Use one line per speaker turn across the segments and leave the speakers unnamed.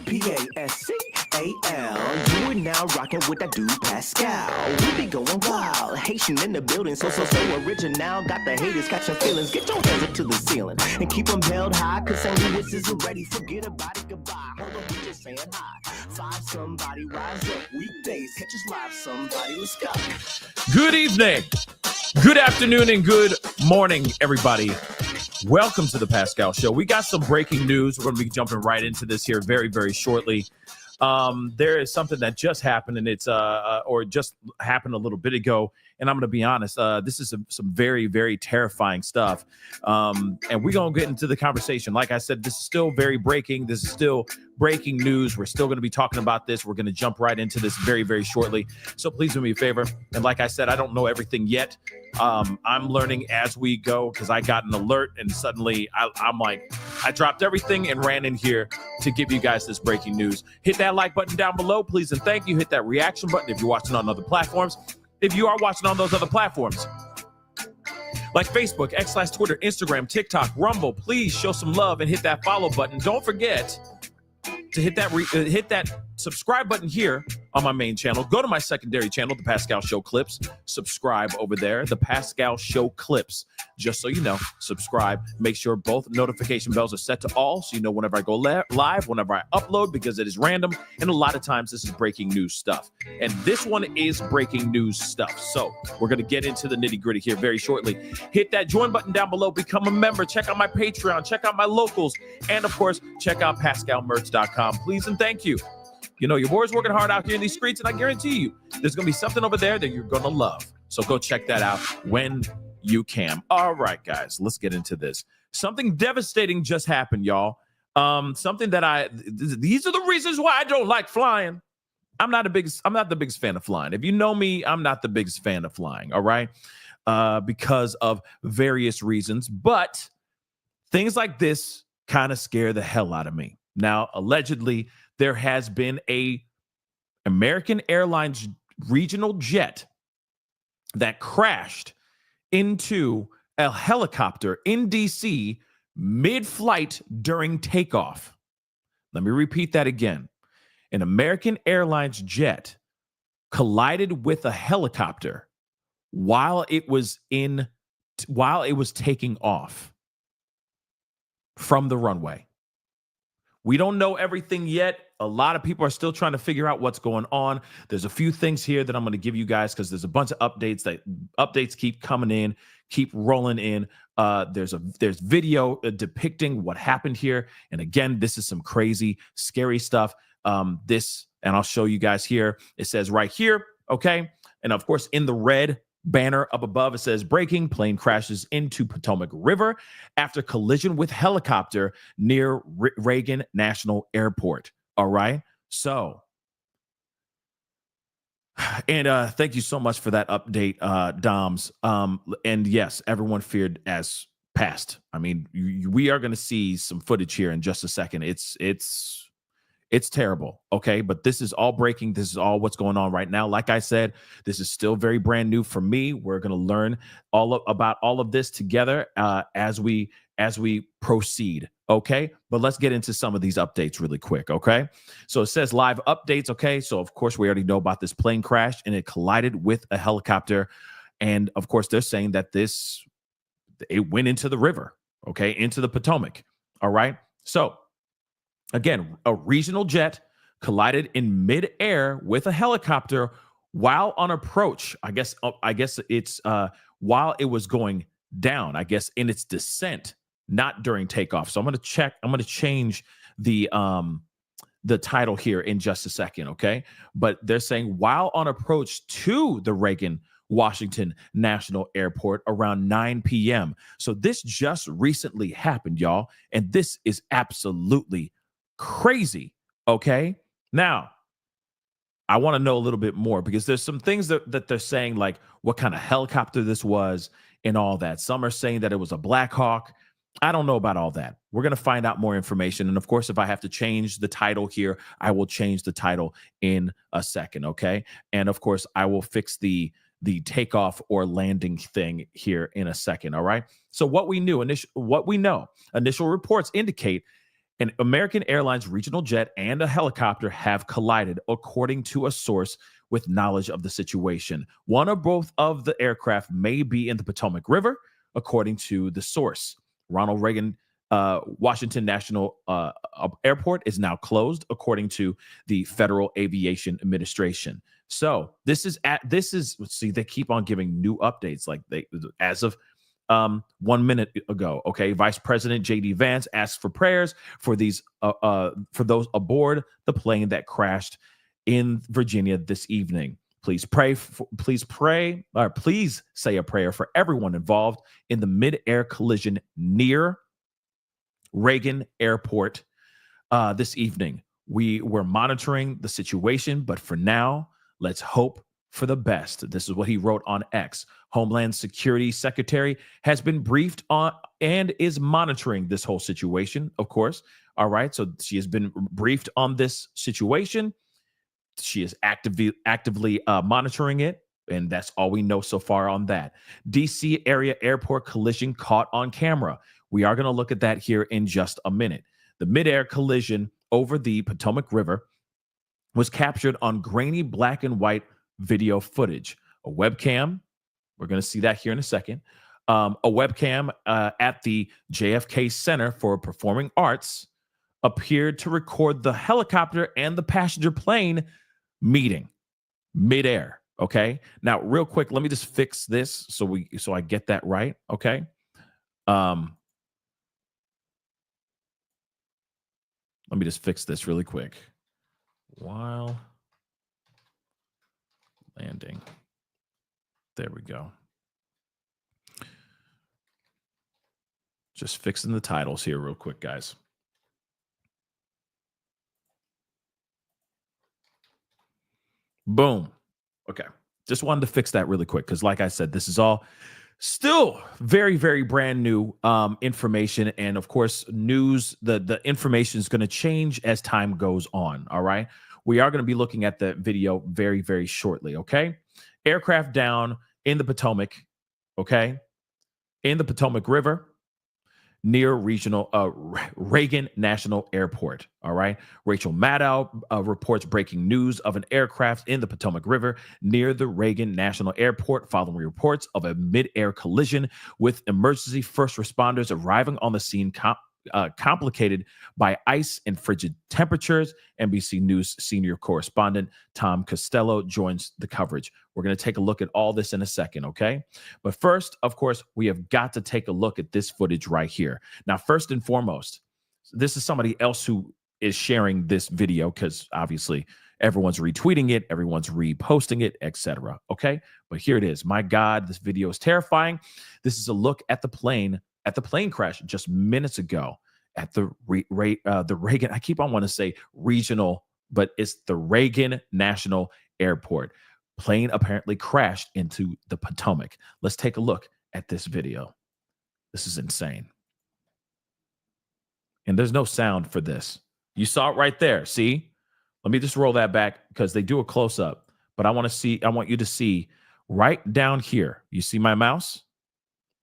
Pascal. You are now rocking with that dude Pascal. We be going wild, Haitian in the building, so original. Got the haters catching feelings. Get your hands up to the ceiling and keep them held high, cause St. Louis isn't ready. Forget about it, goodbye. Hold on, we just saying hi. Find somebody, rise up. Weekdays, catch us live, somebody. Let's go.
Good evening, good afternoon, and good morning, everybody. Welcome to the Pascal Show. We got some breaking news. We're going to be jumping right into this here very, very shortly. There is something that just happened, and it's or just happened a little bit ago. And I'm going to be honest, this is some very, very terrifying stuff. And we're going to get into the conversation. Like I said, this is still very breaking. This is still breaking news. We're still going to be talking about this. We're going to jump right into this very, very shortly. So please do me a favor. And like I said, I don't know everything yet. I'm learning as we go because I got an alert and suddenly I'm like, I dropped everything and ran in here to give you guys this breaking news. Hit that like button down below, please, and thank you. Hit that reaction button if you're watching on other platforms. If you are watching on those other platforms, like Facebook, X/Twitter, Instagram, TikTok, Rumble, please show some love and hit that follow button. Don't forget to hit that subscribe button here on my main channel. Go to my secondary channel, The Pascal Show Clips. Subscribe over there, The Pascal Show Clips. Just so you know, subscribe. Make sure both notification bells are set to all so you know whenever I go live, whenever I upload, because it is random. And a lot of times this is breaking news stuff. And this one is breaking news stuff. So we're going to get into the nitty gritty here very shortly. Hit that join button down below. Become a member. Check out my Patreon. Check out my locals. And of course, check out PascalMerch.com. Please and thank you. You know, your boy's working hard out here in these streets, and I guarantee you there's going to be something over there that you're going to love. So go check that out when you can. All right, guys, let's get into this. Something devastating just happened, y'all. Something that these are the reasons why I don't like flying. I'm not the biggest fan of flying. If you know me, I'm not the biggest fan of flying, all right? Because of various reasons. But things like this kind of scare the hell out of me. Now, allegedly, there has been a American Airlines regional jet that crashed into a helicopter in DC mid-flight during takeoff. Let me repeat that again. An American Airlines jet collided with a helicopter while it was taking off from the runway. We don't know everything yet. A lot of people are still trying to figure out what's going on. There's a few things here that I'm going to give you guys because there's a bunch of updates keep coming in, keep rolling in. There's video depicting what happened here. And again, this is some crazy, scary stuff. And I'll show you guys here. It says right here, okay? And of course, in the red banner up above, it says breaking, plane crashes into Potomac River after collision with helicopter near Reagan National Airport. All right. So, and thank you so much for that update, Doms. And yes, everyone feared as passed. I mean, we are going to see some footage here in just a second. It's terrible, okay? But this is all breaking. This is all what's going on right now. Like I said, this is still very brand new for me. We're going to learn about all of this together as we proceed, okay? But let's get into some of these updates really quick, okay? So it says live updates, okay? So, of course, we already know about this plane crash, and it collided with a helicopter. And, of course, they're saying that it went into the river, okay, into the Potomac, all right? So, again, a regional jet collided in midair with a helicopter while on approach. I guess it's while it was going down, I guess in its descent, not during takeoff. So I'm going to change the title here in just a second, okay? But they're saying while on approach to the Reagan Washington National Airport around 9 p.m. So this just recently happened, y'all, and this is absolutely crazy, okay? Now, I want to know a little bit more because there's some things that they're saying, like what kind of helicopter this was and all that. Some are saying that it was a Black Hawk. I don't know about all that. We're going to find out more information. And of course, if I have to change the title here, I will change the title in a second, okay? And of course, I will fix the takeoff or landing thing here in a second, all right? So what we know, initial reports indicate An American Airlines regional jet and a helicopter have collided, according to a source with knowledge of the situation. One or both of the aircraft may be in the Potomac River, according to the source. Ronald Reagan Washington National Airport is now closed, according to the Federal Aviation Administration. So let's see, they keep on giving new updates, like as of 1 minute ago. Okay, Vice President J.D. Vance asked for prayers for these for those aboard the plane that crashed in Virginia this evening. Please say a prayer for everyone involved in the mid-air collision near Reagan Airport this evening. We were monitoring the situation, but for now, let's hope for the best. This is what he wrote on X. Homeland Security Secretary has been briefed on and is monitoring this whole situation, of course. All right. So she has been briefed on this situation. She is actively monitoring it. And that's all we know so far on that. DC area airport collision caught on camera. We are going to look at that here in just a minute. The midair collision over the Potomac River was captured on grainy black and white video footage. A webcam, we're going to see that here in a second. A webcam at the JFK Center for Performing Arts appeared to record the helicopter and the passenger plane meeting midair. Okay. Now, real quick, let me just fix this so I get that right. Okay. Let me just fix this really quick. While landing. There we go. Just fixing the titles here real quick, guys. Boom. Okay. Just wanted to fix that really quick because, like I said, this is all still very, very brand new information. And of course, news, the information is going to change as time goes on. All right. We are going to be looking at the video very, very shortly. Okay. Aircraft down in the Potomac. Okay. In the Potomac River near Reagan National Airport. All right. Rachel Maddow reports breaking news of an aircraft in the Potomac River near the Reagan National Airport following reports of a mid-air collision with emergency first responders arriving on the scene complicated by ice and frigid temperatures. NBC News senior correspondent Tom Costello joins the coverage. We're going to take a look at all this in a second, okay? But first, of course, we have got to take a look at this footage right here. Now, first and foremost, this is somebody else who is sharing this video because obviously everyone's retweeting it, everyone's reposting it, etc. Okay? But here it is. My God, this video is terrifying. This is a look at the plane crash just minutes ago at the Reagan, I keep on wanting to say regional, but it's the Reagan National Airport. Plane apparently crashed into the Potomac. Let's take a look at this video. This is insane. And there's no sound for this. You saw it right there. See? Let me just roll that back because they do a close up, but I want you to see right down here. You see my mouse?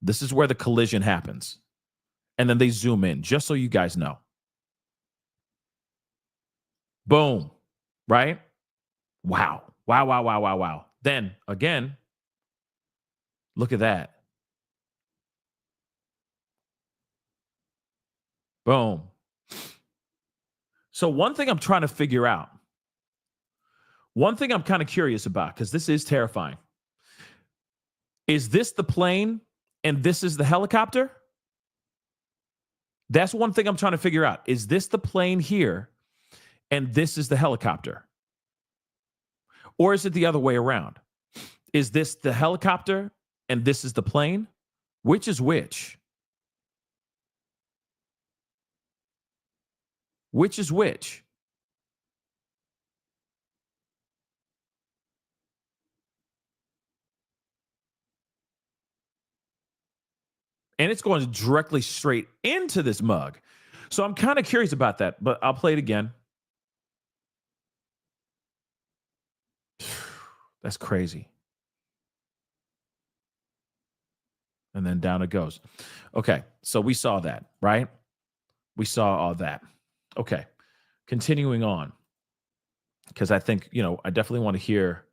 This is where the collision happens. And then they zoom in, just so you guys know. Boom. Right? Wow. Wow, wow, wow, wow, wow. Then, again, look at that. Boom. So one thing I'm trying to figure out, one thing I'm kind of curious about, because this is terrifying. Is this the plane and this is the helicopter? That's one thing I'm trying to figure out. Is this the plane here and this is the helicopter? Or is it the other way around? Is this the helicopter and this is the plane? Which is which? Which is which? And it's going directly straight into this mug. So I'm kind of curious about that, but I'll play it again. That's crazy. And then down it goes. Okay, so we saw that, right? We saw all that. Okay. Continuing on, because I think, I definitely want to hear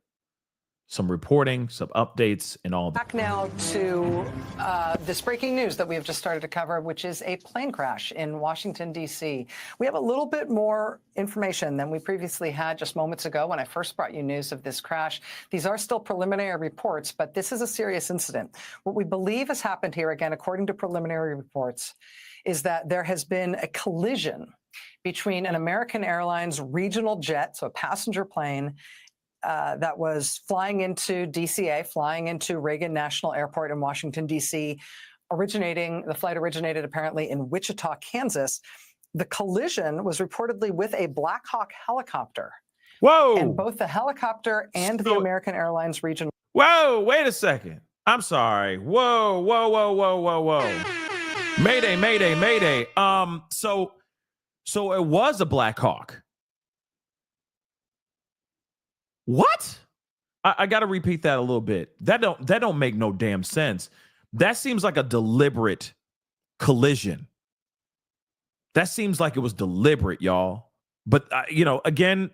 some reporting, some updates, and all that.
Back now to this breaking news that we have just started to cover, which is a plane crash in Washington, D.C. We have a little bit more information than we previously had just moments ago when I first brought you news of this crash. These are still preliminary reports, but this is a serious incident. What we believe has happened here, again, according to preliminary reports, is that there has been a collision between an American Airlines regional jet, so a passenger plane, that was flying into DCA, flying into Reagan National Airport in Washington, D.C., the flight originated apparently in Wichita, Kansas. The collision was reportedly with a Black Hawk helicopter.
Whoa!
And both the helicopter and the American Airlines regional.
Whoa, wait a second. I'm sorry. Whoa. Mayday. So it was a Black Hawk. What? I got to repeat that a little bit. That don't make no damn sense. That seems like a deliberate collision. That seems like it was deliberate, y'all. But again,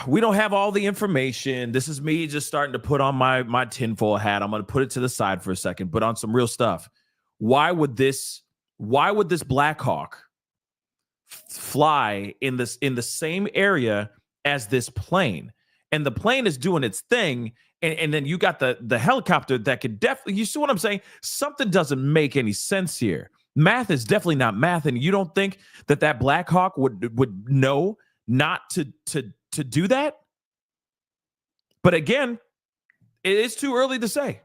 we don't have all the information. This is me just starting to put on my tinfoil hat. I'm going to put it to the side for a second, but on some real stuff. Why would this Black Hawk fly in the same area as this plane, and the plane is doing its thing, and then you got the helicopter that could definitely, you see what I'm saying? Something doesn't make any sense here. Math is definitely not math, and you don't think that Black Hawk would know not to do that? But again, it is too early to say.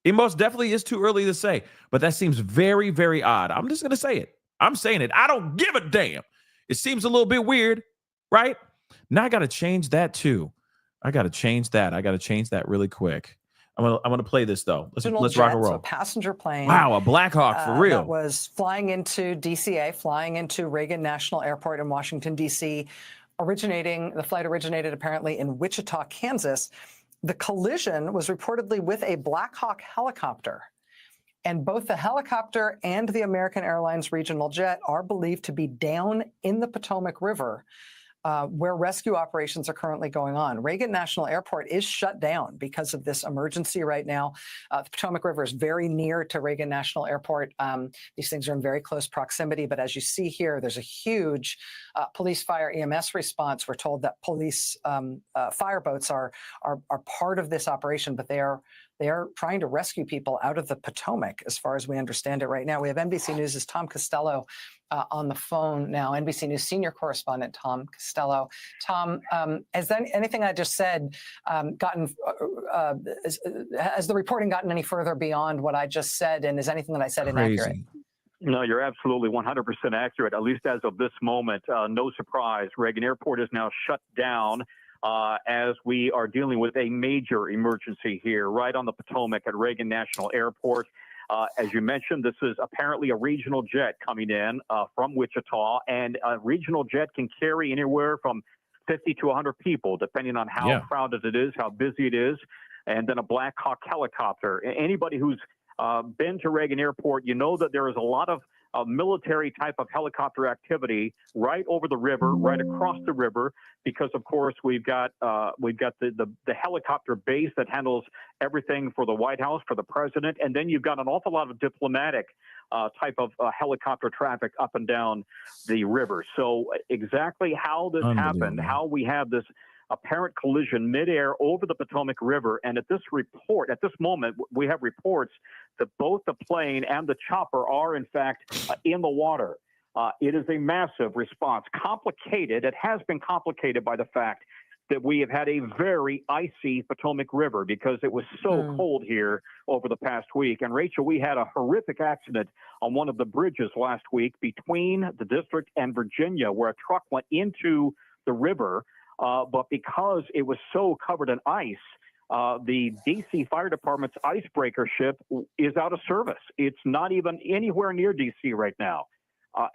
It most definitely is too early to say, but that seems very, very odd. I'm just going to say it. I'm saying it. I don't give a damn. It seems a little bit weird, right? Now I got to change that too. I got to change that really quick. I'm gonna play this though. Let's rock and roll.
So a passenger plane.
Wow, a Black Hawk for real.
That was flying into DCA, flying into Reagan National Airport in Washington, D.C. The flight originated apparently in Wichita, Kansas. The collision was reportedly with a Black Hawk helicopter. And both the helicopter and the American Airlines regional jet are believed to be down in the Potomac River, where rescue operations are currently going on. Reagan National Airport is shut down because of this emergency right now. The Potomac River is very near to Reagan National Airport. These things are in very close proximity, but as you see here, there's a huge police, fire, EMS response. We're told that police fireboats are part of this operation, but they are trying to rescue people out of the Potomac, as far as we understand it right now. We have NBC News' Tom Costello on the phone now. NBC News senior correspondent Tom Costello. Tom, has anything I just said has the reporting gotten any further beyond what I just said, and is anything that I said inaccurate?
No, you're absolutely 100% accurate, at least as of this moment. No surprise. Reagan Airport is now shut down as we are dealing with a major emergency here right on the Potomac at Reagan National Airport. As you mentioned, this is apparently a regional jet coming in from Wichita, and a regional jet can carry anywhere from 50 to 100 people, depending on how crowded it is, how busy it is, and then a Black Hawk helicopter. Anybody who's been to Reagan Airport, you know that there is a lot of military type of helicopter activity right over the river, right across the river, because of course we've got the helicopter base that handles everything for the White House, for the president, and then you've got an awful lot of diplomatic type of helicopter traffic up and down the river. So exactly how this happened, how we have this apparent collision midair over the Potomac River. And at this moment, we have reports that both the plane and the chopper are, in fact, in the water. It is a massive response. Complicated. It has been complicated by the fact that we have had a very icy Potomac River because it was so cold here over the past week. And Rachel, we had a horrific accident on one of the bridges last week between the district and Virginia, where a truck went into the river. But because it was so covered in ice, the D.C. Fire Department's icebreaker ship is out of service. It's not even anywhere near D.C. right now.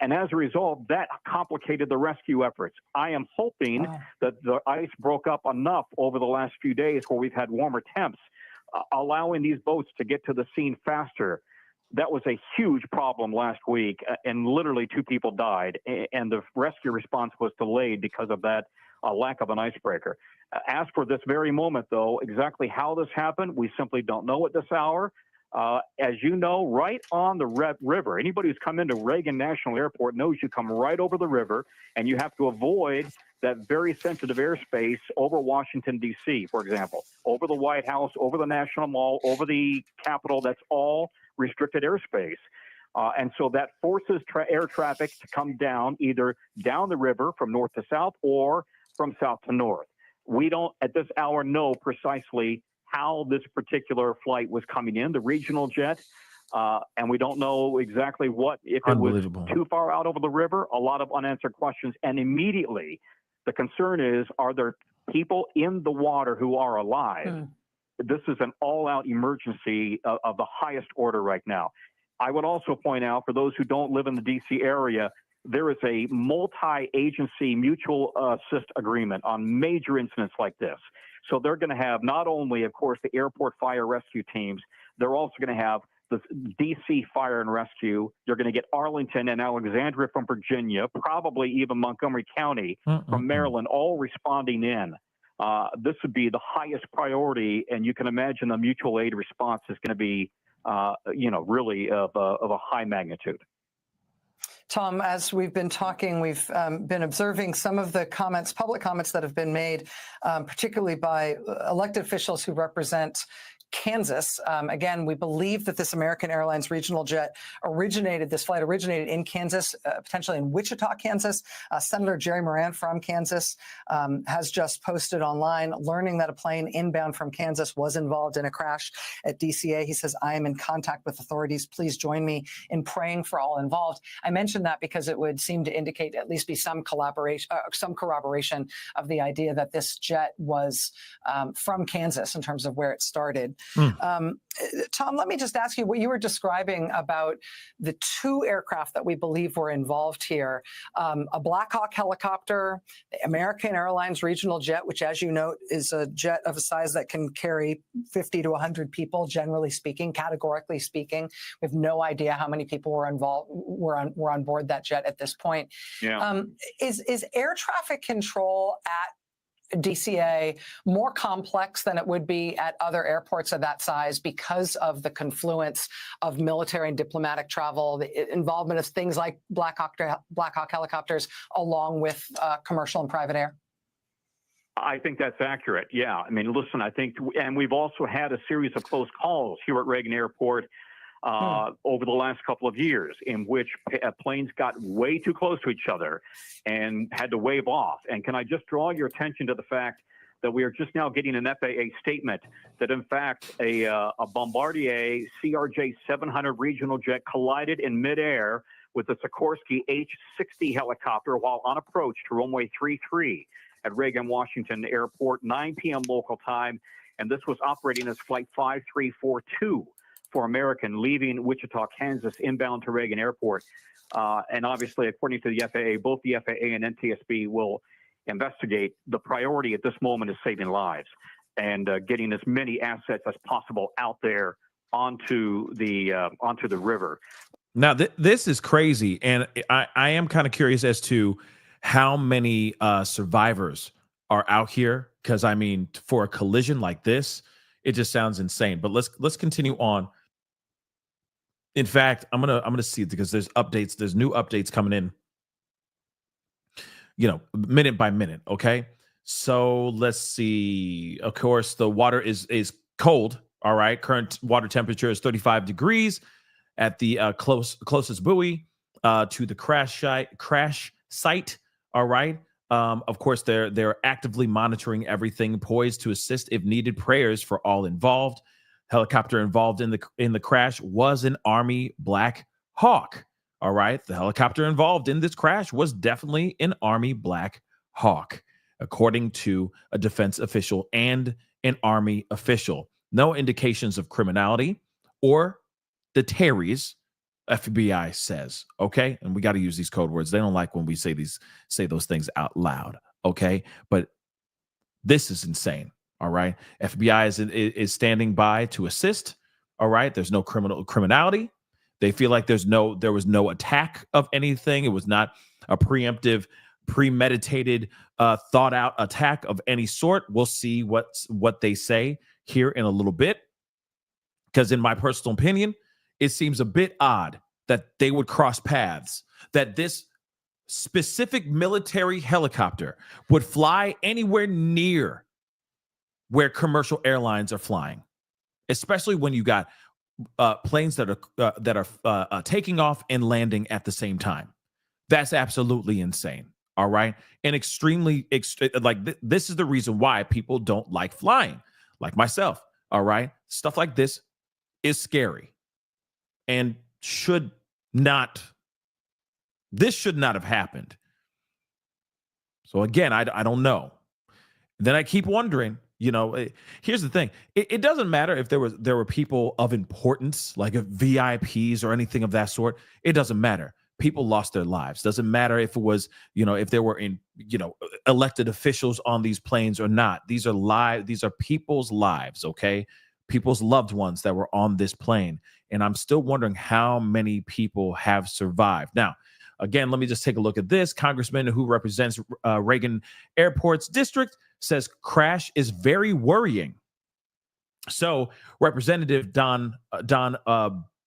And as a result, that complicated the rescue efforts. I am hoping that the ice broke up enough over the last few days where we've had warmer temps, allowing these boats to get to the scene faster. That was a huge problem last week, and literally 2 people died, and the rescue response was delayed because of that lack of an icebreaker. As for this very moment, though, exactly how this happened, we simply don't know at this hour. As you know, right on the river, anybody who's come into Reagan National Airport knows you come right over the river, and you have to avoid that very sensitive airspace over Washington, D.C., for example, over the White House, over the National Mall, over the Capitol. That's all restricted airspace. And so that forces air traffic to come down, either down the river from north to south or from south to north. We don't, at this hour, know precisely how this particular flight was coming in, the regional jet, and we don't know exactly what, if it was too far out over the river, a lot of unanswered questions. And immediately, the concern is, are there people in the water who are alive? This is an all-out emergency of the highest order right now. I would also point out, for those who don't live in the D.C. area, there is a multi-agency mutual assist agreement on major incidents like this. So they're going to have not only, of course, the airport fire rescue teams, they're also going to have the D.C. Fire and Rescue. You're going to get Arlington and Alexandria from Virginia, probably even Montgomery County from Maryland, all responding in. This would be the highest priority, and you can imagine the mutual aid response is going to be, really of a high magnitude.
Tom, as we've been talking, we've been observing some of the comments, public comments that have been made, particularly by elected officials who represent Kansas. Again, we believe that this American Airlines regional jet this flight originated in Kansas, potentially in Wichita, Kansas. Senator Jerry Moran from Kansas has just posted online, learning that a plane inbound from Kansas was involved in a crash at DCA. He says, I am in contact with authorities. Please join me in praying for all involved. I mentioned that because it would seem to indicate at least be some corroboration of the idea that this jet was from Kansas in terms of where it started. Tom, let me just ask you what you were describing about the 2 aircraft that we believe were involved here. A Black Hawk helicopter, the American Airlines regional jet, which, as you note, is a jet of a size that can carry 50 to 100 people, generally speaking, categorically speaking. We have no idea how many people were on board that jet at this point.
Yeah.
Is air traffic control at DCA more complex than it would be at other airports of that size because of the confluence of military and diplomatic travel, the involvement of things like Black Hawk helicopters, along with commercial and private air?
I think that's accurate. Yeah. I mean, listen, I think, and we've also had a series of close calls here at Reagan Airport over the last couple of years, in which planes got way too close to each other and had to wave off. And can I just draw your attention to the fact that we are just now getting an FAA statement that, in fact, a Bombardier CRJ 700 regional jet collided in midair with the Sikorsky H-60 helicopter while on approach to runway 33 at Reagan Washington Airport, 9 p.m. local time. And this was operating as Flight 5342. For American, leaving Wichita, Kansas, inbound to Reagan Airport. And obviously, according to the FAA, both the FAA and NTSB will investigate. The priority at this moment is saving lives and getting as many assets as possible out there onto the river.
Now, this is crazy. And I am kind of curious as to how many survivors are out here. Because, I mean, for a collision like this, it just sounds insane. But let's continue on. In fact, I'm gonna see it because there's new updates coming in, minute by minute. Okay, so let's see. Of course, the water is cold. All right, current water temperature is 35 degrees at the closest buoy to the crash site. All right. Of course, they're actively monitoring everything, poised to assist if needed. Prayers for all involved. Helicopter involved in the crash was an Army Black Hawk. All right. The helicopter involved in this crash was definitely an Army Black Hawk, according to a defense official and an Army official. No indications of criminality or the Terrys, FBI says. Okay. And we got to use these code words. They don't like when we say those things out loud. Okay. But this is insane. All right. FBI is standing by to assist. All right. There's no criminality. They feel like there was no attack of anything. It was not a preemptive, premeditated, thought out attack of any sort. We'll see what they say here in a little bit. Because in my personal opinion, it seems a bit odd that they would cross paths, that this specific military helicopter would fly anywhere near where commercial airlines are flying, especially when you got planes that are taking off and landing at the same time. That's absolutely insane. All right. And this is the reason why people don't like flying, like myself. All right. Stuff like this is scary and should not have happened. So again, I don't know. Then I keep wondering, here's the thing. It doesn't matter if there were people of importance, like VIPs or anything of that sort. It doesn't matter. People lost their lives. Doesn't matter if it was, if there were elected officials on these planes or not. These are people's lives, okay? People's loved ones that were on this plane. And I'm still wondering how many people have survived. Now, again, let me just take a look at this. Congressman who represents Reagan Airport's district says crash is very worrying. So Representative Don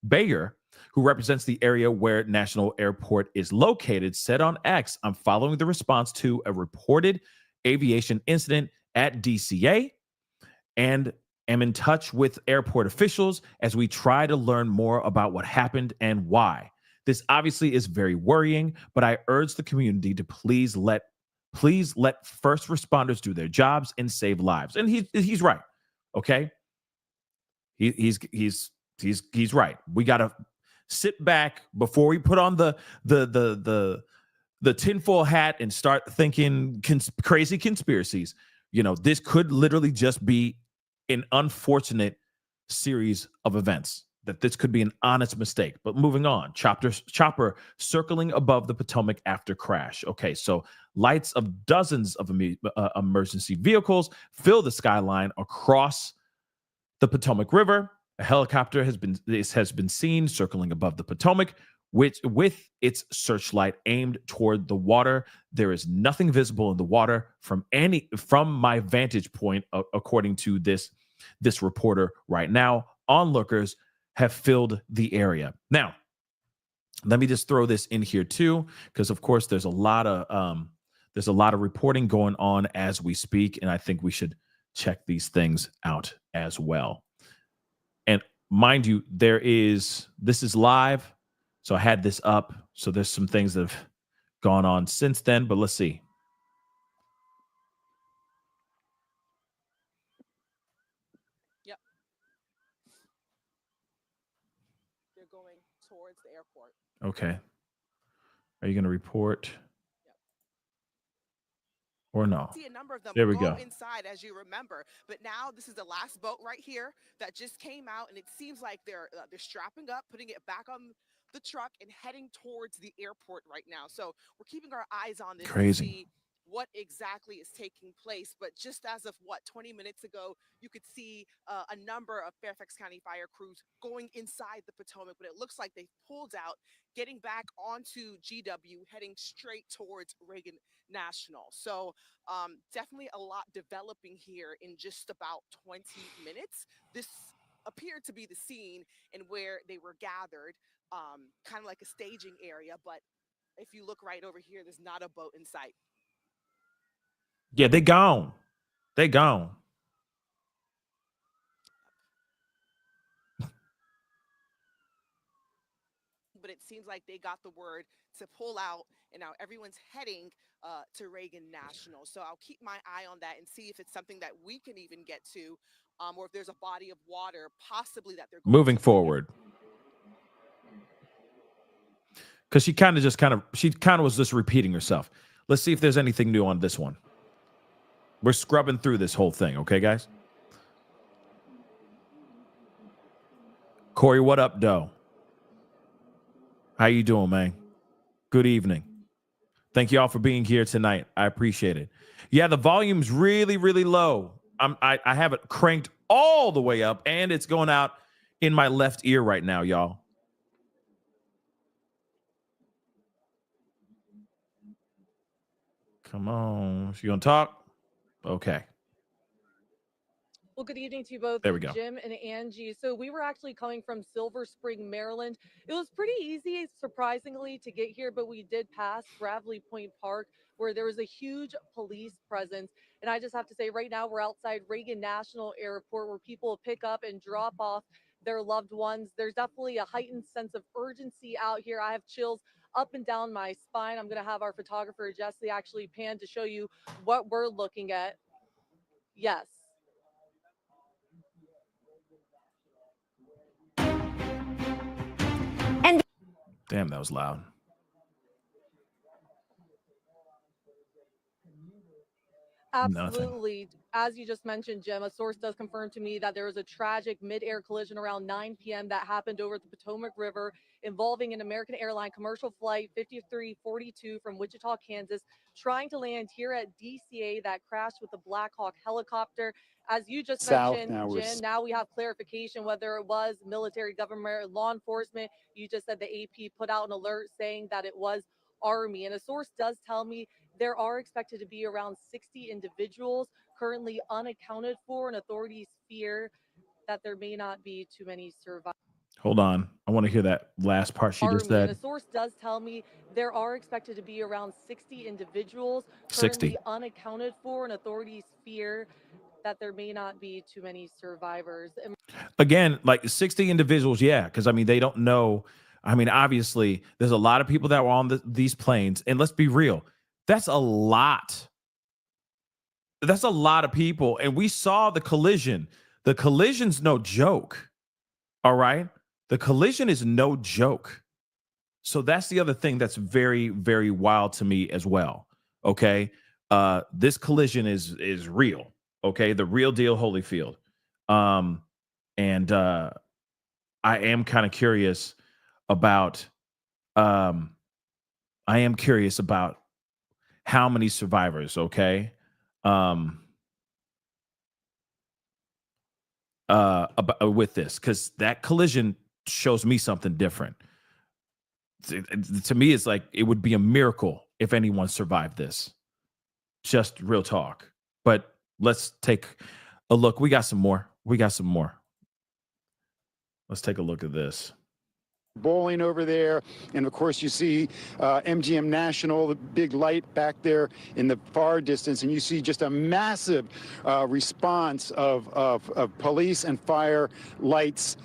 Bayer, who represents the area where National Airport is located, said on X, "I'm following the response to a reported aviation incident at DCA and am in touch with airport officials as we try to learn more about what happened and why. This obviously is very worrying, but I urge the community to please let first responders do their jobs and save lives." And he's right. Okay. He's right. We got to sit back before we put on the tinfoil hat and start thinking crazy conspiracies. This could literally just be an unfortunate series of events, that this could be an honest mistake. But moving on, chopper circling above the Potomac after crash. Okay, so lights of dozens of emergency vehicles fill the skyline across the Potomac River. A helicopter has been seen circling above the Potomac, which with its searchlight aimed toward the water. There is nothing visible in the water from my vantage point, according to this reporter right now. Onlookers have filled the area. Now, let me just throw this in here too, because of course there's a lot of reporting going on as we speak, and I think we should check these things out as well. And mind you, this is live, so I had this up. So there's some things that have gone on since then, but let's see.
Yep. They're going towards the airport.
Okay. Are you going to report? Or no?
See a number of them
there we go.
Inside, as you remember. But now this is the last boat right here that just came out, and it seems like they're strapping up, putting it back on the truck, and heading towards the airport right now. So we're keeping our eyes on this.
Crazy.
To see what exactly is taking place. But just as of 20 minutes ago, you could see a number of Fairfax County fire crews going inside the Potomac, but it looks like they pulled out, getting back onto GW, heading straight towards Reagan National. So definitely a lot developing here in just about 20 minutes. This appeared to be the scene and where they were gathered, kind of like a staging area. But if you look right over here, there's not a boat in sight.
Yeah, they gone. They gone.
But it seems like they got the word to pull out, and now everyone's heading to Reagan National. So I'll keep my eye on that and see if it's something that we can even get to, or if there's a body of water possibly that they're going
moving forward. Because she kind of was just repeating herself. Let's see if there's anything new on this one. We're scrubbing through this whole thing, okay, guys? Corey, what up, Doe? How you doing, man? Good evening. Thank you all for being here tonight. I appreciate it. Yeah, the volume's really, really low. I have it cranked all the way up, and it's going out in my left ear right now, y'all. Come on. You gonna talk? Okay.
Well, good evening to you both,
There we go.
Jim and Angie. So we were actually coming from Silver Spring, Maryland. It was pretty easy, surprisingly, to get here, but we did pass Gravely Point Park, where there was a huge police presence. And I just have to say, right now we're outside Reagan National Airport, where people pick up and drop off their loved ones. There's definitely a heightened sense of urgency out here. I have chills up and down my spine. I'm going to have our photographer, Jesse, actually pan to show you what we're looking at. Yes.
Damn, that was loud.
Absolutely. As you just mentioned, Jim, a source does confirm to me that there was a tragic mid-air collision around 9 p.m. that happened over the Potomac River involving an American Airline commercial flight 5342 from Wichita, Kansas, trying to land here at DCA that crashed with the Black Hawk helicopter. As you just mentioned, Jim, now we have clarification whether it was military, government, law enforcement. You just said the AP put out an alert saying that it was Army. And a source does tell me there are expected to be around 60 individuals currently unaccounted for, and authorities fear that there may not be too many survivors.
Hold on. I want to hear that last part she just said.
And a source does tell me there are expected to be around 60 individuals
60.
currently unaccounted for, and authorities fear that there may not be too many survivors.
Again, like 60 individuals, yeah, because I mean, they don't know. I mean, obviously, there's a lot of people that were on these planes, and let's be real, that's a lot. That's a lot of people, and we saw the collision. The collision's no joke. All right, the collision is no joke. So that's the other thing that's very, very wild to me as well. Okay, this collision is real. Okay, the real deal, Holyfield. And I am kind of curious about how many survivors, okay? With this, because that collision shows me something different. To me, it's like it would be a miracle if anyone survived this. Just real talk. But let's take a look. We got some more. Let's take a look at this.
Bowling over there, and of course you see MGM National, the big light back there in the far distance, and you see just a massive response of police and fire lights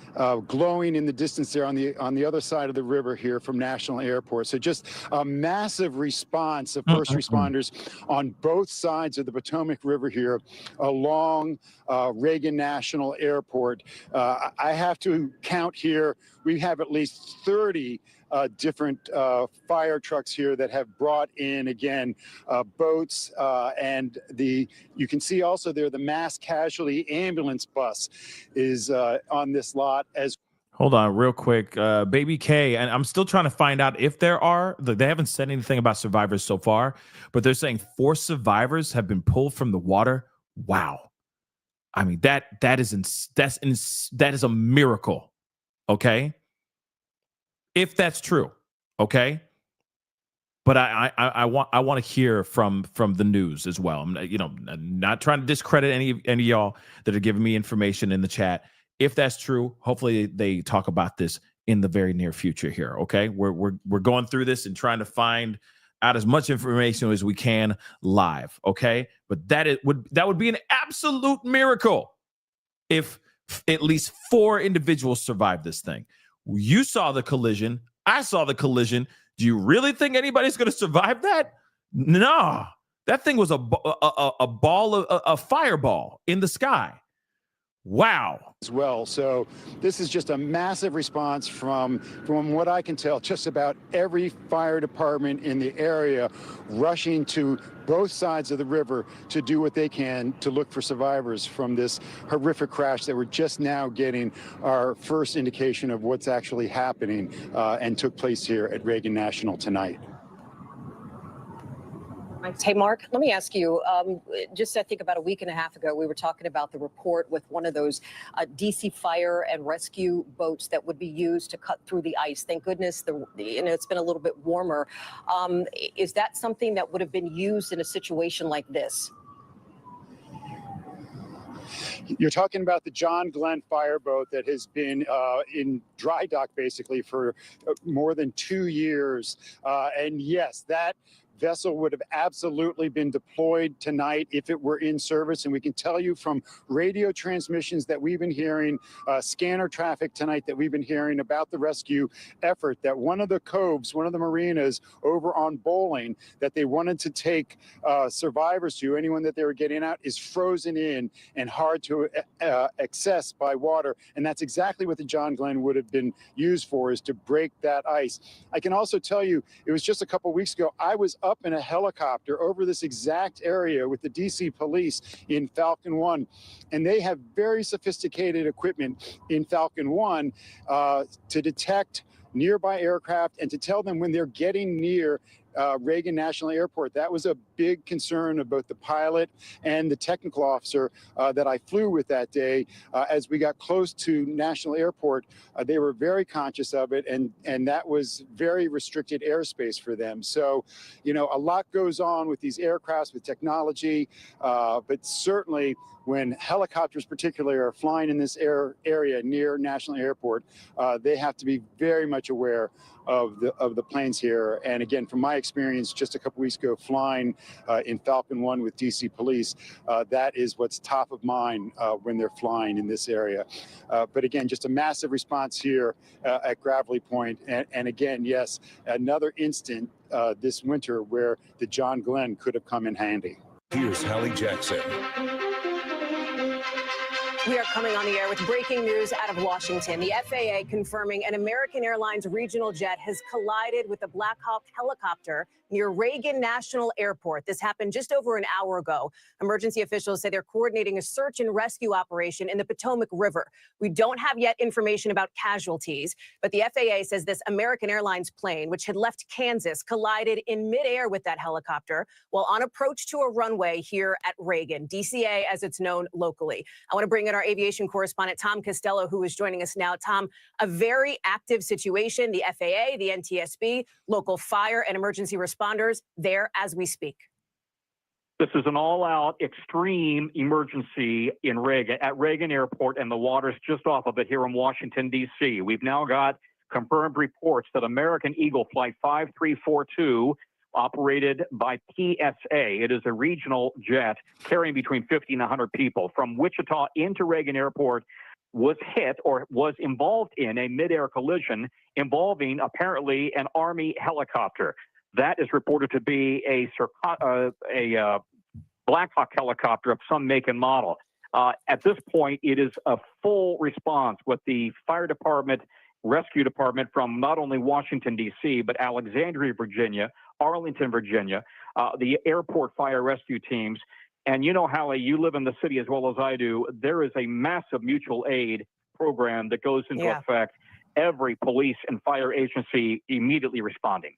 glowing in the distance there on the other side of the river here from National Airport. So just a massive response of first responders on both sides of the Potomac River here along Reagan National Airport. I have to count here, we have at least 30 different fire trucks here that have brought in, again, boats, and you can see also there the mass casualty ambulance bus is on this lot as.
Hold on real quick. Baby K, and I'm still trying to find out if there are. They haven't said anything about survivors so far, but they're saying 4 survivors have been pulled from the water. Wow. I mean, that is a miracle. Okay. If that's true, okay. But I want to hear from the news as well. I'm not trying to discredit any of y'all that are giving me information in the chat. If that's true, hopefully they talk about this in the very near future here. Okay, we're going through this and trying to find out as much information as we can live. Okay, but that would be an absolute miracle if at least 4 individuals survived this thing. You saw the collision. I saw the collision. Do you really think anybody's going to survive that? No. That thing was a fireball in the sky. Wow.
As well. So this is just a massive response from what I can tell, just about every fire department in the area rushing to both sides of the river to do what they can to look for survivors from this horrific crash that we're just now getting our first indication of what's actually happening and took place here at Reagan National tonight.
Hey, Mark, let me ask you, just I think about a week and a half ago, we were talking about the report with one of those DC fire and rescue boats that would be used to cut through the ice. Thank goodness it's been a little bit warmer. Is that something that would have been used in a situation like this?
You're talking about the John Glenn fireboat that has been in dry dock basically for more than 2 years. And yes, that vessel would have absolutely been deployed tonight if it were in service. And we can tell you from radio transmissions that we've been hearing, scanner traffic tonight that we've been hearing about the rescue effort, that one of the coves, one of the marinas over on Bowling that they wanted to take survivors to, anyone that they were getting out, is frozen in and hard to access by water. And that's exactly what the John Glenn would have been used for, is to break that ice. I can also tell you, it was just a couple weeks ago, I was up in a helicopter over this exact area with the DC police in Falcon 1. And they have very sophisticated equipment in Falcon 1 to detect nearby aircraft and to tell them when they're getting near Reagan National Airport. That was a big concern of both the pilot and the technical officer that I flew with that day. As we got close to National Airport, they were very conscious of it, and that was very restricted airspace for them. So, you know, a lot goes on with these aircrafts, with technology, but certainly when helicopters particularly are flying in this area near National Airport, they have to be very much aware of the planes here. And again, from my experience just a couple weeks ago flying in Falcon 1 with DC Police, that is what's top of mind when they're flying in this area. But again, just a massive response here at Gravelly Point. And again, yes, another instant this winter where the John Glenn could have come in handy.
Here's Hallie Jackson.
We are coming on the air with breaking news out of Washington. The FAA confirming an American Airlines regional jet has collided with a Black Hawk helicopter near Reagan National Airport. This happened just over an hour ago. Emergency officials say they're coordinating a search and rescue operation in the Potomac River. We don't have yet information about casualties, but the FAA says this American Airlines plane, which had left Kansas, collided in midair with that helicopter while on approach to a runway here at Reagan, DCA as it's known locally. I want to bring in our aviation correspondent, Tom Costello, who is joining us now. Tom, a very active situation. The FAA, the NTSB, local fire and emergency responders there as we speak.
This is an all-out extreme emergency in at Reagan Airport, and the water's just off of it here in Washington, D.C. We've now got confirmed reports that American Eagle Flight 5342, operated by PSA, it is a regional jet carrying between 50 and 100 people, from Wichita into Reagan Airport, was hit or was involved in a midair collision involving apparently an Army helicopter. That is reported to be a Black Hawk helicopter of some make and model. At this point, it is a full response with the fire department, rescue department from not only Washington, D.C., but Alexandria, Virginia, Arlington, Virginia, the airport fire rescue teams. And you know, Hallie, you live in the city as well as I do. There is a massive mutual aid program that goes into effect. Every police and fire agency immediately responding.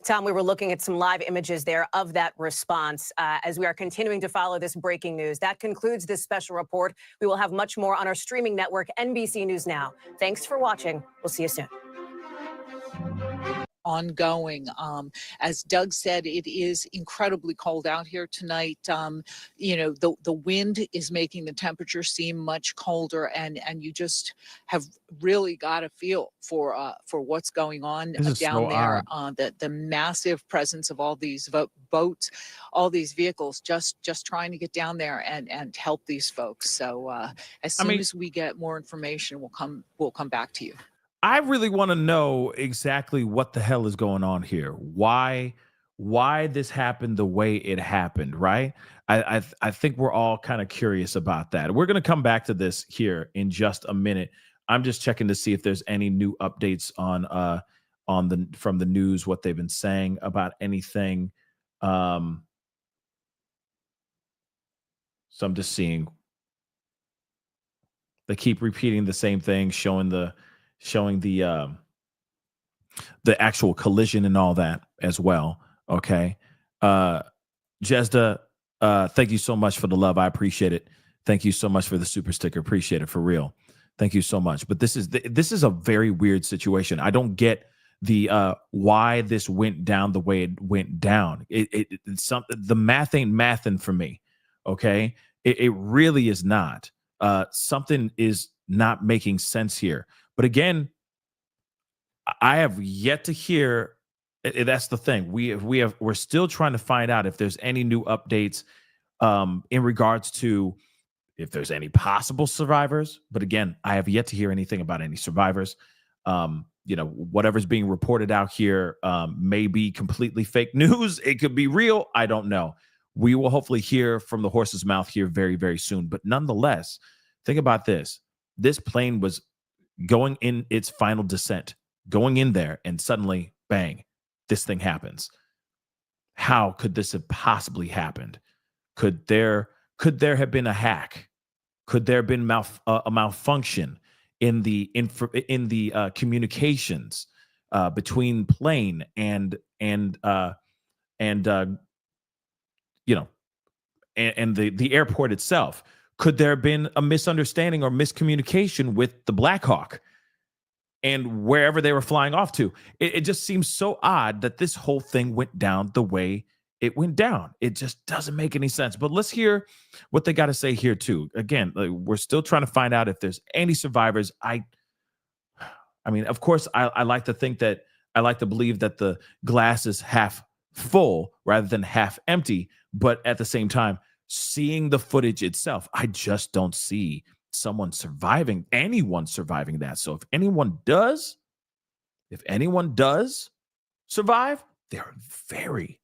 Tom, we were looking at some live images there of that response as we are continuing to follow this breaking news. That concludes this special report. We will have much more on our streaming network, NBC News Now. Thanks for watching. We'll see you soon.
Ongoing. As Doug said, it is incredibly cold out here tonight. You know, the wind is making the temperature seem much colder, and you just have really got a feel for what's going on down there. The massive presence of all these boats, all these vehicles, just trying to get down there and help these folks. So as soon as we get more information, we'll come back to you.
I really want to know exactly what the hell is going on here. Why this happened the way it happened, right? I think we're all kind of curious about that. We're going to come back to this here in just a minute. I'm just checking to see if there's any new updates from the news, what they've been saying about anything. So I'm just seeing. They keep repeating the same thing, showing the actual collision and all that as well. Okay. Jesda, thank you so much for the love. I appreciate it. Thank you so much for the super sticker. Appreciate it for real. Thank you so much. But this is a very weird situation. I don't get the why this went down the way it went down. It's something. The math ain't mathing for me. Okay, it really is not. Something is not making sense here. But again, I have yet to hear. That's the thing. We're still trying to find out if there's any new updates in regards to if there's any possible survivors. But again, I have yet to hear anything about any survivors. Whatever's being reported out here may be completely fake news. It could be real. I don't know. We will hopefully hear from the horse's mouth here very, very soon. But nonetheless, think about this. This plane was going in its final descent, going in there, and suddenly, bang, this thing happens. How could this have possibly happened? Could there have been a hack? Could there have been a malfunction in the communications between plane and the airport itself? Could there have been a misunderstanding or miscommunication with the Black Hawk and wherever they were flying off to? It just seems so odd that this whole thing went down the way it went down. It just doesn't make any sense. But let's hear what they got to say here too. Again, we're still trying to find out if there's any survivors. I mean, of course, I like to believe that the glass is half full rather than half empty. But at the same time, seeing the footage itself, I just don't see anyone surviving that. So if anyone does survive, they're very,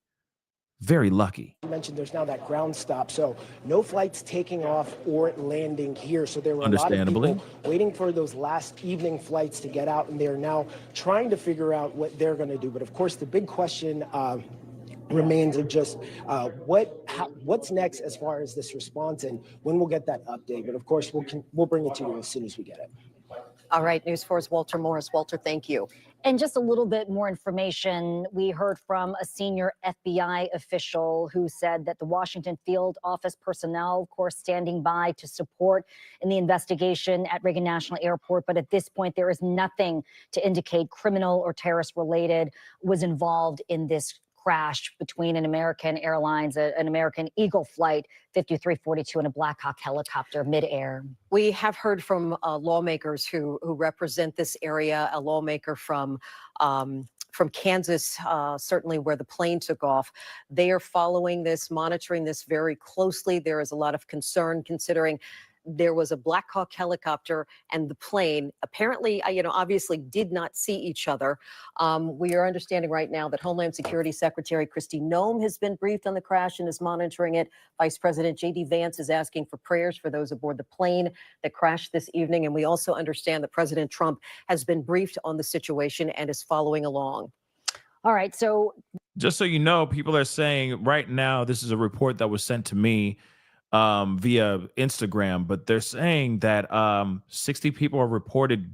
very lucky.
You mentioned there's now that ground stop, so no flights taking off or landing here. So there were a lot of people waiting for those last evening flights to get out, and they're now trying to figure out what they're going to do. But of course, the big question remains of just what's next as far as this response and when we'll get that update. But of course, we'll bring it to you as soon as we get it.
All right, News 4's Walter Morris. Walter, thank you. And just a little bit more information. We heard from a senior FBI official who said that the Washington field office personnel, of course, standing by to support in the investigation at Reagan National Airport. But at this point, there is nothing to indicate criminal or terrorist related was involved in this crash between an American Airlines, an American Eagle flight 5342 and a Black Hawk helicopter midair.
We have heard from lawmakers who represent this area, a lawmaker from Kansas, certainly where the plane took off. They are following this, monitoring this very closely. There is a lot of concern considering there was a Black Hawk helicopter and the plane apparently, obviously did not see each other. We are understanding right now that Homeland Security Secretary Kristi Noem has been briefed on the crash and is monitoring it. Vice President J.D. Vance is asking for prayers for those aboard the plane that crashed this evening. And we also understand that President Trump has been briefed on the situation and is following along.
All right. So
just so you know, people are saying right now, this is a report that was sent to me via Instagram, but they're saying that 60 people are reported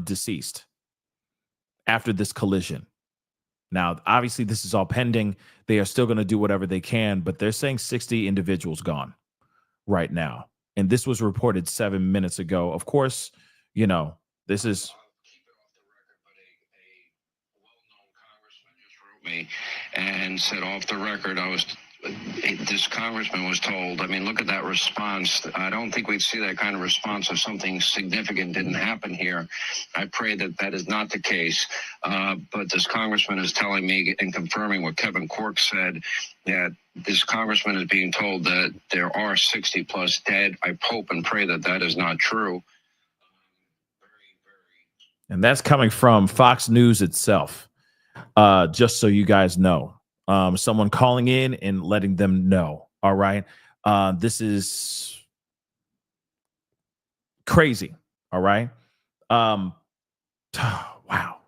deceased after this collision. Now, obviously, this is all pending. They are still going to do whatever they can, but they're saying 60 individuals gone right now. And this was reported 7 minutes ago. Of course, this is...
me and said off the record, this congressman was told, look at that response. I don't think we'd see that kind of response if something significant didn't happen here. I pray that is not the case. But this congressman is telling me and confirming what Kevin Cork said, that this congressman is being told that there are 60 plus dead. I hope and pray that is not true.
And that's coming from Fox News itself. Just so you guys know, someone calling in and letting them know. All right. This is crazy. All right. Wow.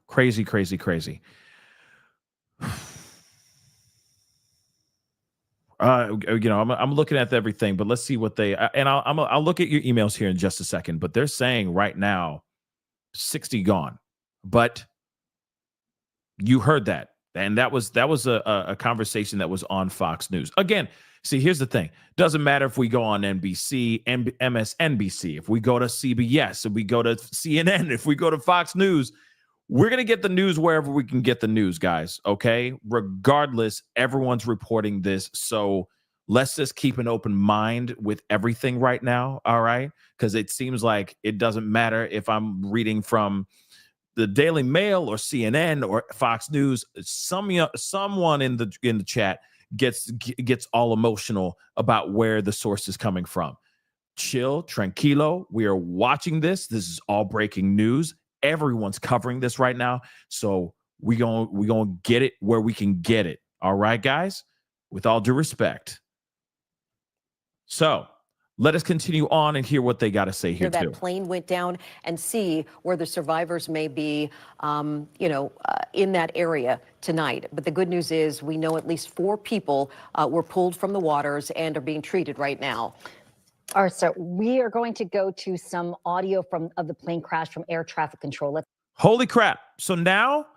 Crazy. I'm looking at everything, but let's see what they, and I'll look at your emails here in just a second, but they're saying right now, 60 gone, but you heard that. And that was a conversation that was on Fox News. Again, see, here's the thing. Doesn't matter if we go on NBC, MSNBC, if we go to CBS, if we go to CNN, if we go to Fox News, we're going to get the news wherever we can get the news, guys, okay? Regardless, everyone's reporting this. So let's just keep an open mind with everything right now, all right? Because it seems like it doesn't matter if I'm reading from the Daily Mail or CNN or Fox News. Someone in the chat gets all emotional about where the source is coming from. Chill, tranquilo. We are watching this. This is all breaking news. Everyone's covering this right now. So we gonna get it where we can get it. All right, guys? With all due respect. So let us continue on and hear what they got to say here,
that
too.
plane went down and see where the survivors may be, in that area tonight. But the good news is we know at least 4 people were pulled from the waters and are being treated right now.
All right, so we are going to go to some audio of the plane crash from air traffic control.
Holy crap. So now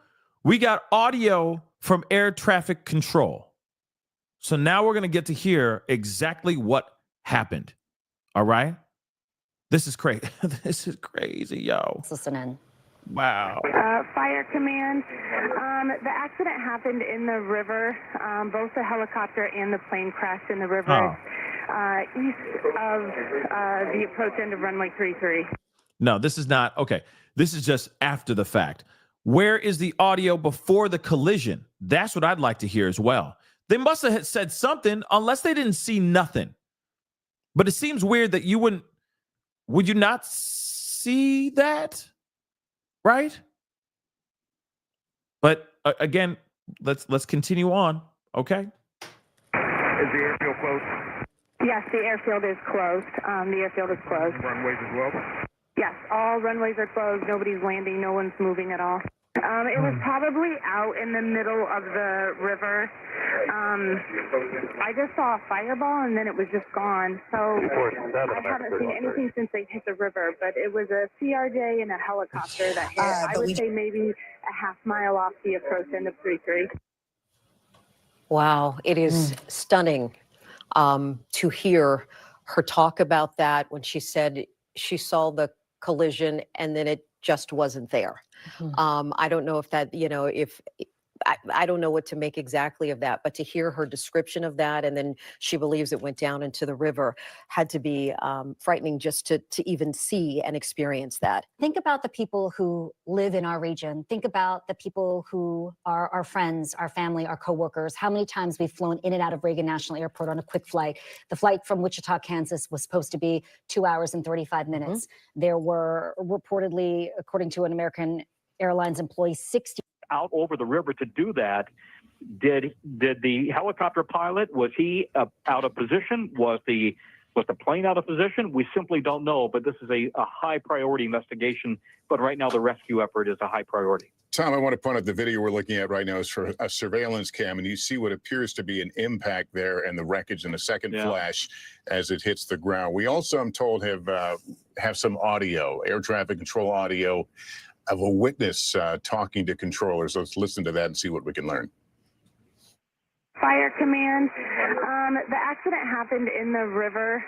we got audio from air traffic control. So now we're going to get to hear exactly what happened. All right. This is crazy. This is crazy, yo.
Let's listen in.
Wow.
Fire command. The accident happened in the river. Both the helicopter and the plane crashed in the river east of the approach end of runway 33.
No, this is not. Okay. This is just after the fact. Where is the audio before the collision? That's what I'd like to hear as well. They must have said something unless they didn't see nothing. But it seems weird that would you not see that? Right? But again, let's continue on. Okay.
Is the airfield closed? Yes, the airfield is closed. The airfield is closed.
Runways as well?
Yes, all runways are closed. Nobody's landing. No one's moving at all. It was probably out in the middle of the river. I just saw a fireball and then it was just gone. So I haven't seen anything since they hit the river, but it was a CRJ and a helicopter that hit. I would say maybe a half mile off the approach end of 33.
Wow, it is stunning to hear her talk about that when she said she saw the collision and then it just wasn't there. I don't know if that, I don't know what to make exactly of that, but to hear her description of that, and then she believes it went down into the river, had to be frightening just to even see and experience that.
Think about the people who live in our region. Think about the people who are our friends, our family, our coworkers. How many times we've flown in and out of Reagan National Airport on a quick flight. The flight from Wichita, Kansas was supposed to be 2 hours and 35 minutes. There were reportedly, according to an American Airlines employee, 60
out over the river to do that. Did the helicopter pilot, was he out of position? Was the plane out of position? We simply don't know, but this is a high priority investigation. But right now the rescue effort is a high priority.
Tom, I want to point out the video we're looking at right now is for a surveillance cam, and you see what appears to be an impact there and the wreckage in a second flash as it hits the ground. We also, I'm told, have some audio, air traffic control audio of a witness talking to controllers. So let's listen to that and see what we can learn.
Fire command. The accident happened in the river.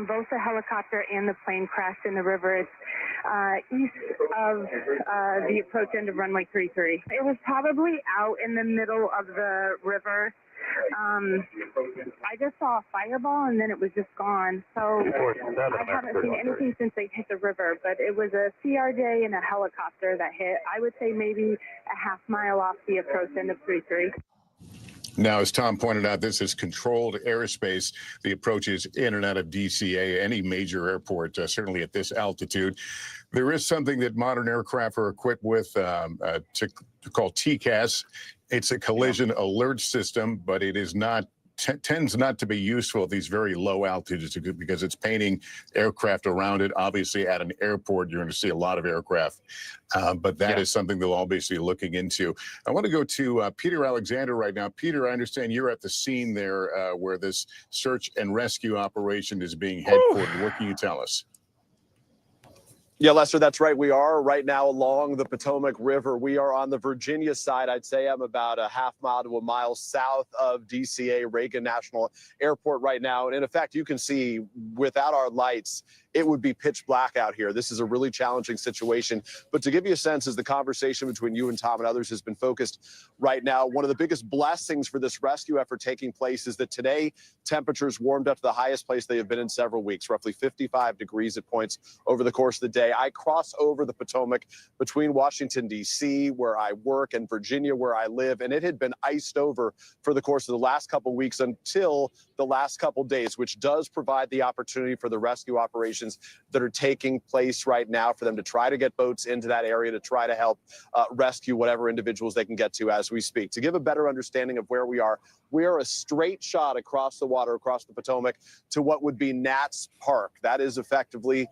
Both the helicopter and the plane crashed in the river. It's east of the approach end of runway 33. It was probably out in the middle of the river. I just saw a fireball and then it was just gone. So I haven't seen anything since they hit the river, but it was a CRJ and a helicopter that hit. I would say maybe a half mile off the approach end of 33.
Now, as Tom pointed out, this is controlled airspace. The approach is in and out of DCA, any major airport, certainly at this altitude. There is something that modern aircraft are equipped with called TCAS. It's a collision alert system, but it is not tends not to be useful at these very low altitudes because it's painting aircraft around it. Obviously, at an airport, you're going to see a lot of aircraft, but that is something they'll obviously be looking into. I want to go to Peter Alexander right now. Peter, I understand you're at the scene there where this search and rescue operation is being headquartered. What can you tell us?
Yeah, Lester, that's right. We are right now along the Potomac River. We are on the Virginia side. I'd say I'm about a half mile to a mile south of DCA, Reagan National Airport right now. And in effect, you can see without our lights, it would be pitch black out here. This is a really challenging situation. But to give you a sense, as the conversation between you and Tom and others has been focused right now, one of the biggest blessings for this rescue effort taking place is that today temperatures warmed up to the highest place they have been in several weeks, roughly 55 degrees at points over the course of the day. I cross over the Potomac between Washington, D.C., where I work, and Virginia, where I live, and it had been iced over for the course of the last couple weeks until the last couple days, which does provide the opportunity for the rescue operations that are taking place right now for them to try to get boats into that area to try to help rescue whatever individuals they can get to as we speak. To give a better understanding of where we are a straight shot across the water, across the Potomac, to what would be Nats Park. That is effectively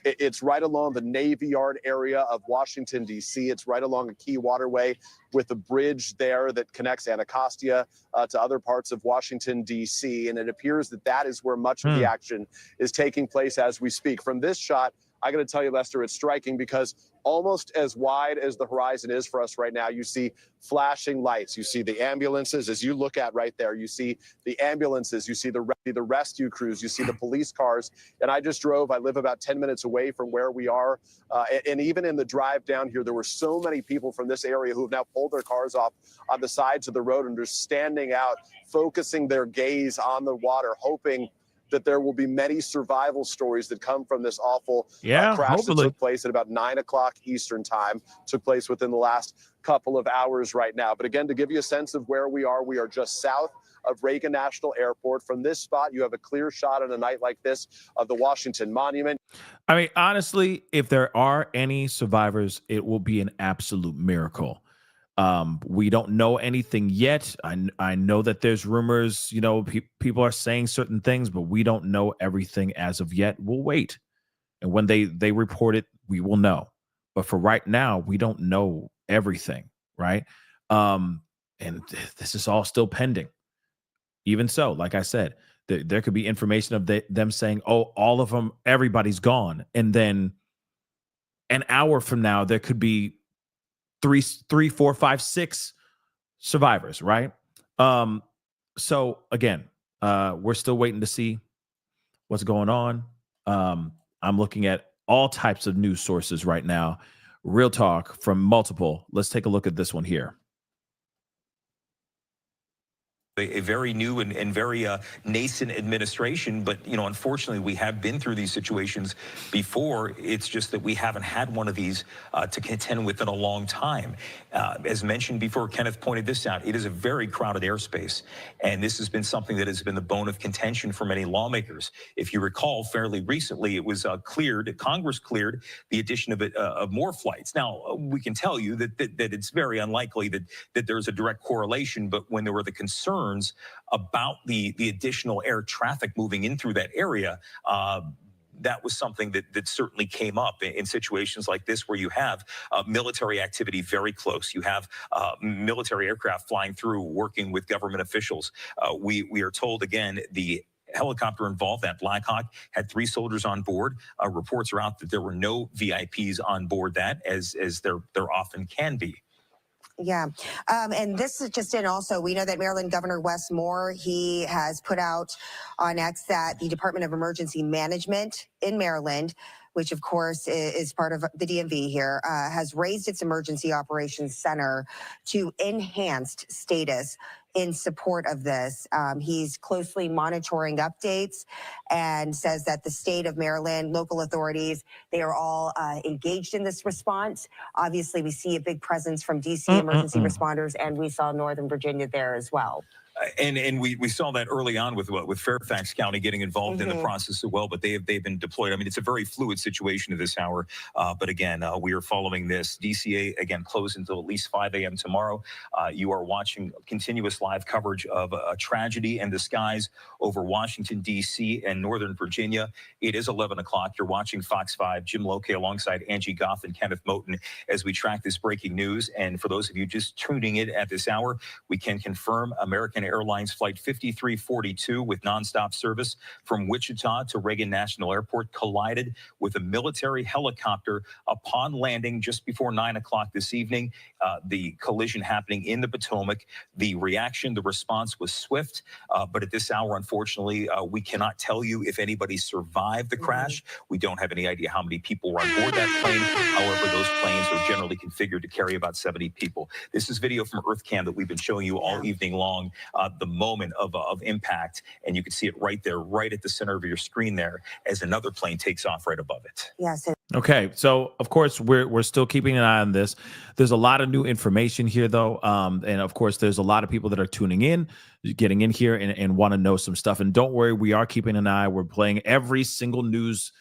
it's right along the Navy Yard area of Washington, D.C. It's right along a key waterway with a bridge there that connects Anacostia to other parts of Washington, D.C. And it appears that that is where much of the action is taking place as we speak. From this shot, I got to tell you, Lester, it's striking because almost as wide as the horizon is for us right now, you see flashing lights. You see the ambulances, as you look at right there. You see the ambulances. You see the rescue crews. You see the police cars. And I just drove. I live about 10 minutes away from where we are. And even in the drive down here, there were so many people from this area who have now pulled their cars off on the sides of the road and are standing out, focusing their gaze on the water, hoping that there will be many survival stories that come from this awful crash that took place at about 9 o'clock Eastern time, took place within the last couple of hours right now. But again, to give you a sense of where we are just south of Reagan National Airport. From this spot, you have a clear shot on a night like this of the Washington Monument.
I mean, honestly, if there are any survivors, it will be an absolute miracle. We don't know anything yet. I know that there's rumors, you know, people are saying certain things, but we don't know everything as of yet. We'll wait. And when they report it, we will know. But for right now, we don't know everything, right? And this is all still pending. Even so, like I said, there could be information of them saying, oh, all of them, everybody's gone. And then an hour from now, there could be 3, 4, 5, 6 survivors, right? So again, we're still waiting to see what's going on. I'm looking at all types of news sources right now. Real talk from multiple. Let's take a look at this one here.
A very new and very nascent administration, but unfortunately, we have been through these situations before. It's just that we haven't had one of these to contend with in a long time. As mentioned before, Kenneth pointed this out. It is a very crowded airspace, and this has been something that has been the bone of contention for many lawmakers. If you recall, fairly recently, it was Congress cleared the addition of more flights. Now, we can tell you that it's very unlikely that there's a direct correlation, but when there were the concerns about the additional air traffic moving in through that area, that was something that certainly came up in situations like this, where you have military activity very close. You have military aircraft flying through, working with government officials. We are told, again, the helicopter involved, that Black Hawk, had 3 soldiers on board. Reports are out that there were no VIPs on board that, as there often can be.
Yeah. And this is just in also, we know that Maryland Governor Wes Moore, he has put out on X that the Department of Emergency Management in Maryland, which of course is part of the DMV here, has raised its Emergency Operations Center to enhanced status in support of this. He's closely monitoring updates and says that the state of Maryland, local authorities, they are all engaged in this response. Obviously, we see a big presence from DC emergency responders, and we saw Northern Virginia there as well.
And we saw that early on with Fairfax County getting involved in the process as well, but they've been deployed. I mean, it's a very fluid situation at this hour. But again, we are following this. DCA, again, closed until at least 5 a.m. tomorrow. You are watching continuous live coverage of a tragedy in the skies over Washington, D.C. and Northern Virginia. It is 11 o'clock. You're watching Fox 5. Jim Loke alongside Angie Goff and Kenneth Moten as we track this breaking news. And for those of you just tuning in at this hour, we can confirm American Airlines Flight 5342 with nonstop service from Wichita to Reagan National Airport collided with a military helicopter upon landing just before 9 o'clock this evening. The collision happening in the Potomac. The reaction, the response was swift, but at this hour, unfortunately, we cannot tell you if anybody survived the crash. We don't have any idea how many people were on board that plane. However, those planes are generally configured to carry about 70 people. This is video from EarthCam that we've been showing you all evening long, the moment of impact, and you can see it right there, right at the center of your screen there, as another plane takes off right above it.
Yes.
Okay, so of course we're still keeping an eye on this. There's a lot of new information here, though, and of course there's a lot of people that are tuning in, getting in here, and want to know some stuff. And don't worry, we are keeping an eye. We're playing every single news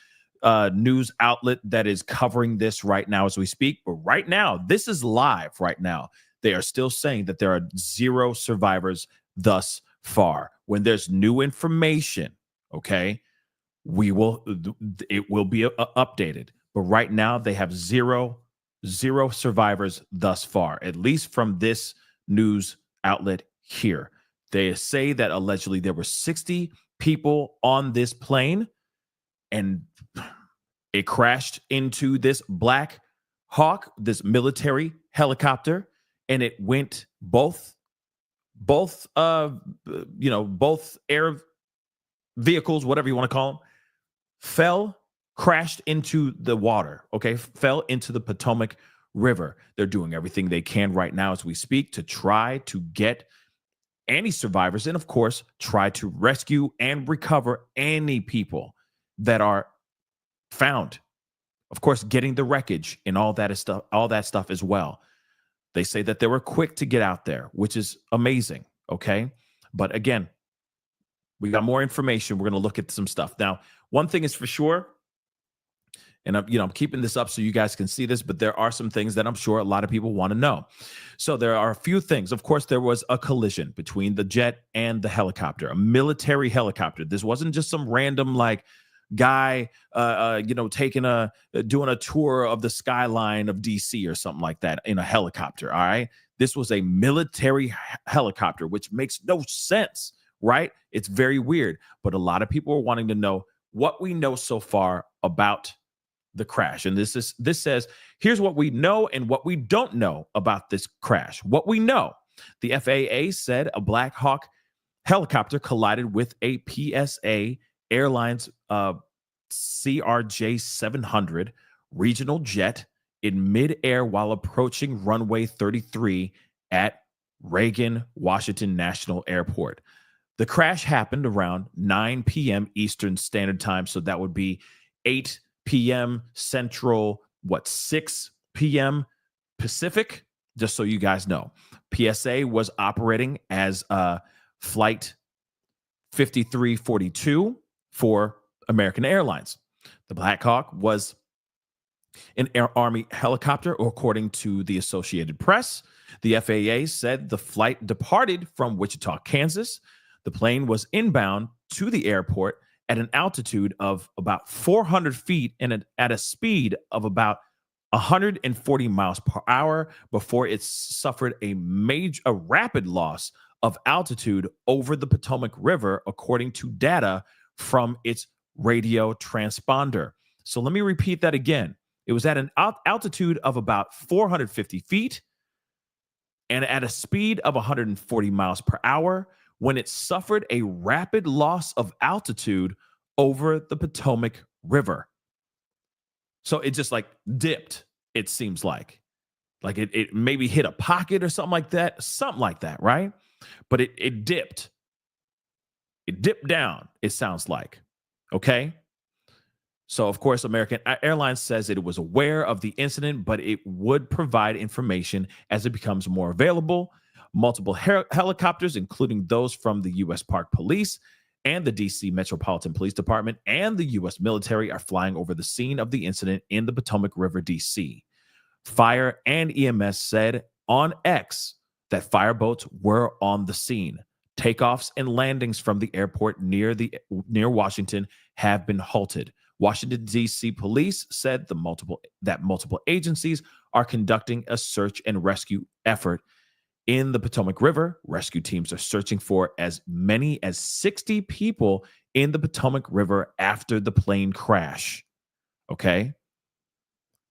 outlet that is covering this right now as we speak. But right now, this is live. Right now, they are still saying that there are 0 survivors thus far. When there's new information, okay, it will be updated. But right now, they have zero survivors thus far, at least from this news outlet here. They say that allegedly there were 60 people on this plane, and it crashed into this Black Hawk, this military helicopter, and it went both air vehicles, whatever you want to call them, crashed into the water, okay? Fell into the Potomac River. They're doing everything they can right now as we speak to try to get any survivors and, of course, try to rescue and recover any people that are found. Of course, getting the wreckage and all that stuff as well. They say that they were quick to get out there, which is amazing, okay? But again, we got more information. We're going to look at some stuff. Now, one thing is for sure, and I'm keeping this up so you guys can see this, but there are some things that I'm sure a lot of people want to know. So there are a few things. Of course, there was a collision between the jet and the helicopter, a military helicopter. This wasn't just some random guy, doing a tour of the skyline of DC or something like that in a helicopter. All right. This was a military helicopter, which makes no sense, right? It's very weird. But a lot of people are wanting to know what we know so far about the crash. And this says, here's what we know and what we don't know about this crash. What we know, the FAA said a Black Hawk helicopter collided with a PSA Airlines CRJ 700 regional jet in midair while approaching runway 33 at Reagan Washington National Airport. The crash happened around 9 p.m. Eastern Standard Time, so that would be 8 p.m. Central, 6 p.m. Pacific, just so you guys know. PSA was operating as Flight 5342 for American Airlines. The Black Hawk was an Army helicopter, according to the Associated Press. The FAA said the flight departed from Wichita, Kansas. The plane was inbound to the airport at an altitude of about 400 feet and at a speed of about 140 miles per hour before it suffered a rapid loss of altitude over the Potomac River, according to data from its radio transponder. So let me repeat that again. It was at an altitude of about 450 feet and at a speed of 140 miles per hour when it suffered a rapid loss of altitude over the Potomac River. So it just dipped, it seems like it maybe hit a pocket or something like that, right? But it dipped. It dipped down, it sounds like. Okay? So, of course, American Airlines says it was aware of the incident, but it would provide information as it becomes more available. Multiple helicopters, including those from the U.S. Park Police and the D.C. Metropolitan Police Department and the U.S. military, are flying over the scene of the incident in the Potomac River, D.C. Fire and EMS said on X that fireboats were on the scene. Takeoffs and landings from the airport near Washington have been halted. Washington, D.C. police said that multiple agencies are conducting a search and rescue effort in the Potomac River. Rescue teams are searching for as many as 60 people in the Potomac River after the plane crash. Okay?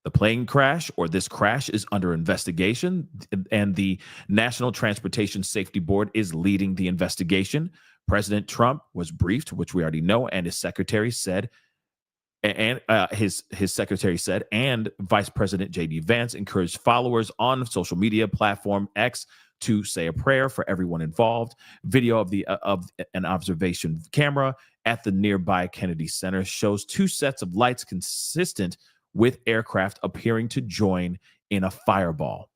The plane crash, or this crash, is under investigation, and the National Transportation Safety Board is leading the investigation. President Trump was briefed, which we already know, and his secretary said, and his secretary said, and Vice President J.D. Vance encouraged followers on social media platform X to say a prayer for everyone involved. Video of an observation camera at the nearby Kennedy Center shows two sets of lights consistent with aircraft appearing to join in a fireball.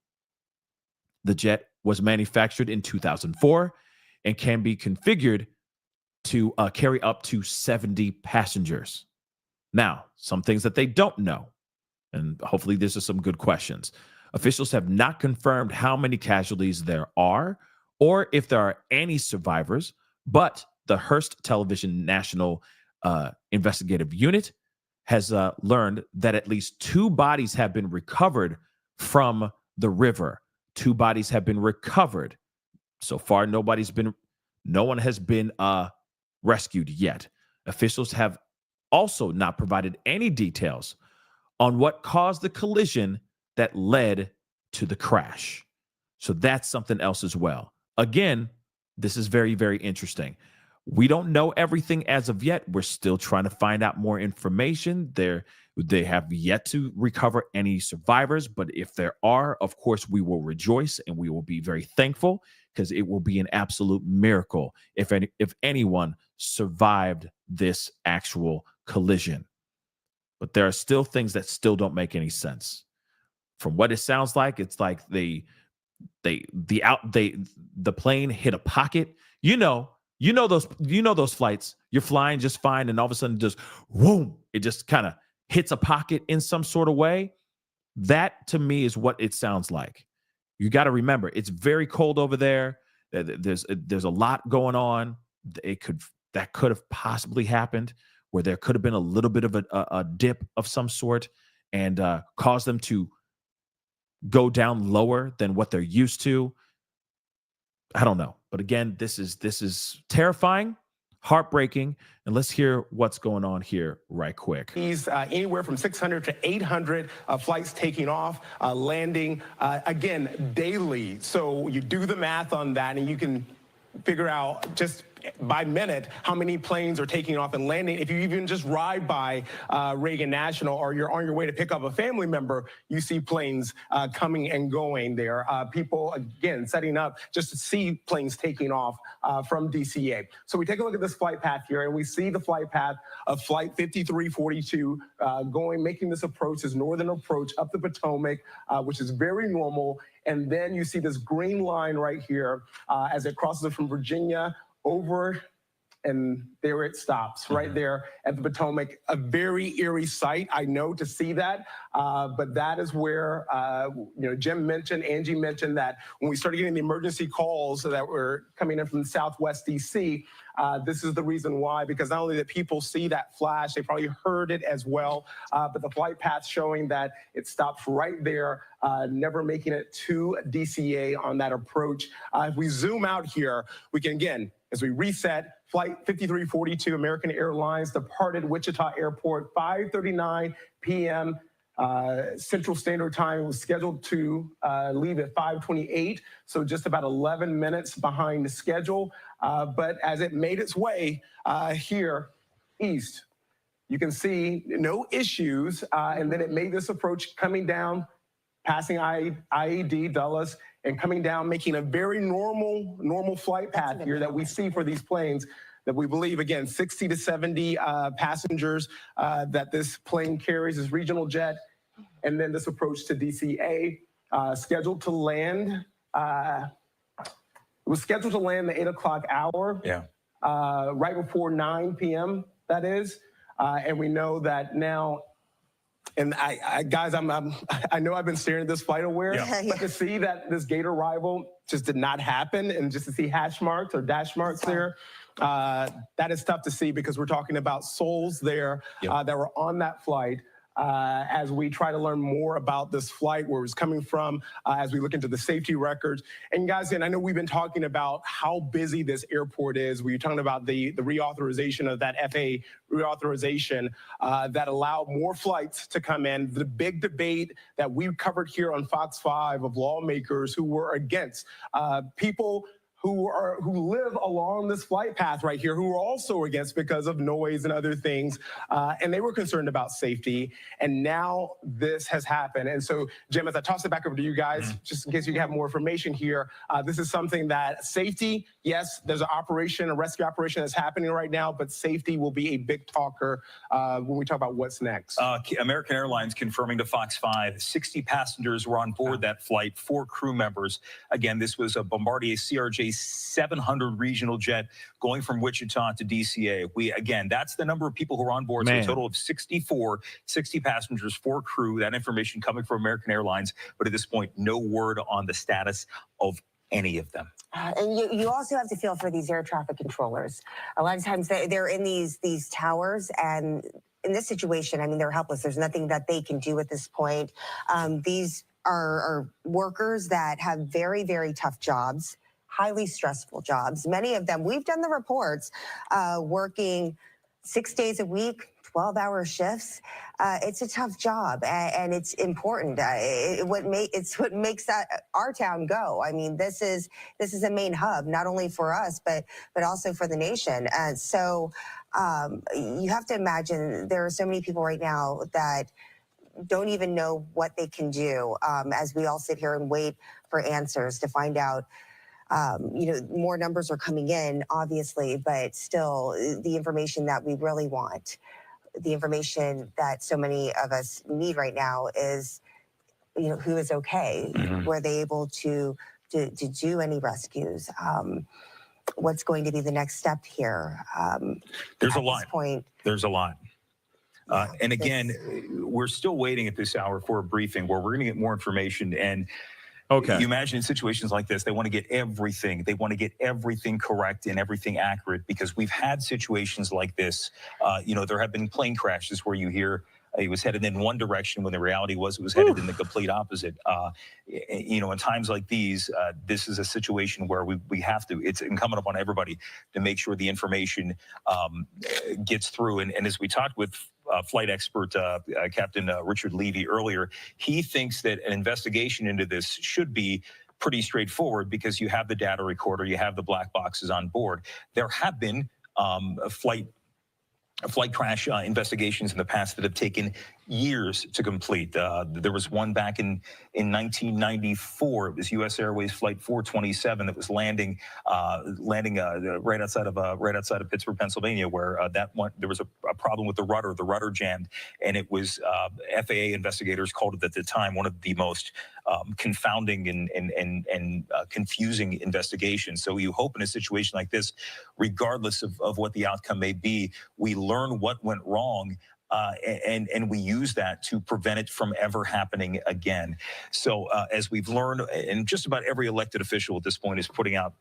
The jet was manufactured in 2004 and can be configured to carry up to 70 passengers. Now, some things that they don't know, and hopefully these are some good questions. Officials have not confirmed how many casualties there are or if there are any survivors, but the Hearst Television National Investigative Unit has learned that at least 2 bodies have been recovered from the river. 2 bodies have been recovered. So far, no one has been rescued yet. Officials have also not provided any details on what caused the collision that led to the crash. So that's something else as well. Again, this is very, very interesting. We don't know everything as of yet. We're still trying to find out more information. They have yet to recover any survivors, but if there are, of course, we will rejoice and we will be very thankful, because it will be an absolute miracle if anyone survived this actual collision. But there are still things that still don't make any sense. From what it sounds like, it's like the plane hit a pocket. You know those flights. You're flying just fine, and all of a sudden, just whoom, it just kind of hits a pocket in some sort of way. That to me is what it sounds like. You got to remember, it's very cold over there. There's a lot going on. That could have possibly happened, where there could have been a little bit of a dip of some sort and caused them to go down lower than what they're used to. I don't know. But again, this is terrifying, heartbreaking, and let's hear what's going on here right quick.
Anywhere from 600 to 800 flights taking off, landing, again, daily. So you do the math on that, and you can figure out just by minute how many planes are taking off and landing. If you even just ride by Reagan National, or you're on your way to pick up a family member, you see planes coming and going there. People, again, setting up just to see planes taking off from DCA. So we take a look at this flight path here, and we see the flight path of Flight 5342 making this approach, this northern approach up the Potomac, which is very normal. And then you see this green line right here as it crosses from Virginia over, and there it stops right there at the Potomac. A very eerie sight, I know, to see that, but that is where Angie mentioned that when we started getting the emergency calls that were coming in from Southwest DC, this is the reason why, because not only did people see that flash, they probably heard it as well, but the flight path showing that it stops right there, never making it to DCA on that approach. If we zoom out here, we can, again, as we reset, Flight 5342, American Airlines, departed Wichita Airport, 5:39 p.m. Central Standard Time. It was scheduled to leave at 5:28, so just about 11 minutes behind the schedule. But as it made its way here east, you can see no issues, and then it made this approach coming down, passing IED Dulles, and coming down, making a very normal flight path here that we see for these planes, that we believe, again, 60 to 70 passengers that this plane carries, this regional jet, and then this approach to DCA, scheduled to land. It was scheduled to land the 8 o'clock hour, right before 9 p.m., that is. And we know that now, and guys, I know I've been staring at this flight aware, but to see that this gate arrival just did not happen, and just to see hash marks or dash marks there, that is tough to see, because we're talking about souls there that were on that flight. as we try to learn more about this flight, where it was coming from, as we look into the safety records. And guys, and I know we've been talking about how busy this airport is. We're talking about the reauthorization of that FAA reauthorization that allowed more flights to come in. The big debate that we covered here on Fox 5 of lawmakers who were against people who live along this flight path right here, who are also against because of noise and other things, and they were concerned about safety. And now this has happened. And so, Jim, as I toss it back over to you guys, just in case you have more information here, this is something that safety, yes, there's an operation, a rescue operation that's happening right now, but safety will be a big talker when we talk about what's next.
American Airlines confirming to Fox 5, 60 passengers were on board that flight, 4 crew members. Again, this was a Bombardier CRJ 700 regional jet going from Wichita to DCA. Again, that's the number of people who are on board. So a total of 64, 60 passengers, 4 crew. That information coming from American Airlines. But at this point, no word on the status of any of them.
And you also have to feel for these air traffic controllers. A lot of times they're in these towers, and in this situation, I mean, they're helpless. There's nothing that they can do at this point. These are workers that have very, very tough jobs, highly stressful jobs. Many of them, we've done the reports, working 6 days a week, 12-hour shifts. It's a tough job, and it's important. It's what makes our town go. I mean, this is a main hub, not only for us, but also for the nation. So you have to imagine there are so many people right now that don't even know what they can do, as we all sit here and wait for answers to find out. More numbers are coming in, obviously, but still the information that we really want, the information that so many of us need right now is, who is okay? Were they able to do any rescues? What's going to be the next step here?
There's a lot. There's a lot. And again, we're still waiting at this hour for a briefing where we're going to get more information. And you imagine in situations like this, they want to get everything. They want to get everything correct and everything accurate, because we've had situations like this. There have been plane crashes where you hear it was headed in one direction when the reality was it was headed in the complete opposite. In times like these, this is a situation where we have to, it's incumbent upon everybody to make sure the information gets through. And as we talked with flight expert Captain Richard Levy earlier, he thinks that an investigation into this should be pretty straightforward, because you have the data recorder, you have the black boxes on board. There have been flight crash investigations in the past that have taken years to complete. There was one back in 1994. It was U.S. Airways Flight 427 that was landing right outside of Pittsburgh, Pennsylvania, where there was a problem with the rudder jammed, and it was FAA investigators called it at the time one of the most confounding and confusing investigations. So you hope in a situation like this, regardless of what the outcome may be, we learn what went wrong. And we use that to prevent it from ever happening again. So as we've learned, and just about every elected official at this point is putting out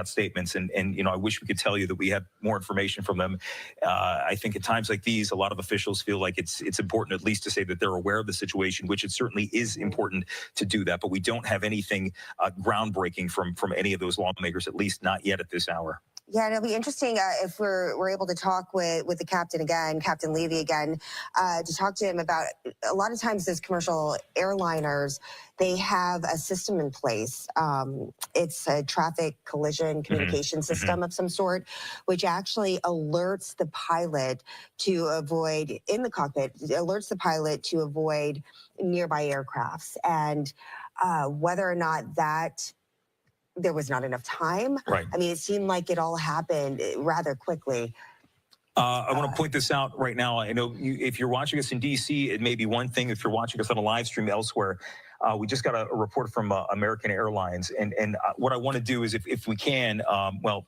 statements. And I wish we could tell you that we have more information from them. I think at times like these, a lot of officials feel like it's important at least to say that they're aware of the situation, which it certainly is important to do that. But we don't have anything groundbreaking from any of those lawmakers, at least not yet at this hour.
Yeah, it'll be interesting if we're able to talk with the captain again, Captain Levy again, to talk to him about, a lot of times those commercial airliners, they have a system in place. It's a traffic collision communication system of some sort, which actually alerts the pilot to avoid, in the cockpit, alerts the pilot to avoid nearby aircrafts. And whether or not there was not enough time.
Right.
I mean, it seemed like it all happened rather quickly.
I want to point this out right now. I know if you're watching us in D.C., it may be one thing. If you're watching us on a live stream elsewhere, we just got a report from American Airlines. And what I want to do is, if we can, I'll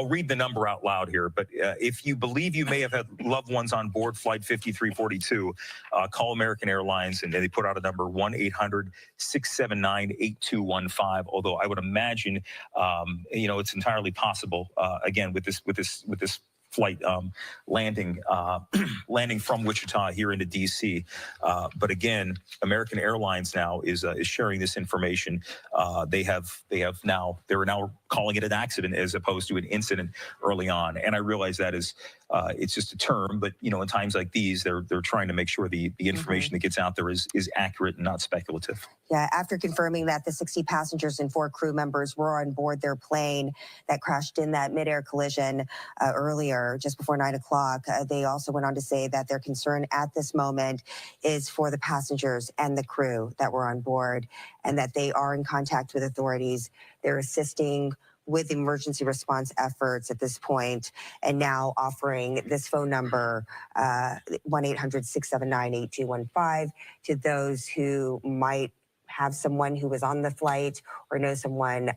read the number out loud here. But if you believe you may have had loved ones on board Flight 5342, call American Airlines, and they put out a number, 1-800-679-8215. Although I would imagine, it's entirely possible, again, with this flight landing from Wichita here into DC. But again, American Airlines now is sharing this information. They're now calling it an accident as opposed to an incident early on. And I realize that is it's just a term, but in times like these, they're trying to make sure the information that gets out there is accurate and not speculative.
Yeah, after confirming that the 60 passengers and 4 crew members were on board their plane that crashed in that midair collision earlier, just before 9 o'clock, they also went on to say that their concern at this moment is for the passengers and the crew that were on board, and that they are in contact with authorities. They're assisting with emergency response efforts at this point, and now offering this phone number, 1-800-679-8215, to those who might have someone who was on the flight or know someone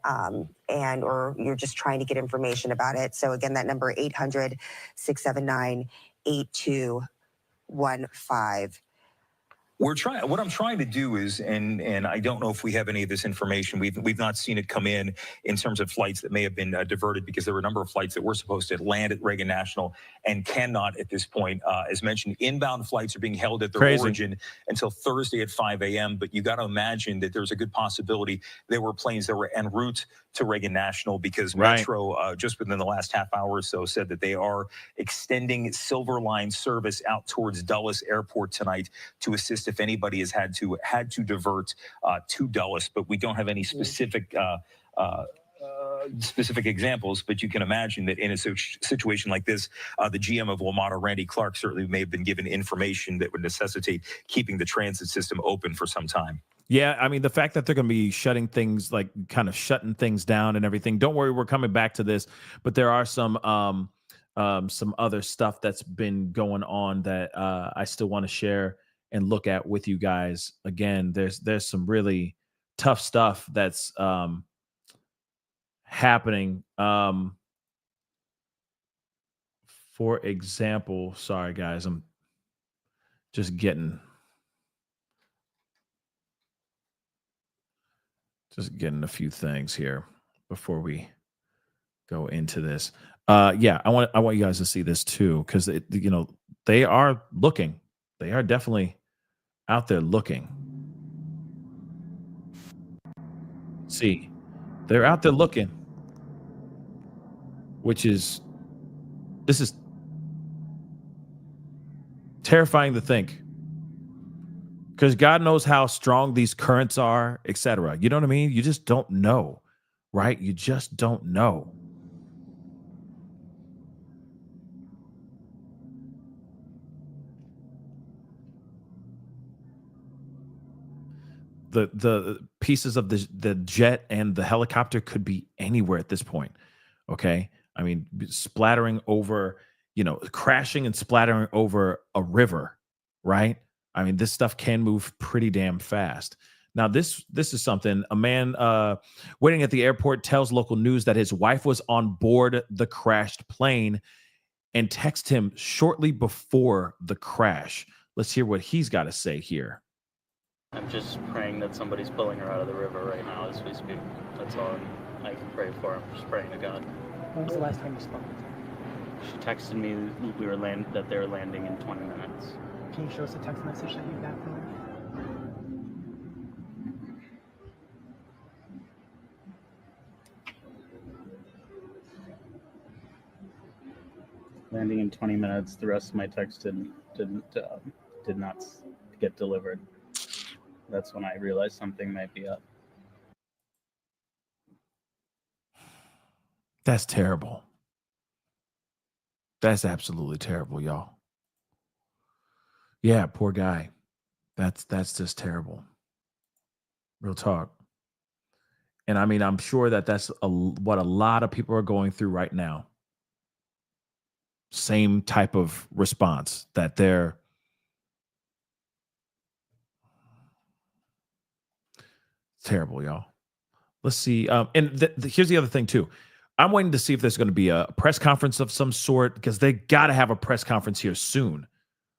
or you're just trying to get information about it. So again, that number 800-679-8215.
What I'm trying to do is, and I don't know if we have any of this information. We've not seen it come in terms of flights that may have been diverted, because there were a number of flights that were supposed to land at Reagan National and cannot at this point. As mentioned, inbound flights are being held at their origin until Thursday at 5 a.m. But you got to imagine that there's a good possibility there were planes that were en route to Reagan National, because Metro just within the last half hour or so said that they are extending Silver Line service out towards Dulles Airport tonight to assist if anybody has had to divert to Dulles. But we don't have any specific examples, but you can imagine that in a situation like this, the GM of WMATA, Randy Clark, certainly may have been given information that would necessitate keeping the transit system open for some time.
Yeah, I mean, the fact that they're going to be shutting things down and everything. Don't worry, we're coming back to this, but there are some other stuff that's been going on that I still want to share and look at with you guys. Again, there's some really tough stuff that's happening. For example, sorry guys, I'm just getting a few things here before we go into this. Yeah, I want you guys to see this too, because they are looking. They are definitely out there looking. See, they're out there looking, this is terrifying to think, because God knows how strong these currents are, etc. You know what I mean? You just don't know, right? You just don't know. The pieces of the jet and the helicopter could be anywhere at this point. Okay. I mean, splattering over, crashing and splattering over a river, right? I mean, this stuff can move pretty damn fast. Now, this is something. A man waiting at the airport tells local news that his wife was on board the crashed plane and texted him shortly before the crash. Let's hear what he's got to say here.
I'm just praying that somebody's pulling her out of the river right now as we speak. That's all I can pray for. I'm just praying to God.
When was the last time you spoke with her?
She texted me that they were landing in 20 minutes.
Can you show us a text message that you got from her?
Landing in 20 minutes. The rest of my text did not get delivered. That's when I realized something might be up.
That's terrible. That's absolutely terrible, y'all. Yeah, poor guy. That's just terrible. Real talk. And I mean, I'm sure that's what a lot of people are going through right now. Same type of response that they're terrible, y'all. Let's see. And here's the other thing too. I'm waiting to see if there's going to be a press conference of some sort, because they got to have a press conference here soon,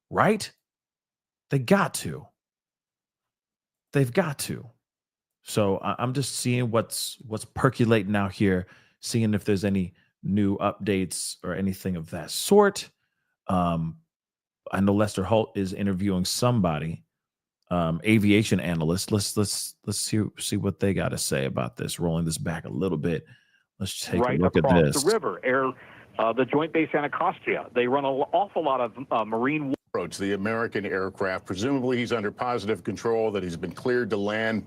right? They got to. They've got to. So I'm just seeing what's percolating out here, seeing if there's any new updates or anything of that sort. I know Lester Holt is interviewing somebody, aviation analyst. Let's see what they got to say about this. Rolling this back a little bit. Let's take
right
a look at
across
this.
the river. The Joint Base Anacostia. They run an awful lot of marine.
Approach the American aircraft. Presumably, he's under positive control. That he's been cleared to land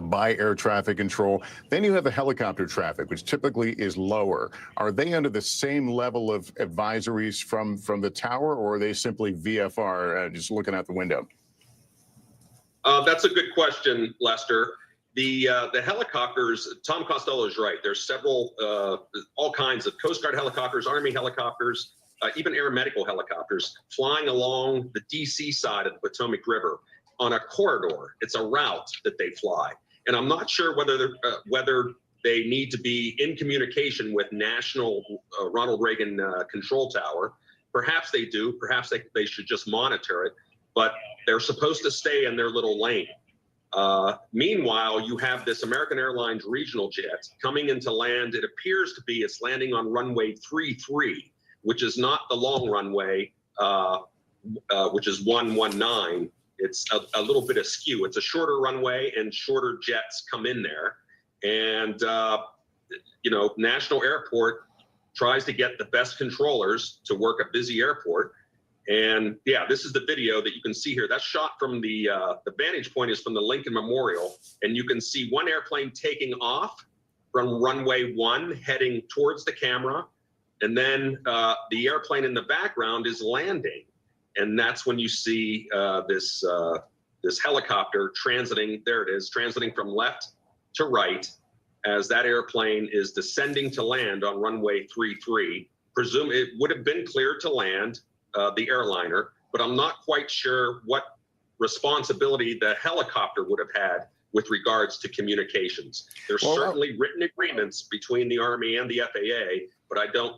by air traffic control. Then you have the helicopter traffic, which typically is lower. Are they under the same level of advisories from the tower, or are they simply VFR, just looking out the window?
That's a good question, Lester. The helicopters, Tom Costello is right. There's several, all kinds of Coast Guard helicopters, Army helicopters, even air medical helicopters flying along the DC side of the Potomac River on a corridor. It's a route that they fly. And I'm not sure whether they need to be in communication with National Ronald Reagan Control Tower. Perhaps they do. Perhaps they should just monitor it. But they're supposed to stay in their little lane. Meanwhile, you have this American Airlines regional jet coming into land. It appears to be it's landing on runway 33, which is not the long runway, which is 119. It's a little bit askew. It's a shorter runway and shorter jets come in there. And, National Airport tries to get the best controllers to work a busy airport. And yeah, this is the video that you can see here. That's shot from the vantage point is from the Lincoln Memorial. And you can see one airplane taking off from runway 1 heading towards the camera. And then the airplane in the background is landing. And that's when you see this helicopter transiting. There it is, transiting from left to right as that airplane is descending to land on runway 33. Presume it would have been cleared to land, the airliner, but I'm not quite sure what responsibility the helicopter would have had with regards to communications. There's certainly written agreements between the Army and the FAA,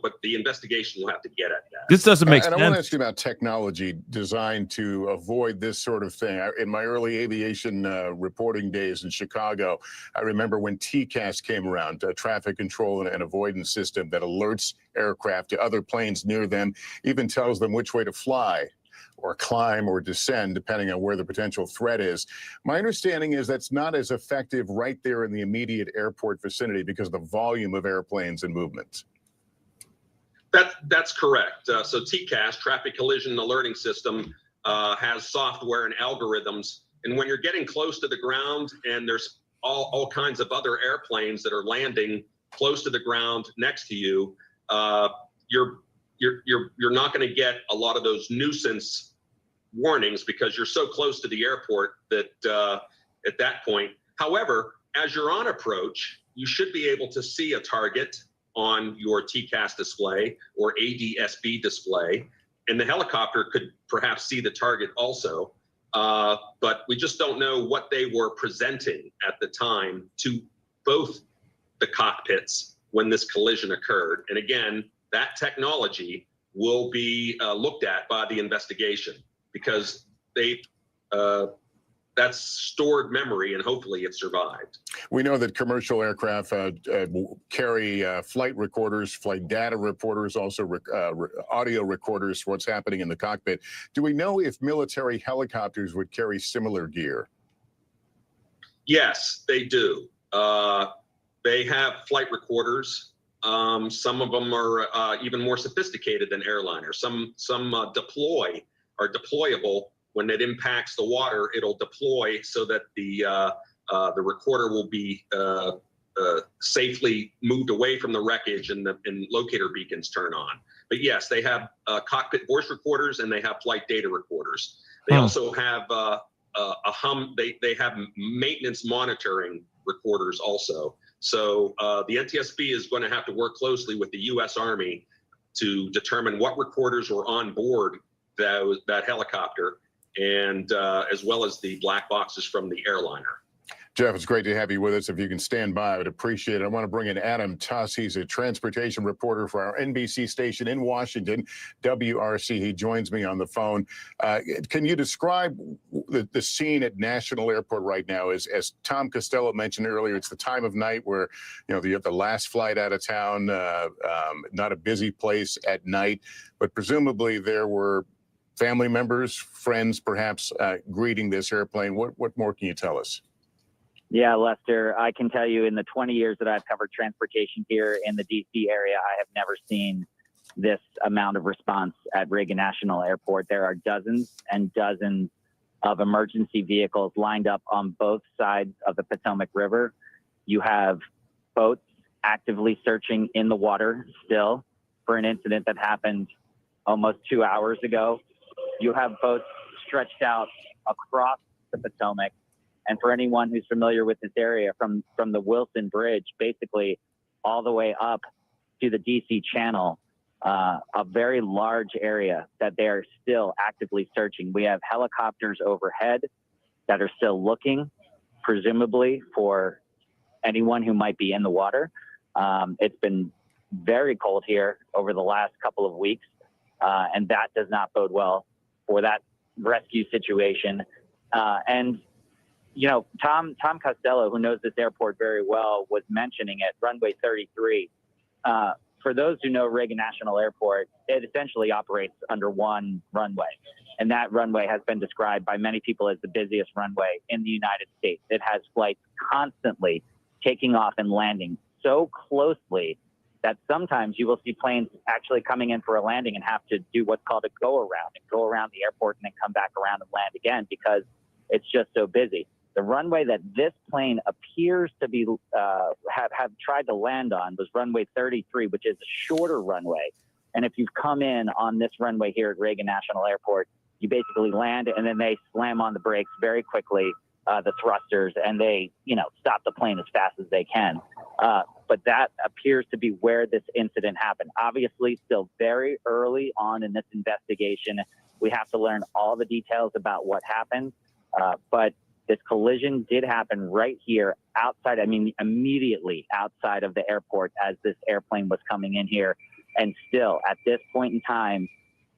but the investigation will have to get at that.
This doesn't make sense.
And I want to ask you about technology designed to avoid this sort of thing. In my early aviation reporting days in Chicago, I remember when TCAS came around, a traffic control and avoidance system that alerts aircraft to other planes near them, even tells them which way to fly or climb or descend, depending on where the potential threat is. My understanding is that's not as effective right there in the immediate airport vicinity because of the volume of airplanes and movements.
That's correct. So TCAS, Traffic Collision Alerting System, has software and algorithms. And when you're getting close to the ground and there's all kinds of other airplanes that are landing close to the ground next to you, you're not going to get a lot of those nuisance warnings because you're so close to the airport that at that point. However, as you're on approach, you should be able to see a target on your TCAS display or ADSB display, and the helicopter could perhaps see the target also, but we just don't know what they were presenting at the time to both the cockpits when this collision occurred. And again, that technology will be looked at by the investigation because that's stored memory, and hopefully it survived.
We know that commercial aircraft carry flight recorders, flight data reporters, also audio recorders for what's happening in the cockpit. Do we know if military helicopters would carry similar gear?
Yes, they do. They have flight recorders. Some of them are even more sophisticated than airliners. Some are deployable. When it impacts the water, it'll deploy so that the recorder will be safely moved away from the wreckage and locator beacons turn on. But yes, they have cockpit voice recorders and they have flight data recorders. They also have they have maintenance monitoring recorders also. So the NTSB is going to have to work closely with the U.S. Army to determine what recorders were on board that helicopter, and as well as the black boxes from the airliner.
Jeff, it's great to have you with us. If you can stand by, I would appreciate it. I want to bring in Adam Tuss. He's a transportation reporter for our NBC station in Washington, WRC. He joins me on the phone. Can you describe the scene at National Airport right now? As Tom Costello mentioned earlier, it's the time of night where, you have the last flight out of town, not a busy place at night, but presumably there were family members, friends, perhaps greeting this airplane. What more can you tell us?
Yeah, Lester, I can tell you in the 20 years that I've covered transportation here in the D.C. area, I have never seen this amount of response at Reagan National Airport. There are dozens and dozens of emergency vehicles lined up on both sides of the Potomac River. You have boats actively searching in the water still for an incident that happened almost 2 hours ago. You have boats stretched out across the Potomac. And for anyone who's familiar with this area, from the Wilson Bridge, basically all the way up to the DC Channel, a very large area that they are still actively searching. We have helicopters overhead that are still looking, presumably for anyone who might be in the water. It's been very cold here over the last couple of weeks, and that does not bode well for that rescue situation. Tom Costello, who knows this airport very well, was mentioning it, runway 33. For those who know Reagan National Airport, it essentially operates under one runway. And that runway has been described by many people as the busiest runway in the United States. It has flights constantly taking off and landing so closely that sometimes you will see planes actually coming in for a landing and have to do what's called a go-around and go around the airport and then come back around and land again because it's just so busy. The runway that this plane appears to be have tried to land on was runway 33, which is a shorter runway. And if you've come in on this runway here at Reagan National Airport, you basically land and then they slam on the brakes very quickly, the thrusters, and they, stop the plane as fast as they can. But that appears to be where this incident happened. Obviously, still very early on in this investigation. We have to learn all the details about what happened. But this collision did happen right here outside, immediately outside of the airport as this airplane was coming in here. And still, at this point in time,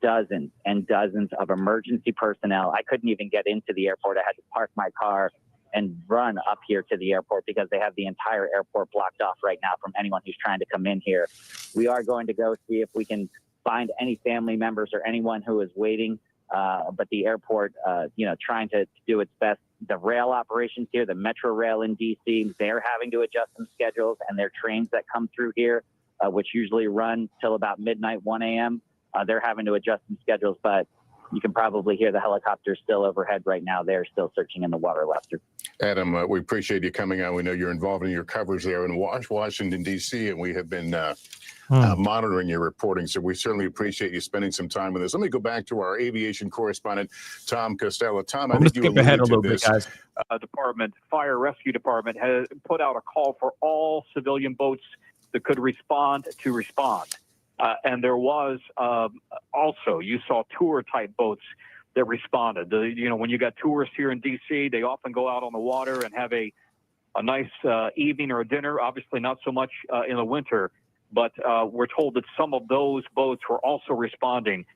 dozens and dozens of emergency personnel. I couldn't even get into the airport. I had to park my car and run up here to the airport because they have the entire airport blocked off right now from anyone who's trying to come in here. We are going to go see if we can find any family members or anyone who is waiting. But the airport, trying to do its best. The rail operations here, the Metro Rail in D.C., they're having to adjust some schedules, and their trains that come through here, which usually run till about midnight, 1 a.m., they're having to adjust some schedules. But you can probably hear the helicopters still overhead right now. They're still searching in the water, Lester.
Adam, we appreciate you coming on. We know you're involved in your coverage there in Washington, D.C., and we have been monitoring your reporting. So we certainly appreciate you spending some time with us. Let me go back to our aviation correspondent, Tom Costello. Tom, I think you alluded
ahead a
to
little
this.
bit, guys.
Fire Rescue Department has put out a call for all civilian boats that could respond to respond. And there was also, you saw tour-type boats that responded. When you got tourists here in D.C., they often go out on the water and have a nice evening or a dinner, obviously not so much in the winter. But we're told that some of those boats were also responding.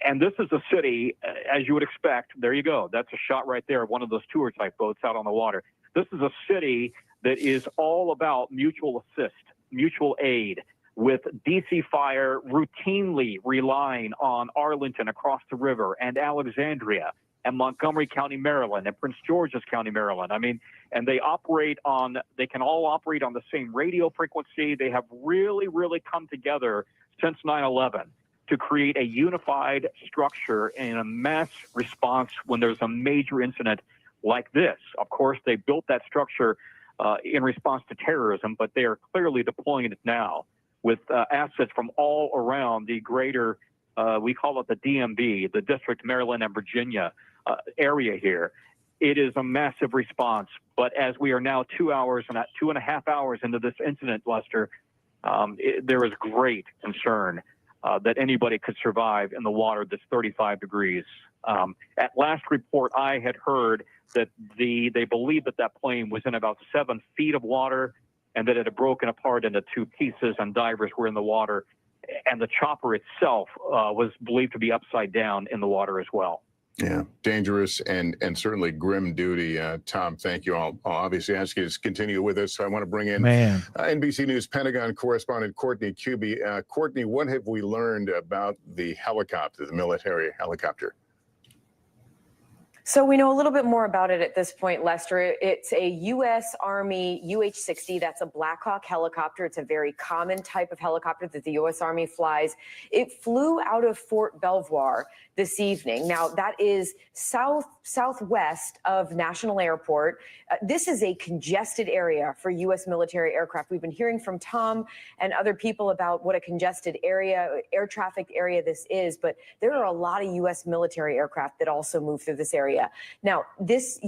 And this is a city, as you would expect. There you go. That's a shot right there, one of those tour-type boats out on the water. This is a city that is all about mutual assist, mutual aid, with D.C. Fire routinely relying on Arlington across the river and Alexandria and Montgomery County, Maryland, and Prince George's County, Maryland. And they can all operate on the same radio frequency. They have really, really come together since 9/11 to create a unified structure in a mass response when there's a major incident like this. Of course, they built that structure in response to terrorism, but they are clearly deploying it now with assets from all around the greater, we call it the DMV, the District, Maryland, and Virginia area here. It is a massive response. But as we are now 2 hours and 2.5 hours into this incident, Lester, there is great concern that anybody could survive in the water that's 35 degrees. At last report I had heard that they believed that plane was in about 7 feet of water and that it had broken apart into 2 pieces and divers were in the water. And the chopper itself was believed to be upside down in the water as well.
Yeah, dangerous and certainly grim duty. Tom, thank you. I'll obviously ask you to continue with us. I want to bring in NBC News Pentagon correspondent Courtney Kube. Courtney, what have we learned about the helicopter, the military helicopter?
So we know a little bit more about it at this point, Lester. It's a U.S. Army UH-60. That's a Black Hawk helicopter. It's a very common type of helicopter that the U.S. Army flies. It flew out of Fort Belvoir this evening. Now, that is southwest of National Airport. This is a congested area for U.S. military aircraft. We've been hearing from Tom and other people about what a congested area, air traffic area this is, but there are a lot of U.S. military aircraft that also move through this area. Now, this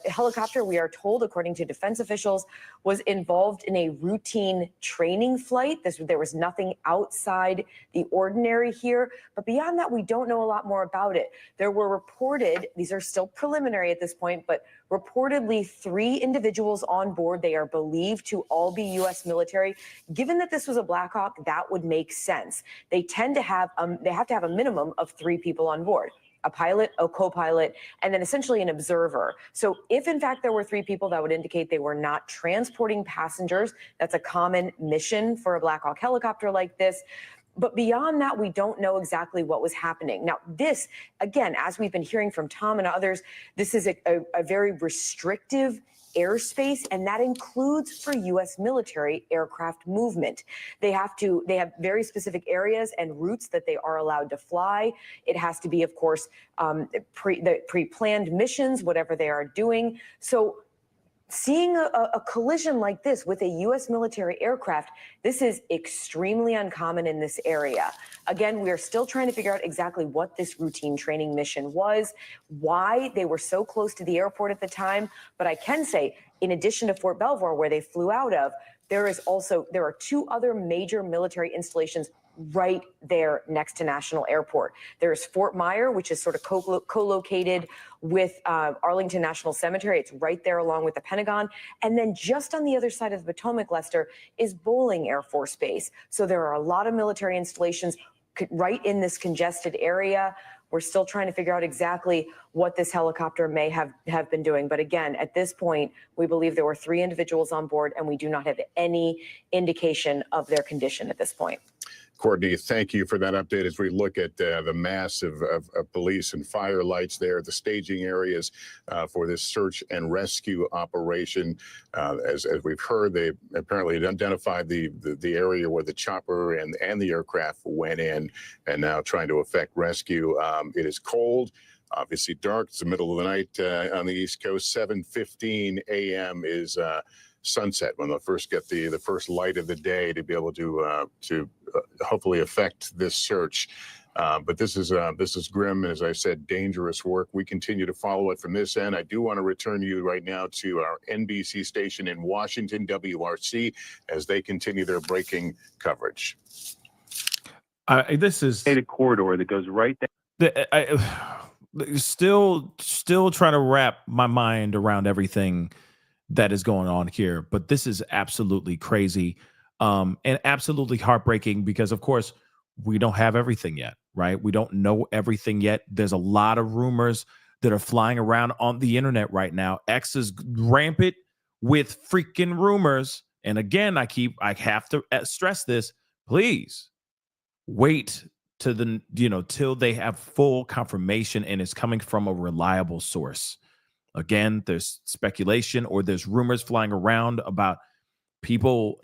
helicopter, we are told, according to defense officials, was involved in a routine training flight. There was nothing outside the ordinary here. But beyond that, we don't know a lot more about it. There were reported, these are still preliminary at this point, but reportedly 3 individuals on board. They are believed to all be U.S. military. Given that this was a Black Hawk, that would make sense. They tend to have, they have to have a minimum of 3 people on board. A pilot, a co-pilot, and then essentially an observer. So if in fact there were 3 people, that would indicate they were not transporting passengers. That's a common mission for a Black Hawk helicopter like this. But beyond that, we don't know exactly what was happening. Now, this, again, as we've been hearing from Tom and others, this is a very restrictive airspace, and that includes for U.S. military aircraft movement. They have very specific areas and routes that they are allowed to fly. It has to be, of course, pre-planned missions, whatever they are doing. So seeing a collision like this with a U.S. military aircraft, this is extremely uncommon in this area. Again, we are still trying to figure out exactly what this routine training mission was, why they were so close to the airport at the time. But I can say, in addition to Fort Belvoir, where they flew out of, there are 2 other major military installations right there next to National Airport. There's Fort Myer, which is sort of co-located with Arlington National Cemetery. It's right there along with the Pentagon. And then just on the other side of the Potomac, Lester, is Bolling Air Force Base. So there are a lot of military installations right in this congested area. We're still trying to figure out exactly what this helicopter may have been doing. But again, at this point, we believe there were 3 individuals on board, and we do not have any indication of their condition at this point.
Courtney, thank you for that update as we look at the mass of police and fire lights there, the staging areas for this search and rescue operation. As we've heard, they apparently identified the area where the chopper and the aircraft went in, and now trying to effect rescue. It is cold. Obviously dark. It's the middle of the night on the East Coast. 7:15 a.m. is sunset when they'll first get the first light of the day to be able to hopefully affect this search. But this is grim, as I said, dangerous work. We continue to follow it from this end. I do want to return you right now to our NBC station in Washington, WRC, as they continue their breaking coverage.
This is
a corridor that goes right there.
Still trying to wrap my mind around everything that is going on here, but this is absolutely crazy and absolutely heartbreaking because, of course, we don't have everything yet, right? We don't know everything yet. There's a lot of rumors that are flying around on the internet right now. X is rampant with freaking rumors. And again, I have to stress this. Please wait to till they have full confirmation and it's coming from a reliable source. Again, there's speculation or there's rumors flying around about people,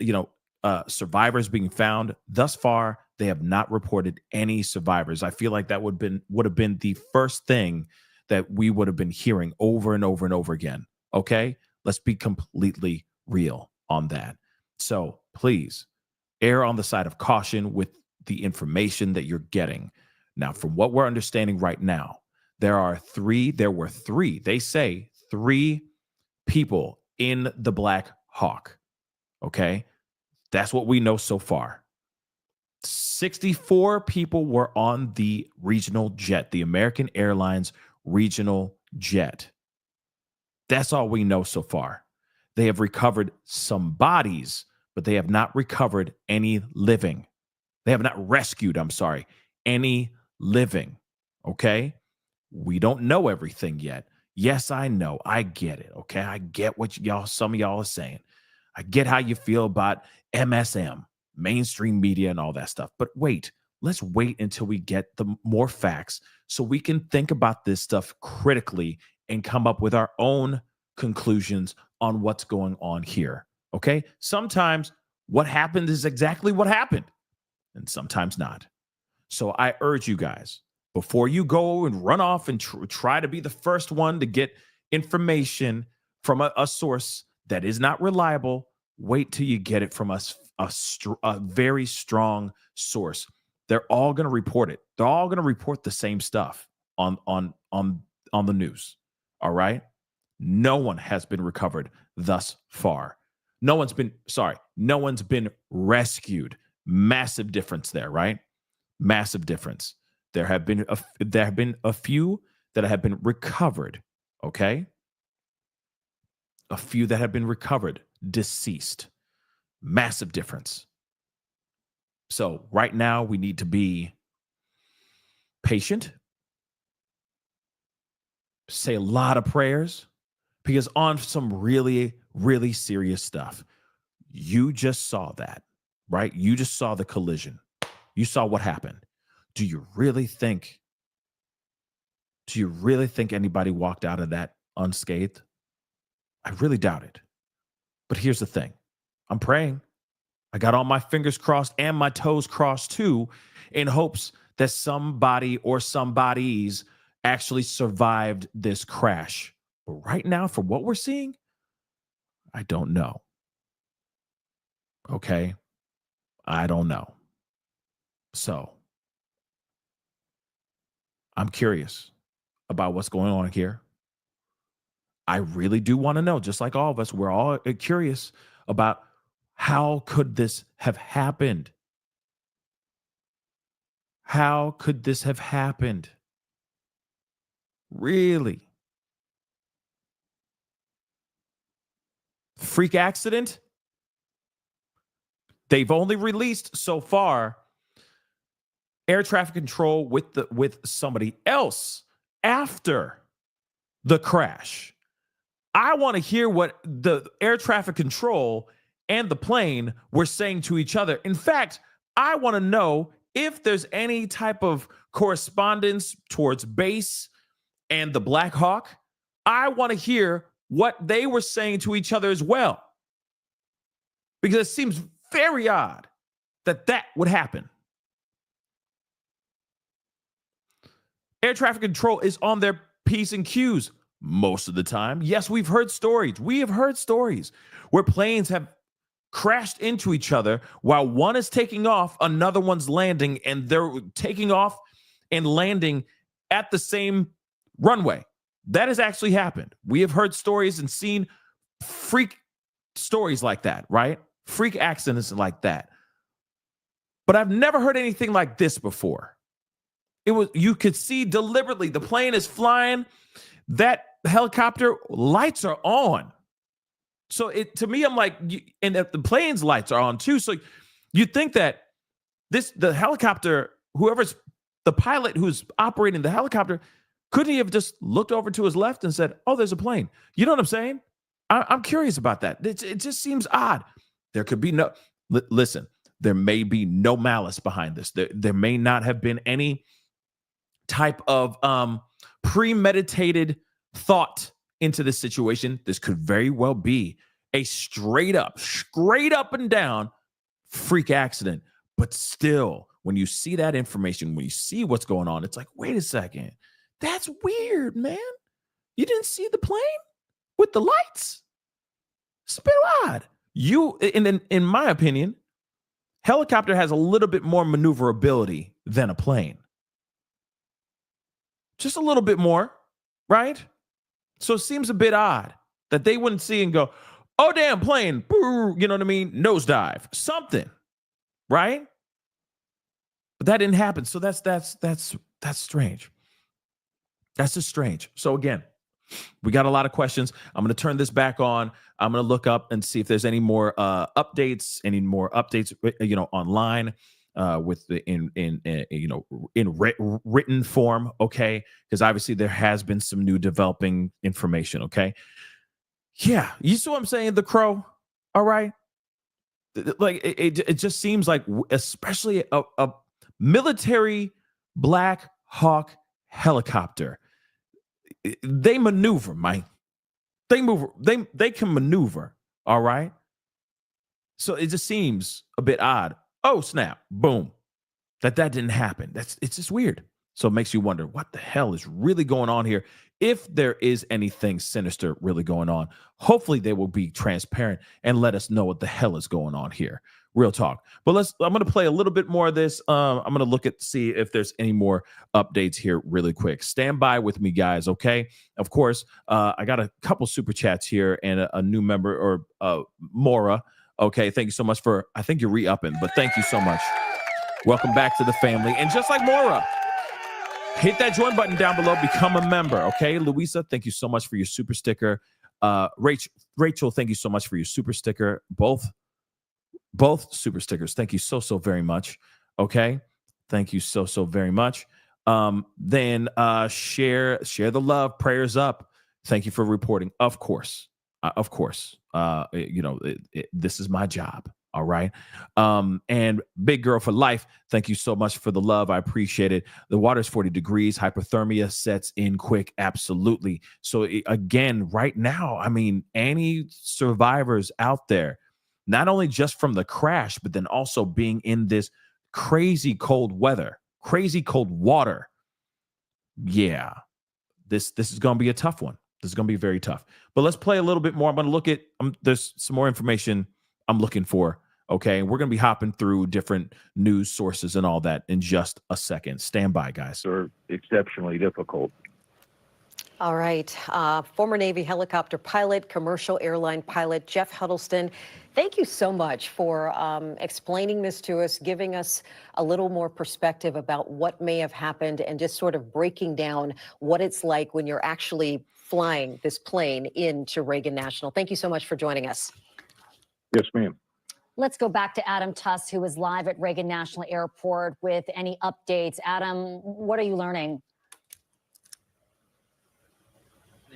survivors being found. Thus far, they have not reported any survivors. I feel like that would have been the first thing that we would have been hearing over and over and over again. Okay, let's be completely real on that. So please err on the side of caution with the information that you're getting. Now, from what we're understanding right now, there were 3, they say 3 people in the Black Hawk. Okay. That's what we know so far. 64 people were on the regional jet, the American Airlines regional jet. That's all we know so far. They have recovered some bodies, but they have not recovered any living. They have not rescued, any living. Okay? We don't know everything yet. Yes, I know. I get it. Okay? I get what some of y'all are saying. I get how you feel about MSM, mainstream media, and all that stuff. But wait, let's wait until we get the more facts so we can think about this stuff critically and come up with our own conclusions on what's going on here. Okay? Sometimes what happened is exactly what happened, and sometimes not. So I urge you guys, before you go and run off and try to be the first one to get information from a source that is not reliable, wait till you get it from a very strong source. They're all going to report it. They're all going to report the same stuff on the news. All right? No one has been recovered thus far. No one's been rescued. Massive difference there, right? Massive difference. There have been a few that have been recovered, okay? A few that have been recovered, deceased. Massive difference. So right now we need to be patient, say a lot of prayers, because on some really, really serious stuff, you just saw that, right? You just saw the collision. You saw what happened. Do you really think anybody walked out of that unscathed? I really doubt it. But here's the thing. I'm praying. I got all my fingers crossed and my toes crossed too, in hopes that somebody or somebodies actually survived this crash. But right now, from what we're seeing, I don't know. Okay? I don't know. So I'm curious about what's going on here. I really do want to know, just like all of us, we're all curious about how could this have happened? How could this have happened? Really? Freak accident? They've only released so far air traffic control with somebody else after the crash. I want to hear what the air traffic control and the plane were saying to each other. In fact, I want to know if there's any type of correspondence towards base and the Black Hawk. I want to hear what they were saying to each other as well, because it seems very odd that would happen. Air traffic control is on their P's and Q's most of the time. Yes, we've heard stories. We have heard stories where planes have crashed into each other while one is taking off, another one's landing, and they're taking off and landing at the same runway. That has actually happened. We have heard stories and seen freak stories like that, right? Freak accidents like that. But I've never heard anything like this before. You could see deliberately the plane is flying, that helicopter lights are on. So to me, I'm like, and the plane's lights are on too. So you'd think that the helicopter, whoever's the pilot who's operating the helicopter, couldn't he have just looked over to his left and said, "Oh, there's a plane"? You know what I'm saying? I'm curious about that. It just seems odd. There could be no. Listen, there may be no malice behind this. There may not have been any type of premeditated thought into this situation. This could very well be a straight up and down freak accident. But still, when you see that information, when you see what's going on, it's like, wait a second. That's weird, man. You didn't see the plane with the lights? It's a bit odd. In my opinion, helicopter has a little bit more maneuverability than a plane. Just a little bit more, right? So it seems a bit odd that they wouldn't see and go, "Oh, damn, plane," you know what I mean? Nosedive, something, right? But that didn't happen. So that's strange. That's just strange. So again, we got a lot of questions. I'm going to turn this back on. I'm going to look up and see if there's any more updates, online with the in written form. Okay, because obviously there has been some new developing information. Okay, yeah, you see what I'm saying? The Crow. All right, like it just seems like, especially a military Black Hawk helicopter. They maneuver, Mike. They can maneuver. All right. So it just seems a bit odd. Oh, snap. Boom. That didn't happen. It's just weird. So it makes you wonder what the hell is really going on here. If there is anything sinister really going on, hopefully they will be transparent and let us know what the hell is going on here. Real talk. But I'm going to play a little bit more of this. I'm going to look see if there's any more updates here really quick. Stand by with me, guys. Okay. Of course, I got a couple super chats here and a new member, or Mora. Okay. Thank you so much I think you're re-upping, but thank you so much. Welcome back to the family. And just like Mora, hit that join button down below. Become a member, okay? Louisa, thank you so much for your super sticker. Rachel, thank you so much for your super sticker. Both super stickers. Thank you so very much. Okay, thank you so very much. Then share the love. Prayers up. Thank you for reporting. Of course. This is my job. All right. And Big Girl for Life, thank you so much for the love. I appreciate it. The water's 40 degrees. Hypothermia sets in quick. Absolutely. So again, right now, I mean, any survivors out there, not only just from the crash, but then also being in this crazy cold weather, crazy cold water. Yeah, this is going to be a tough one. This is going to be very tough. But let's play a little bit more. I'm going to look at, there's some more information I'm looking for. Okay, we're going to be hopping through different news sources and all that in just a second. Stand by, guys.
They're exceptionally difficult.
All right. Former Navy helicopter pilot, commercial airline pilot, Jeff Huddleston, thank you so much for explaining this to us, giving us a little more perspective about what may have happened and just sort of breaking down what it's like when you're actually flying this plane into Reagan National. Thank you so much for joining us.
Yes, ma'am.
Let's go back to Adam Tuss, who is live at Reagan National Airport with any updates. Adam, what are you learning?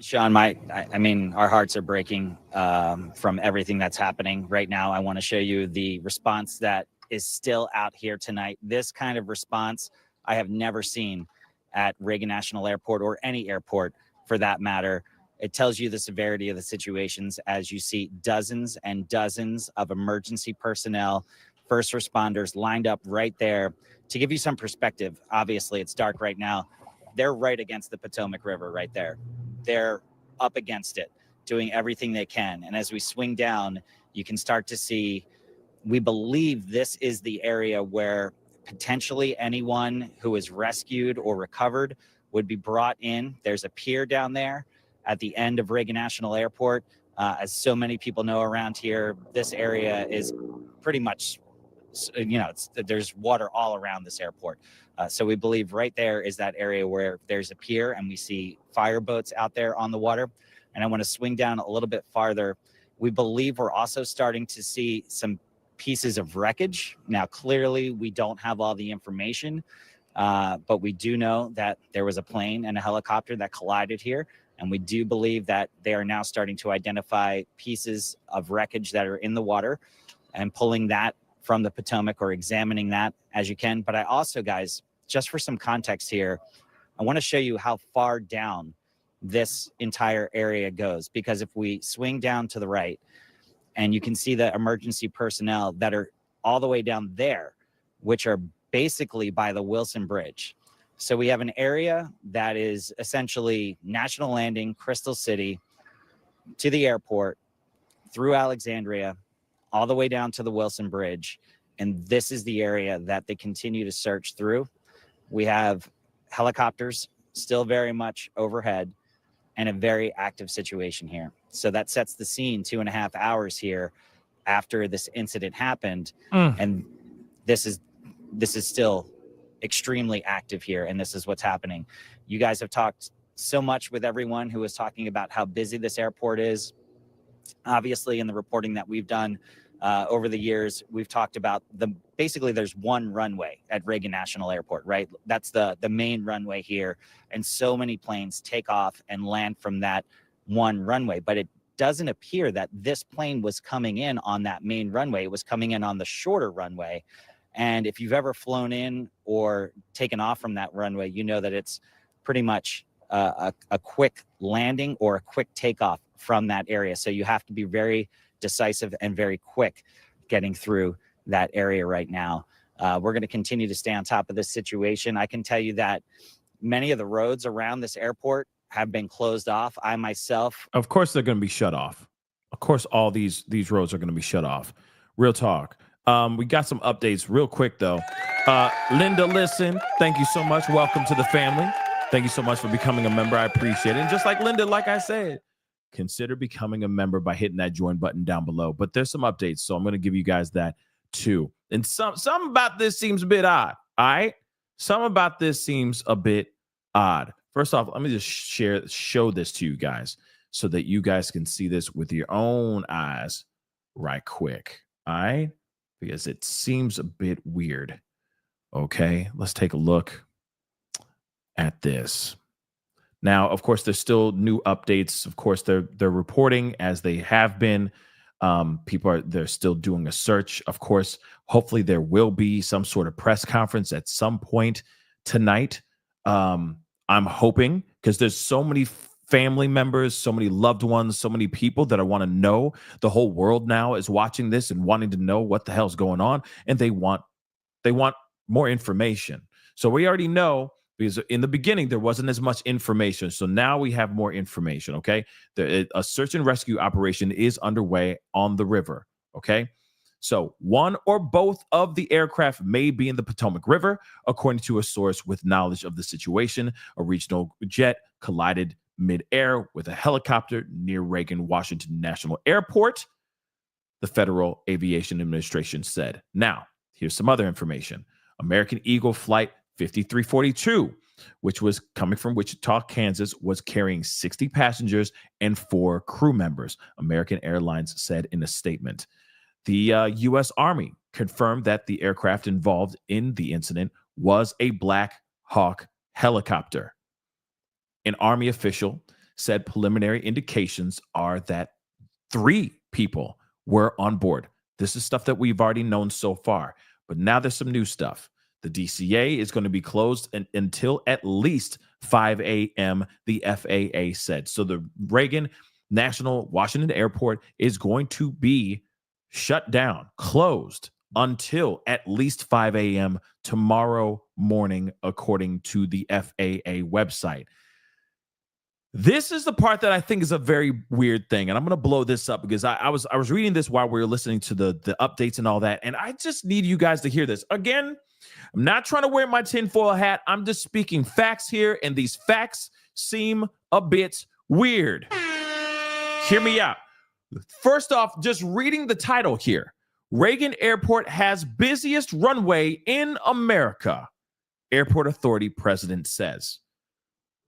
Sean, I mean, our hearts are breaking from everything that's happening right now. I want to show you the response that is still out here tonight. This kind of response I have never seen at Reagan National Airport, or any airport for that matter. It tells you the severity of the situations as you see dozens and dozens of emergency personnel, first responders lined up right there. To give you some perspective, obviously it's dark right now. They're right against the Potomac River right there. They're up against it, doing everything they can. And as we swing down, you can start to see, we believe this is the area where potentially anyone who is rescued or recovered would be brought in. There's a pier down there at the end of Reagan National Airport. As so many people know around here, this area is pretty much, there's water all around this airport. So we believe right there is that area where there's a pier and we see fireboats out there on the water. And I want to swing down a little bit farther. We believe we're also starting to see some pieces of wreckage. Now, clearly we don't have all the information, but we do know that there was a plane and a helicopter that collided here. And we do believe that they are now starting to identify pieces of wreckage that are in the water and pulling that from the Potomac, or examining that as you can. But I also, guys, just for some context here, I want to show you how far down this entire area goes. Because if we swing down to the right, and you can see the emergency personnel that are all the way down there, which are basically by the Wilson Bridge. So we have an area that is essentially National Landing, Crystal City, to the airport, through Alexandria, all the way down to the Wilson Bridge. And this is the area that they continue to search through. We have helicopters still very much overhead and a very active situation here. So that sets the scene 2.5 hours here after this incident happened. And this is still extremely active here, and this is what's happening. You guys have talked so much with everyone who is talking about how busy this airport is. Obviously, in the reporting that we've done over the years, we've talked about basically there's one runway at Reagan National Airport, right? That's the main runway here. And so many planes take off and land from that one runway. But it doesn't appear that this plane was coming in on that main runway. It was coming in on the shorter runway. And if you've ever flown in or taken off from that runway, you know that it's pretty much a quick landing or a quick takeoff from that area. So you have to be very decisive and very quick getting through that area right now. We're going to continue to stay on top of this situation. I can tell you that many of the roads around this airport have been closed off. I myself.
Of course, they're going to be shut off. Of course, all these roads are going to be shut off. Real talk. We got some updates real quick, though. Linda, listen, thank you so much. Welcome to the family. Thank you so much for becoming a member. I appreciate it. And just like Linda, like I said, consider becoming a member by hitting that join button down below. But there's some updates, so I'm going to give you guys that too. And some about this seems a bit odd. All right, some about this seems a bit odd. First off, let me just show this to you guys so that you guys can see this with your own eyes right quick. All right, because it seems a bit weird. Okay, let's take a look at this. Now, of course, there's still new updates. Of course, they're reporting as they have been. They're still doing a search. Of course, hopefully there will be some sort of press conference at some point tonight. I'm hoping, because there's so many family members, so many loved ones, so many people that I want to know. The whole world now is watching this and wanting to know what the hell's going on, and they want more information. So we already know, because in the beginning, there wasn't as much information. So now we have more information, okay? A search and rescue operation is underway on the river, okay? So one or both of the aircraft may be in the Potomac River, according to a source with knowledge of the situation. A regional jet collided midair with a helicopter near Reagan Washington National Airport, the Federal Aviation Administration said. Now, here's some other information. American Eagle Flight 5342, which was coming from Wichita, Kansas, was carrying 60 passengers and 4 crew members, American Airlines said in a statement. The U.S. Army confirmed that the aircraft involved in the incident was a Black Hawk helicopter. An Army official said preliminary indications are that 3 people were on board. This is stuff that we've already known so far, but now there's some new stuff. The DCA is going to be closed until at least 5 a.m., the FAA said. So the Reagan National Washington Airport is going to be shut down, closed until at least 5 a.m. tomorrow morning, according to the FAA website. This is the part that I think is a very weird thing, and I'm going to blow this up because I was reading this while we were listening to the updates and all that, and I just need you guys to hear this. Again, I'm not trying to wear my tinfoil hat. I'm just speaking facts here, and these facts seem a bit weird. Hear me out. First off, just reading the title here. Reagan Airport has busiest runway in America. Airport Authority president says.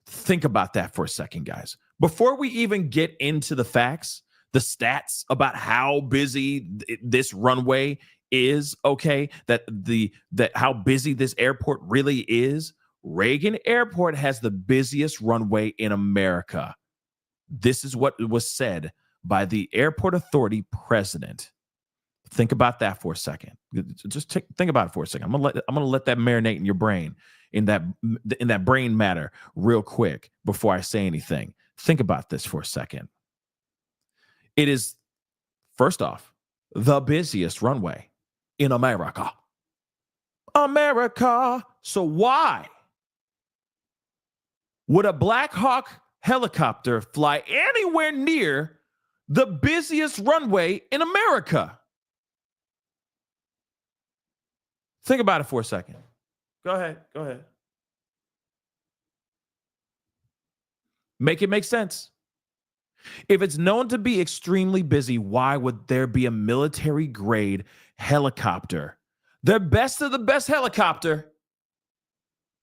Think about that for a second, guys. Before we even get into the facts, the stats about how busy this runway is, okay, that how busy this airport really is, Reagan Airport has the busiest runway in America. This is what was said by the Airport Authority president. Think about that for a second. Just think about it for a second. I'm gonna let that marinate in your brain, in that brain matter, real quick before I say anything. Think about this for a second. It is, first off, the busiest runway in America. America. So why would a Black Hawk helicopter fly anywhere near the busiest runway in America? Think about it for a second. Go ahead. Make it make sense. If it's known to be extremely busy, why would there be a military grade helicopter? The best of the best helicopter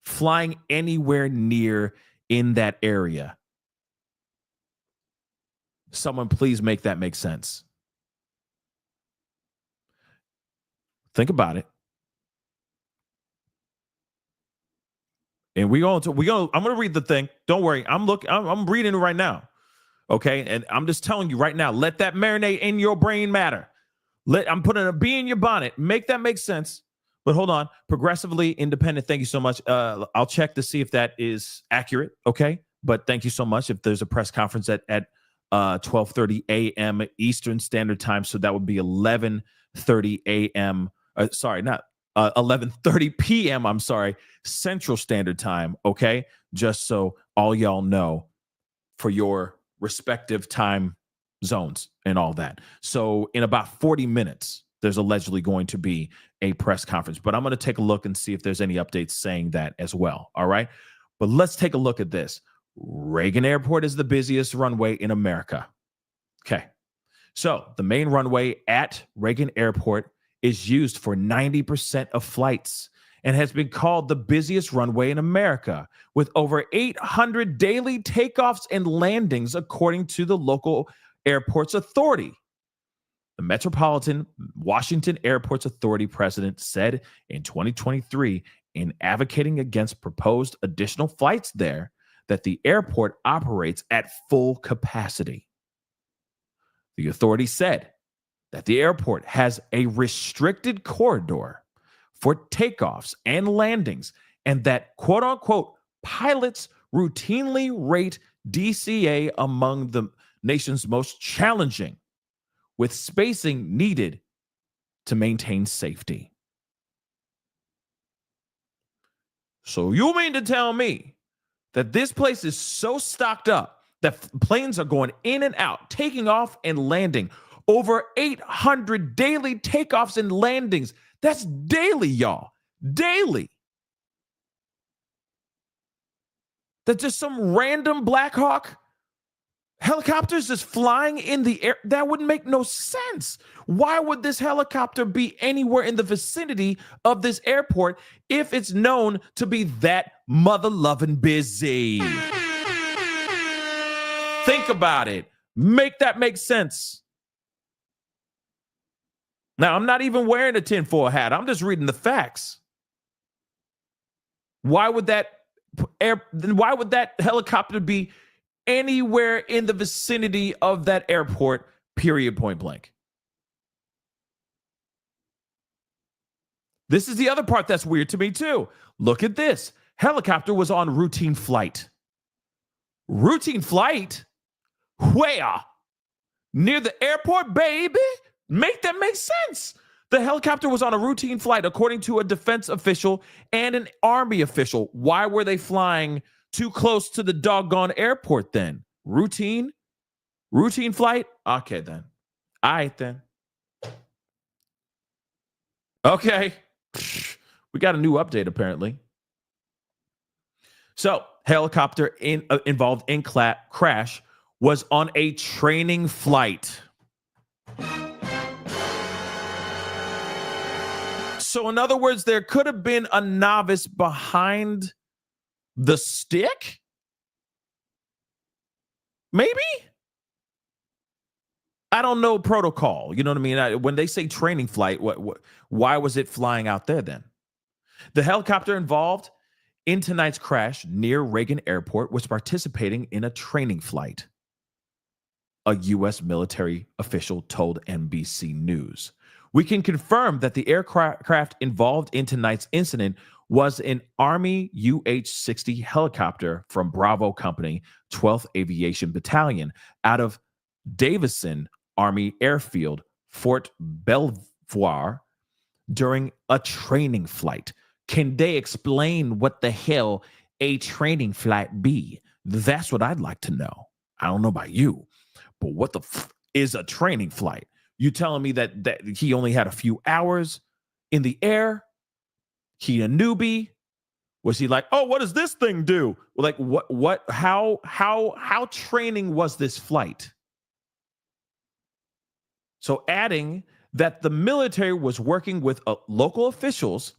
flying anywhere near in that area. Someone please make that make sense. Think about it. And I'm going to read the thing. Don't worry. I'm reading it right now. Okay. And I'm just telling you right now, let that marinate in your brain matter. I'm putting a bee in your bonnet. Make that make sense. But hold on. Progressively independent. Thank you so much. I'll check to see if that is accurate. Okay. But thank you so much. If there's a press conference at 12:30 a.m. Eastern Standard Time. So that would be 11:30 a.m. Sorry, not 11:30 p.m. I'm sorry, Central Standard Time. Okay. Just so all y'all know for your respective time zones and all that. So in about 40 minutes, there's allegedly going to be a press conference, but I'm going to take a look and see if there's any updates saying that as well. All right. But let's take a look at this. Reagan Airport is the busiest runway in America. Okay. So the main runway at Reagan Airport is used for 90% of flights and has been called the busiest runway in America, with over 800 daily takeoffs and landings, according to the local airports authority. The Metropolitan Washington Airports Authority president said in 2023, in advocating against proposed additional flights there, that the airport operates at full capacity. The authority said that the airport has a restricted corridor for takeoffs and landings, and that, quote unquote, pilots routinely rate DCA among the nation's most challenging, with spacing needed to maintain safety. So you mean to tell me that this place is so stocked up that planes are going in and out, taking off and landing? Over 800 daily takeoffs and landings. That's daily, y'all. Daily. That's just some random Black Hawk helicopters just flying in the air. That wouldn't make no sense. Why would this helicopter be anywhere in the vicinity of this airport if it's known to be that mother-loving busy? Think about it. Make that make sense. Now, I'm not even wearing a tinfoil hat. I'm just reading the facts. Why would that helicopter be anywhere in the vicinity of that airport, period, point blank? This is the other part that's weird to me, too. Look at this. Helicopter was on routine flight. Routine flight? Where? Near the airport, baby? Make that make sense. The helicopter was on a routine flight, according to a defense official and an Army official. Why were they flying too close to the doggone airport then? Routine flight? Okay, then. All right, then. Okay. We got a new update, apparently. So, helicopter involved in crash was on a training flight. So, in other words, there could have been a novice behind the stick? Maybe? I don't know protocol. You know what I mean? When they say training flight, why was it flying out there then? The helicopter involved in tonight's crash near Reagan Airport was participating in a training flight, a U.S. military official told NBC News. We can confirm that the aircraft involved in tonight's incident was an Army UH-60 helicopter from Bravo Company, 12th Aviation Battalion, out of Davison Army Airfield, Fort Belvoir, during a training flight. Can they explain what the hell a training flight be? That's what I'd like to know. I don't know about you, but what the is a training flight? You telling me that he only had a few hours in the air? He a newbie? Was he like, oh, what does this thing do? Like, how training was this flight? So adding that the military was working with local officials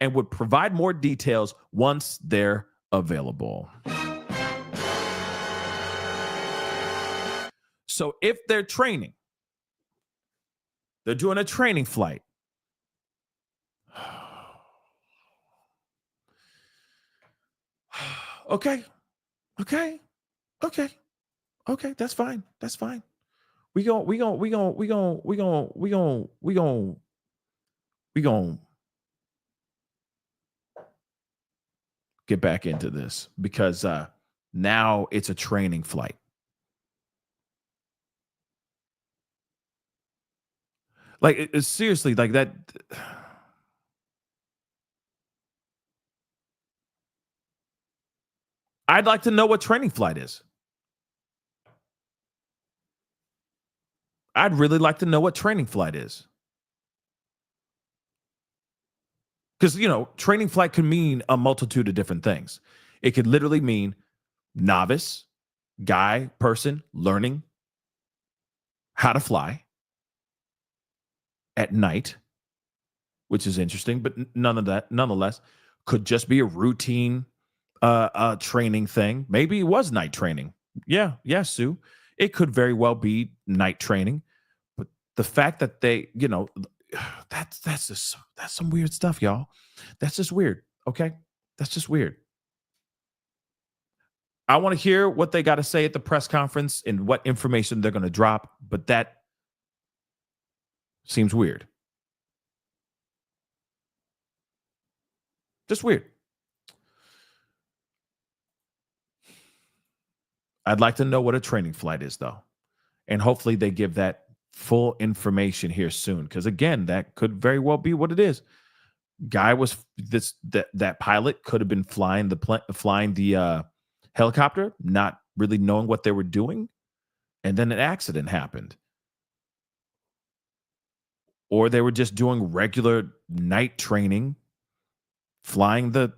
and would provide more details once they're available. So if they're training, they're doing a training flight. Okay. That's fine. We gon' get back into this because now it's a training flight. Like it's seriously like that. I'd like to know what training flight is. I'd really like to know what training flight is. Because, training flight can mean a multitude of different things. It could literally mean novice, guy, person learning how to fly at night, which is interesting, but nonetheless, could just be a routine training thing. Maybe it was night training. Yeah, Sue. It could very well be night training. But the fact that they, that's some weird stuff, y'all. That's just weird. Okay. That's just weird. I want to hear what they got to say at the press conference and what information they're going to drop, but that seems weird. Just weird. I'd like to know what a training flight is, though. And hopefully they give that full information here soon. Because again, that could very well be what it is. Guy was that pilot could have been flying the helicopter, not really knowing what they were doing, and then an accident happened. Or they were just doing regular night training, flying the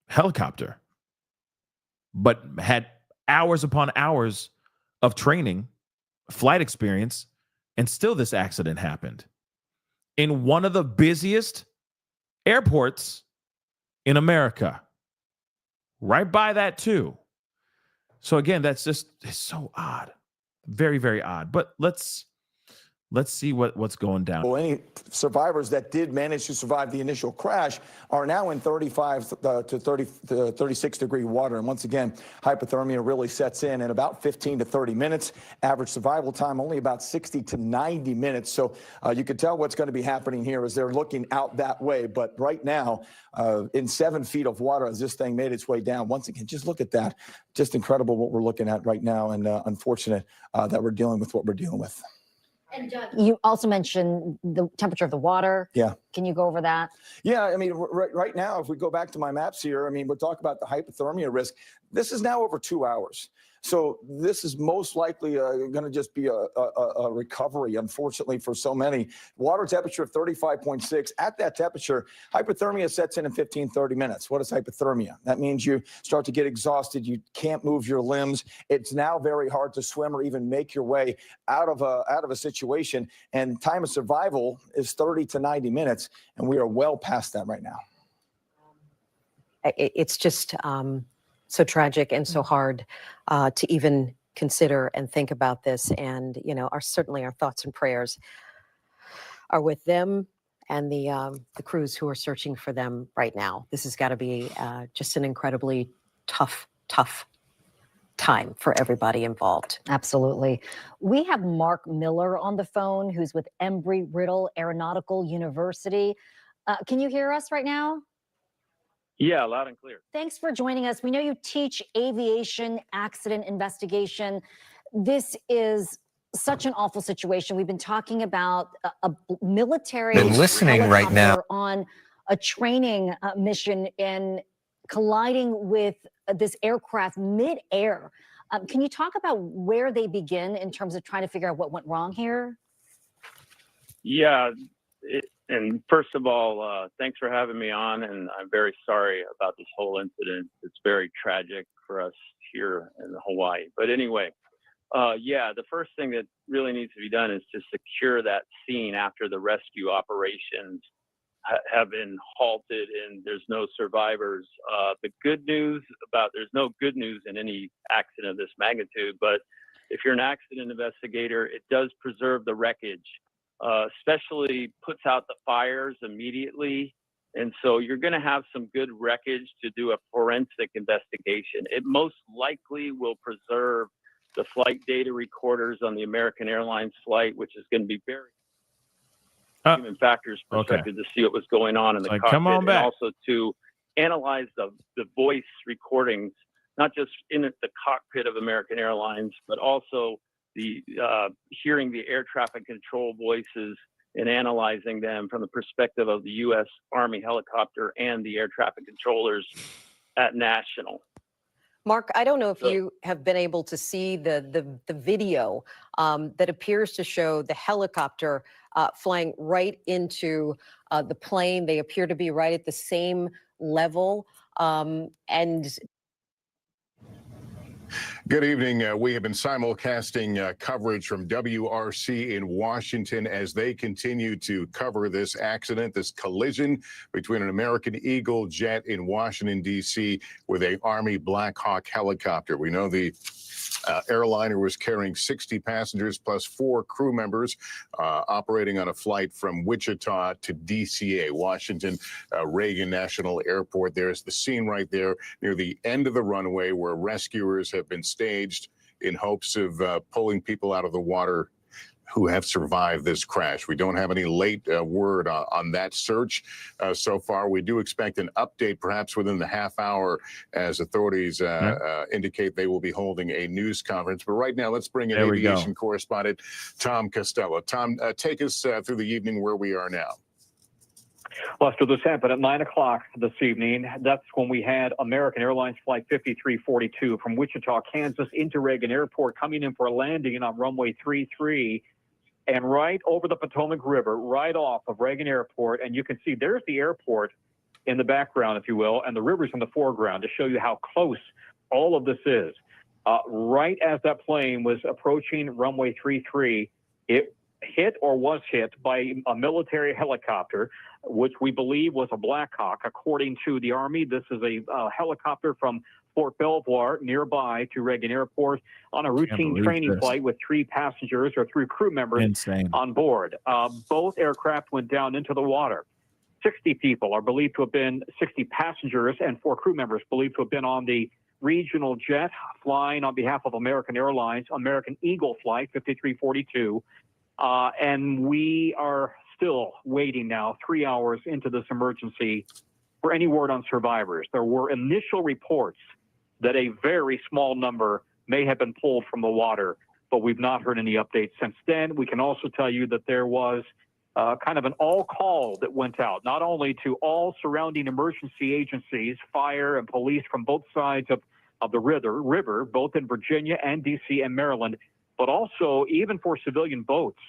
helicopter, but had hours upon hours of training, flight experience, and still this accident happened in one of the busiest airports in America. Right by that too. So again, it's so odd. Very, very odd. But let's see what's going down.
Well, any survivors that did manage to survive the initial crash are now in 35 to 36 degree water. And once again, hypothermia really sets in about 15 to 30 minutes. Average survival time only about 60 to 90 minutes. So you can tell what's going to be happening here as they're looking out that way. But right now, in 7 feet of water as this thing made its way down. Once again, just look at that. Just incredible what we're looking at right now, and unfortunate that we're dealing with what we're dealing with.
And you also mentioned the temperature of the water.
Yeah.
Can you go over that?
Yeah, I mean, right now, if we go back to my maps here, I mean, we're talking about the hypothermia risk. This is now over 2 hours. So this is most likely going to just be a recovery, unfortunately, for so many. Water temperature of 35.6. At that temperature, hypothermia sets in 15, 30 minutes. What is hypothermia? That means you start to get exhausted. You can't move your limbs. It's now very hard to swim or even make your way out of a situation. And time of survival is 30 to 90 minutes. And we are well past that right now.
It's just so tragic and so hard to even consider and think about this. And, certainly our thoughts and prayers are with them and the crews who are searching for them right now. This has got to be just an incredibly tough time for everybody involved.
Absolutely. We have Mark Miller on the phone, who's with Embry-Riddle Aeronautical University. Can you hear us right now?
Yeah, loud and clear.
Thanks for joining us. We know you teach aviation accident investigation. This is such an awful situation. We've been talking about a military
right now
on a training mission and colliding with this aircraft midair. Can you talk about where they begin in terms of trying to figure out what went wrong here?
Yeah. And first of all, thanks for having me on, and I'm very sorry about this whole incident. It's very tragic for us here in Hawaii. But anyway, the first thing that really needs to be done is to secure that scene after the rescue operations have been halted and there's no survivors. The good news there's no good news in any accident of this magnitude, but if you're an accident investigator, it does preserve the wreckage, especially puts out the fires immediately. And so you're going to have some good wreckage to do a forensic investigation. It most likely will preserve the flight data recorders on the American Airlines flight, which is going to be very human factors perspective to see what was going on in the cockpit,
come on back.
and also to analyze the voice recordings, not just in the cockpit of American Airlines, but also the hearing the air traffic control voices and analyzing them from the perspective of the U.S. Army helicopter and the air traffic controllers at National.
Mark, I don't know if you have been able to see the video that appears to show the helicopter flying right into the plane. They appear to be right at the same level.
Good evening. We have been simulcasting coverage from WRC in Washington as they continue to cover this accident, this collision between an American Eagle jet in Washington, D.C. with a Army Black Hawk helicopter. We know the airliner was carrying 60 passengers plus 4 crew members operating on a flight from Wichita to DCA, Washington Reagan National Airport. There's the scene right there near the end of the runway where rescuers have been staged in hopes of pulling people out of the water who have survived this crash. We don't have any late word on that search so far. We do expect an update perhaps within the half hour as authorities indicate they will be holding a news conference. But right now, let's bring in aviation correspondent Tom Costello. Tom, take us through the evening where we are now.
Lester, this happened at 9 o'clock this evening. That's when we had American Airlines Flight 5342 from Wichita, Kansas into Reagan Airport coming in for a landing on runway 33. And right over the Potomac River, right off of Reagan Airport. And you can see there's the airport in the background, if you will, and the river's in the foreground to show you how close all of this is. Right as that plane was approaching runway 33, it hit or was hit by a military helicopter, which we believe was a Black Hawk. According to the Army, this is a helicopter from Fort Belvoir nearby to Reagan Airport on a routine training flight with 3 passengers or 3 crew members on board. Both aircraft went down into the water. 60 people are believed to have been 60 passengers and 4 crew members believed to have been on the regional jet flying on behalf of American Airlines, American Eagle Flight 5342. And we are still waiting now 3 hours into this emergency for any word on survivors. There were initial reports that a very small number may have been pulled from the water, but we've not heard any updates since then. We can also tell you that there was kind of an all call that went out, not only to all surrounding emergency agencies, fire and police from both sides of the river, both in Virginia and DC and Maryland, but also even for civilian boats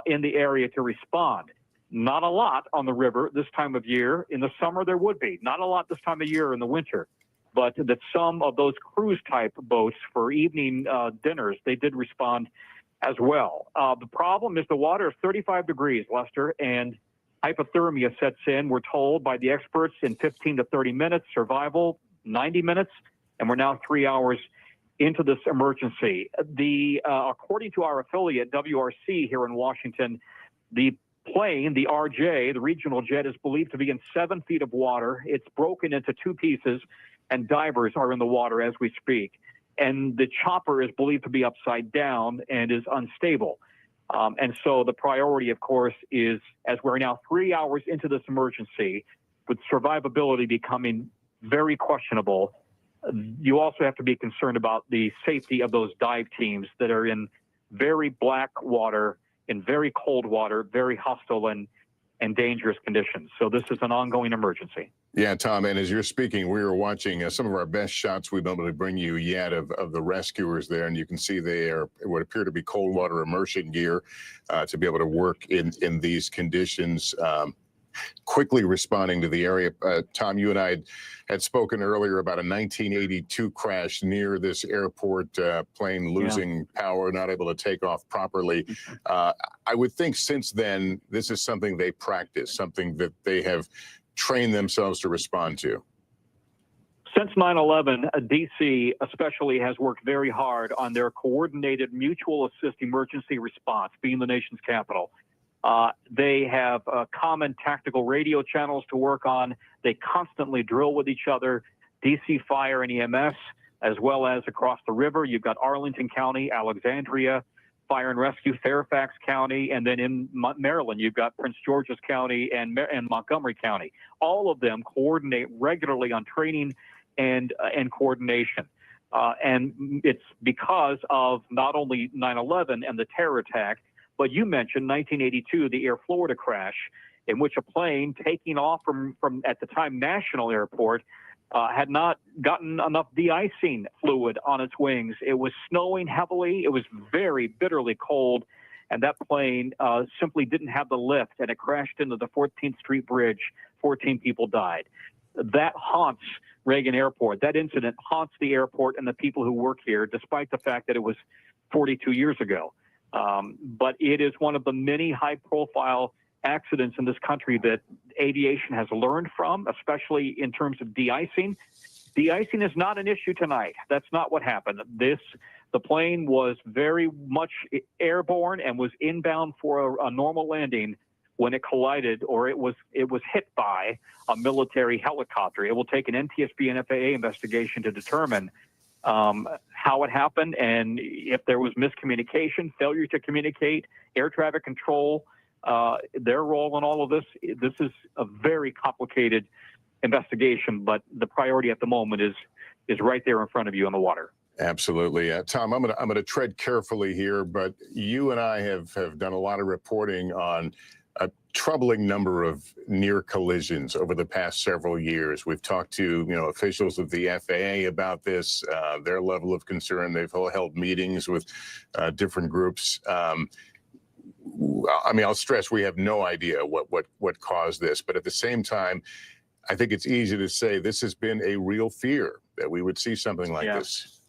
in the area to respond. Not a lot on the river this time of year. In the summer, there would be. Not a lot this time of year in the winter. But that some of those cruise-type boats for evening dinners, they did respond as well. The problem is the water is 35 degrees, Lester, and hypothermia sets in, we're told by the experts, in 15 to 30 minutes, survival 90 minutes, and we're now 3 hours into this emergency. According to our affiliate, WRC here in Washington, the plane, the RJ, the regional jet, is believed to be in 7 feet of water. It's broken into 2 pieces, and divers are in the water as we speak. And the chopper is believed to be upside down and is unstable. And so the priority, of course, is, as we're now 3 hours into this emergency, with survivability becoming very questionable, you also have to be concerned about the safety of those dive teams that are in very black water, in very cold water, very hostile and dangerous conditions. So this is an ongoing emergency.
Yeah, Tom, and as you're speaking, we were watching some of our best shots we've been able to bring you yet of the rescuers there, and you can see they are what appear to be cold water immersion gear to be able to work in these conditions. quickly responding to the area. Tom, you and I had spoken earlier about a 1982 crash near this airport, plane losing power, not able to take off properly. I would think since then, this is something they practice, something that they have trained themselves to respond to.
Since 9/11, D.C. especially has worked very hard on their coordinated mutual assist emergency response, being the nation's capital. They have common tactical radio channels to work on. They constantly drill with each other, D.C. Fire and EMS, as well as across the river. You've got Arlington County, Alexandria, Fire and Rescue, Fairfax County, and then in Maryland, you've got Prince George's County and Montgomery County. All of them coordinate regularly on training and coordination. And it's because of not only 9/11 and the terror attack, but you mentioned 1982, the Air Florida crash, in which a plane taking off from at the time National Airport had not gotten enough de-icing fluid on its wings. It was snowing heavily. It was very bitterly cold. And that plane simply didn't have the lift, and it crashed into the 14th Street Bridge. 14 people died. That haunts Reagan Airport. That incident haunts the airport and the people who work here, despite the fact that it was 42 years ago. But it is one of the many high-profile accidents in this country that aviation has learned from, especially in terms of de-icing. De-icing is not an issue tonight. That's not what happened. The plane was very much airborne and was inbound for a normal landing when it collided, or it was hit by a military helicopter. It will take an NTSB and FAA investigation to determine how it happened, and if there was miscommunication, failure to communicate, air traffic control, their role in all of this. This is a very complicated investigation, but the priority at the moment is right there in front of you on the water.
Absolutely. Tom, I'm going to tread carefully here, but you and I have done a lot of reporting on a troubling number of near collisions over the past several years. We've talked to officials of the FAA about this, their level of concern. They've held meetings with different groups. I mean, I'll stress we have no idea what caused this, but at the same time, I think it's easy to say this has been a real fear that we would see something like this.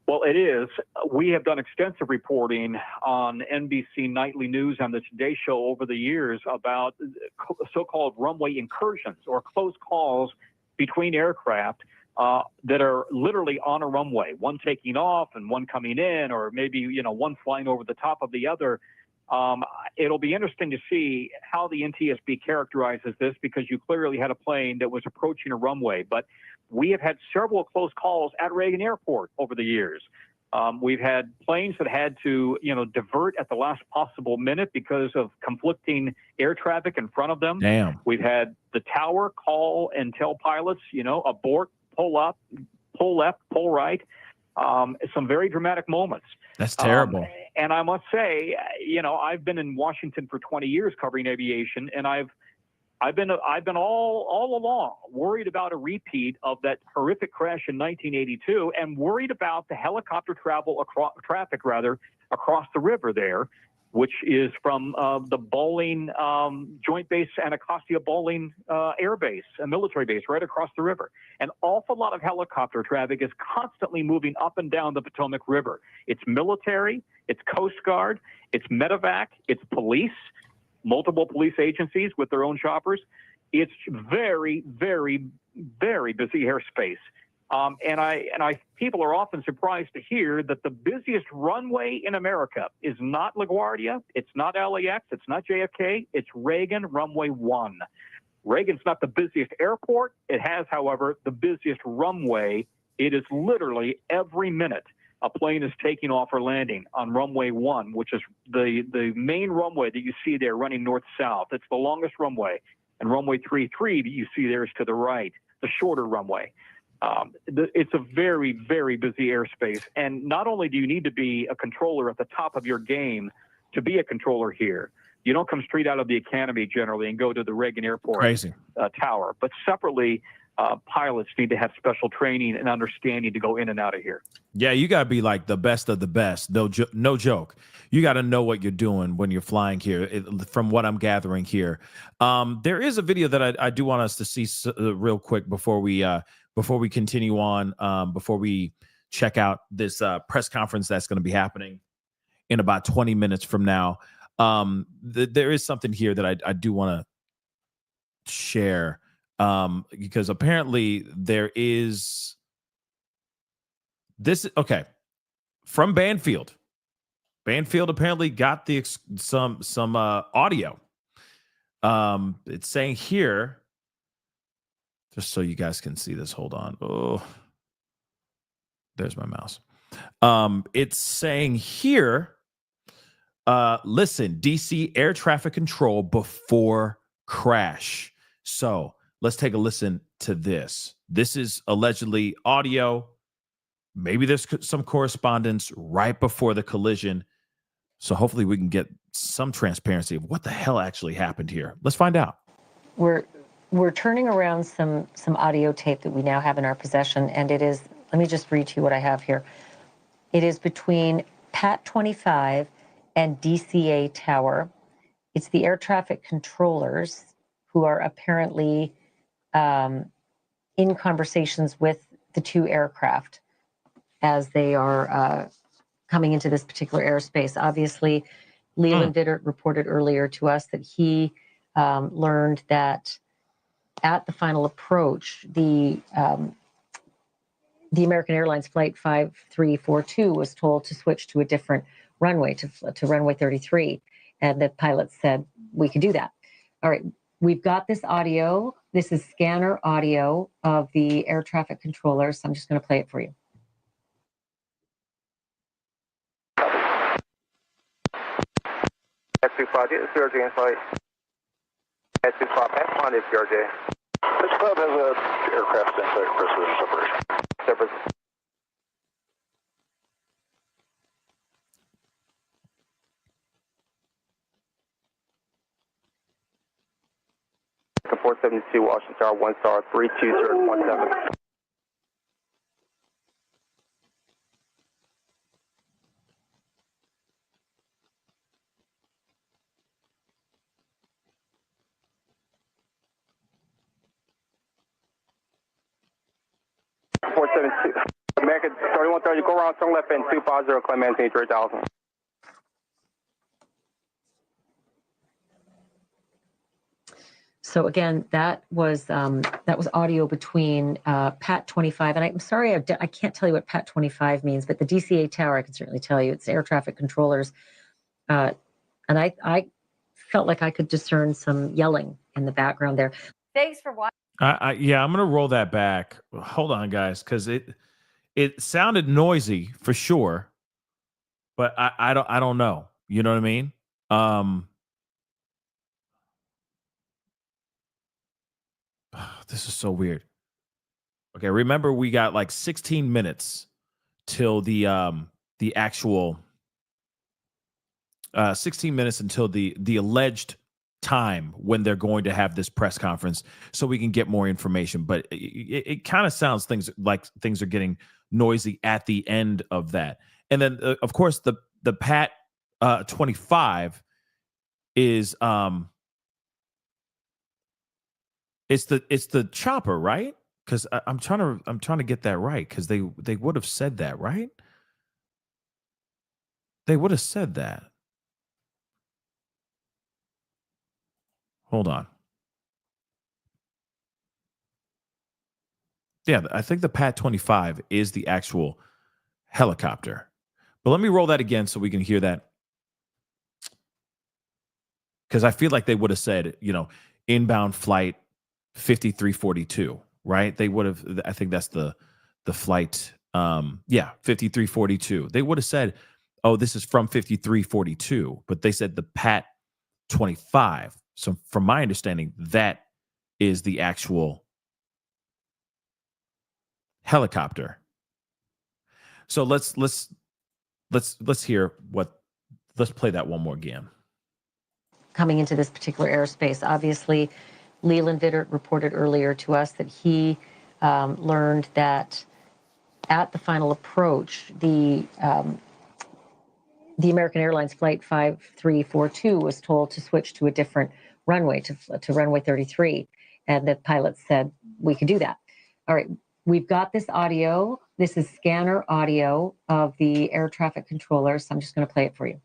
Well, it is. We have done extensive reporting on NBC Nightly News and the Today Show over the years about so-called runway incursions or close calls between aircraft that are literally on a runway, one taking off and one coming in, or maybe, one flying over the top of the other. It'll be interesting to see how the NTSB characterizes this, because you clearly had a plane that was approaching a runway. But we have had several close calls at Reagan Airport over the years. We've had planes that had to, divert at the last possible minute because of conflicting air traffic in front of them.
Damn.
We've had the tower call and tell pilots, abort, pull up, pull left, pull right. Some very dramatic moments.
That's terrible.
And I must say, I've been in Washington for 20 years covering aviation, and I've been all along worried about a repeat of that horrific crash in 1982, and worried about the helicopter traffic across the river there, which is from the Bowling Joint Base Anacostia Bowling Air Base, a military base right across the river. An awful lot of helicopter traffic is constantly moving up and down the Potomac River. It's military, it's Coast Guard, it's medevac, it's police, multiple police agencies with their own choppers. It's very, very, very busy airspace. And people are often surprised to hear that the busiest runway in America is not LaGuardia, it's not LAX, it's not JFK, it's Reagan Runway 1. Reagan's not the busiest airport. It has, however, the busiest runway. It is literally every minute a plane is taking off or landing on runway 1, which is the main runway that you see there running north-south. It's the longest runway. And runway 33 that you see there is to the right, the shorter runway. It's a very, very busy airspace. And not only do you need to be a controller at the top of your game to be a controller here, you don't come straight out of the academy generally and go to the Reagan Airport tower. But separately, pilots need to have special training and understanding to go in and out of here.
Yeah, you got to be like the best of the best. No joke. You got to know what you're doing when you're flying here, from what I'm gathering here. There is a video that I do want us to see real quick before we continue on, before we check out this press conference that's going to be happening in about 20 minutes from now. There is something here that I do want to share, because apparently there is this. Okay, from Banfield. Banfield apparently got some audio. It's saying here, just so you guys can see this. Hold on. Oh, there's my mouse. It's saying here, listen, DC air traffic control before crash. So let's take a listen to this. This is allegedly audio. Maybe there's some correspondence right before the collision. So hopefully we can get some transparency of what the hell actually happened here. Let's find out.
We're turning around some audio tape that we now have in our possession, and it is, let me just read to you what I have here. It is between Pat 25 and DCA Tower. It's the air traffic controllers who are apparently in conversations with the two aircraft as they are coming into this particular airspace. Obviously, Leland Vittert reported earlier to us that he learned that at the final approach, the American Airlines Flight 5342 was told to switch to a different runway, to runway 33. And the pilot said, we can do that. All right, we've got this audio. This is scanner audio of the air traffic controllers. So I'm just going to play it for you.
At-25, it's PRJ in flight. At-25, F1 is PRJ. This club has an aircraft in flight for separation. Separate. The 472 Washington Tower, 1 star, 32017. American 3130, go around turn left and 250, claim Anthony 3000.
So again, that was audio between Pat 25, and I'm sorry, I can't tell you what Pat 25 means, but the DCA Tower I can certainly tell you. It's air traffic controllers, and I felt like I could discern some yelling in the background there.
Thanks for watching.
Yeah, I'm gonna roll that back. Hold on, guys, because it sounded noisy for sure, but I don't know. You know what I mean? This is so weird. Okay, remember we got like 16 minutes till the actual 16 minutes until the alleged time when they're going to have this press conference, so we can get more information. But it kind of sounds things are getting noisy at the end of that. And then of course the Pat 25 is it's the chopper, right? Because I'm trying to get that right, because they would have said that, right? They would have said that. Hold on. Yeah, I think the Pat 25 is the actual helicopter. But let me roll that again so we can hear that. Because I feel like they would have said, inbound flight 5342, right? They would have, I think that's the flight. 5342. They would have said, oh, this is from 5342, but they said the Pat 25. So from my understanding, that is the actual helicopter. So let's hear let's play that one more again.
Coming into this particular airspace, obviously, Leland Vittert reported earlier to us that he learned that at the final approach, the American Airlines Flight 5342 was told to switch to a different runway, to runway 33. And the pilot said, we could do that. All right, we've got this audio. This is scanner audio of the air traffic controller. So I'm just going to play it for you.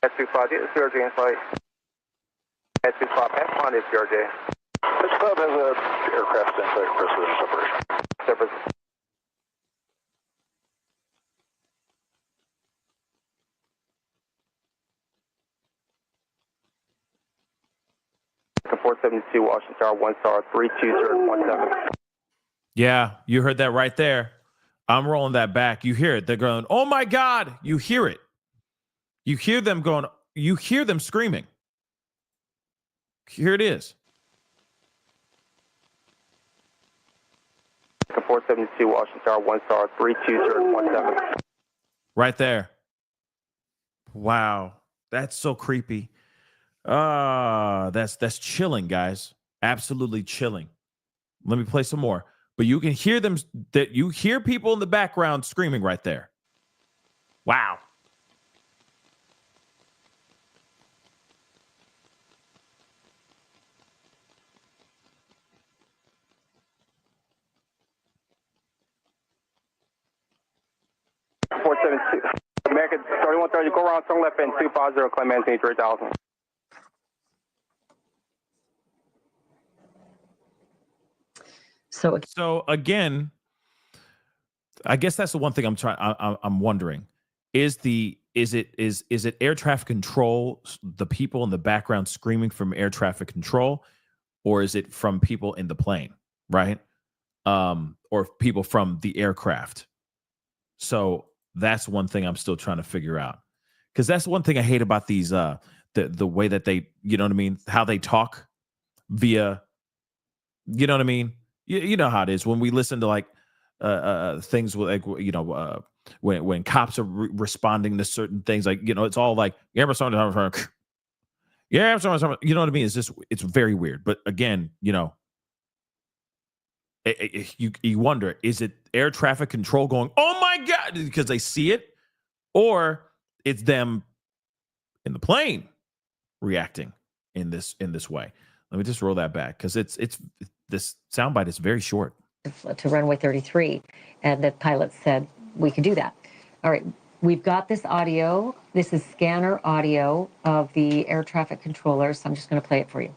S25, CRJ in flight. S25, Pascal is CRJ. This club has a aircraft in flight for separation. Separation. Four 72 Washington Tower, 1 star, 32017.
Yeah, you heard that right there. I'm rolling that back. You hear it. They're going, oh my God. You hear it. You hear them going, you hear them screaming. Here it is.
472 Washington Tower, 1 star, 32017.
Right there. Wow. That's so creepy. That's chilling, guys. Absolutely chilling. Let me play some more. But you can hear them, that you hear people in the background screaming right there. Wow.
American 3130, go around, turn left and 250, claim maintain 3000.
So again, I guess that's the one thing I'm wondering. Is it air traffic control, the people in the background screaming from air traffic control, or is it from people in the plane, right? Or people from the aircraft? So that's one thing I'm still trying to figure out, because that's one thing I hate about these the way that they, you know what I mean, how they talk via, you know what I mean. You know how it is when we listen to like things with, like, you know, when cops are responding to certain things, like, you know, it's all like, yeah, you know what I mean. It's just, it's very weird. But again, you know, you wonder, is it air traffic control going, oh my God, because they see it, or it's them in the plane reacting in this way? Let me just roll that back, because it's this soundbite is very short.
To runway 33, and the pilot said we could do that. All right, we've got this audio. This is scanner audio of the air traffic controller. So I'm just going to play it for you.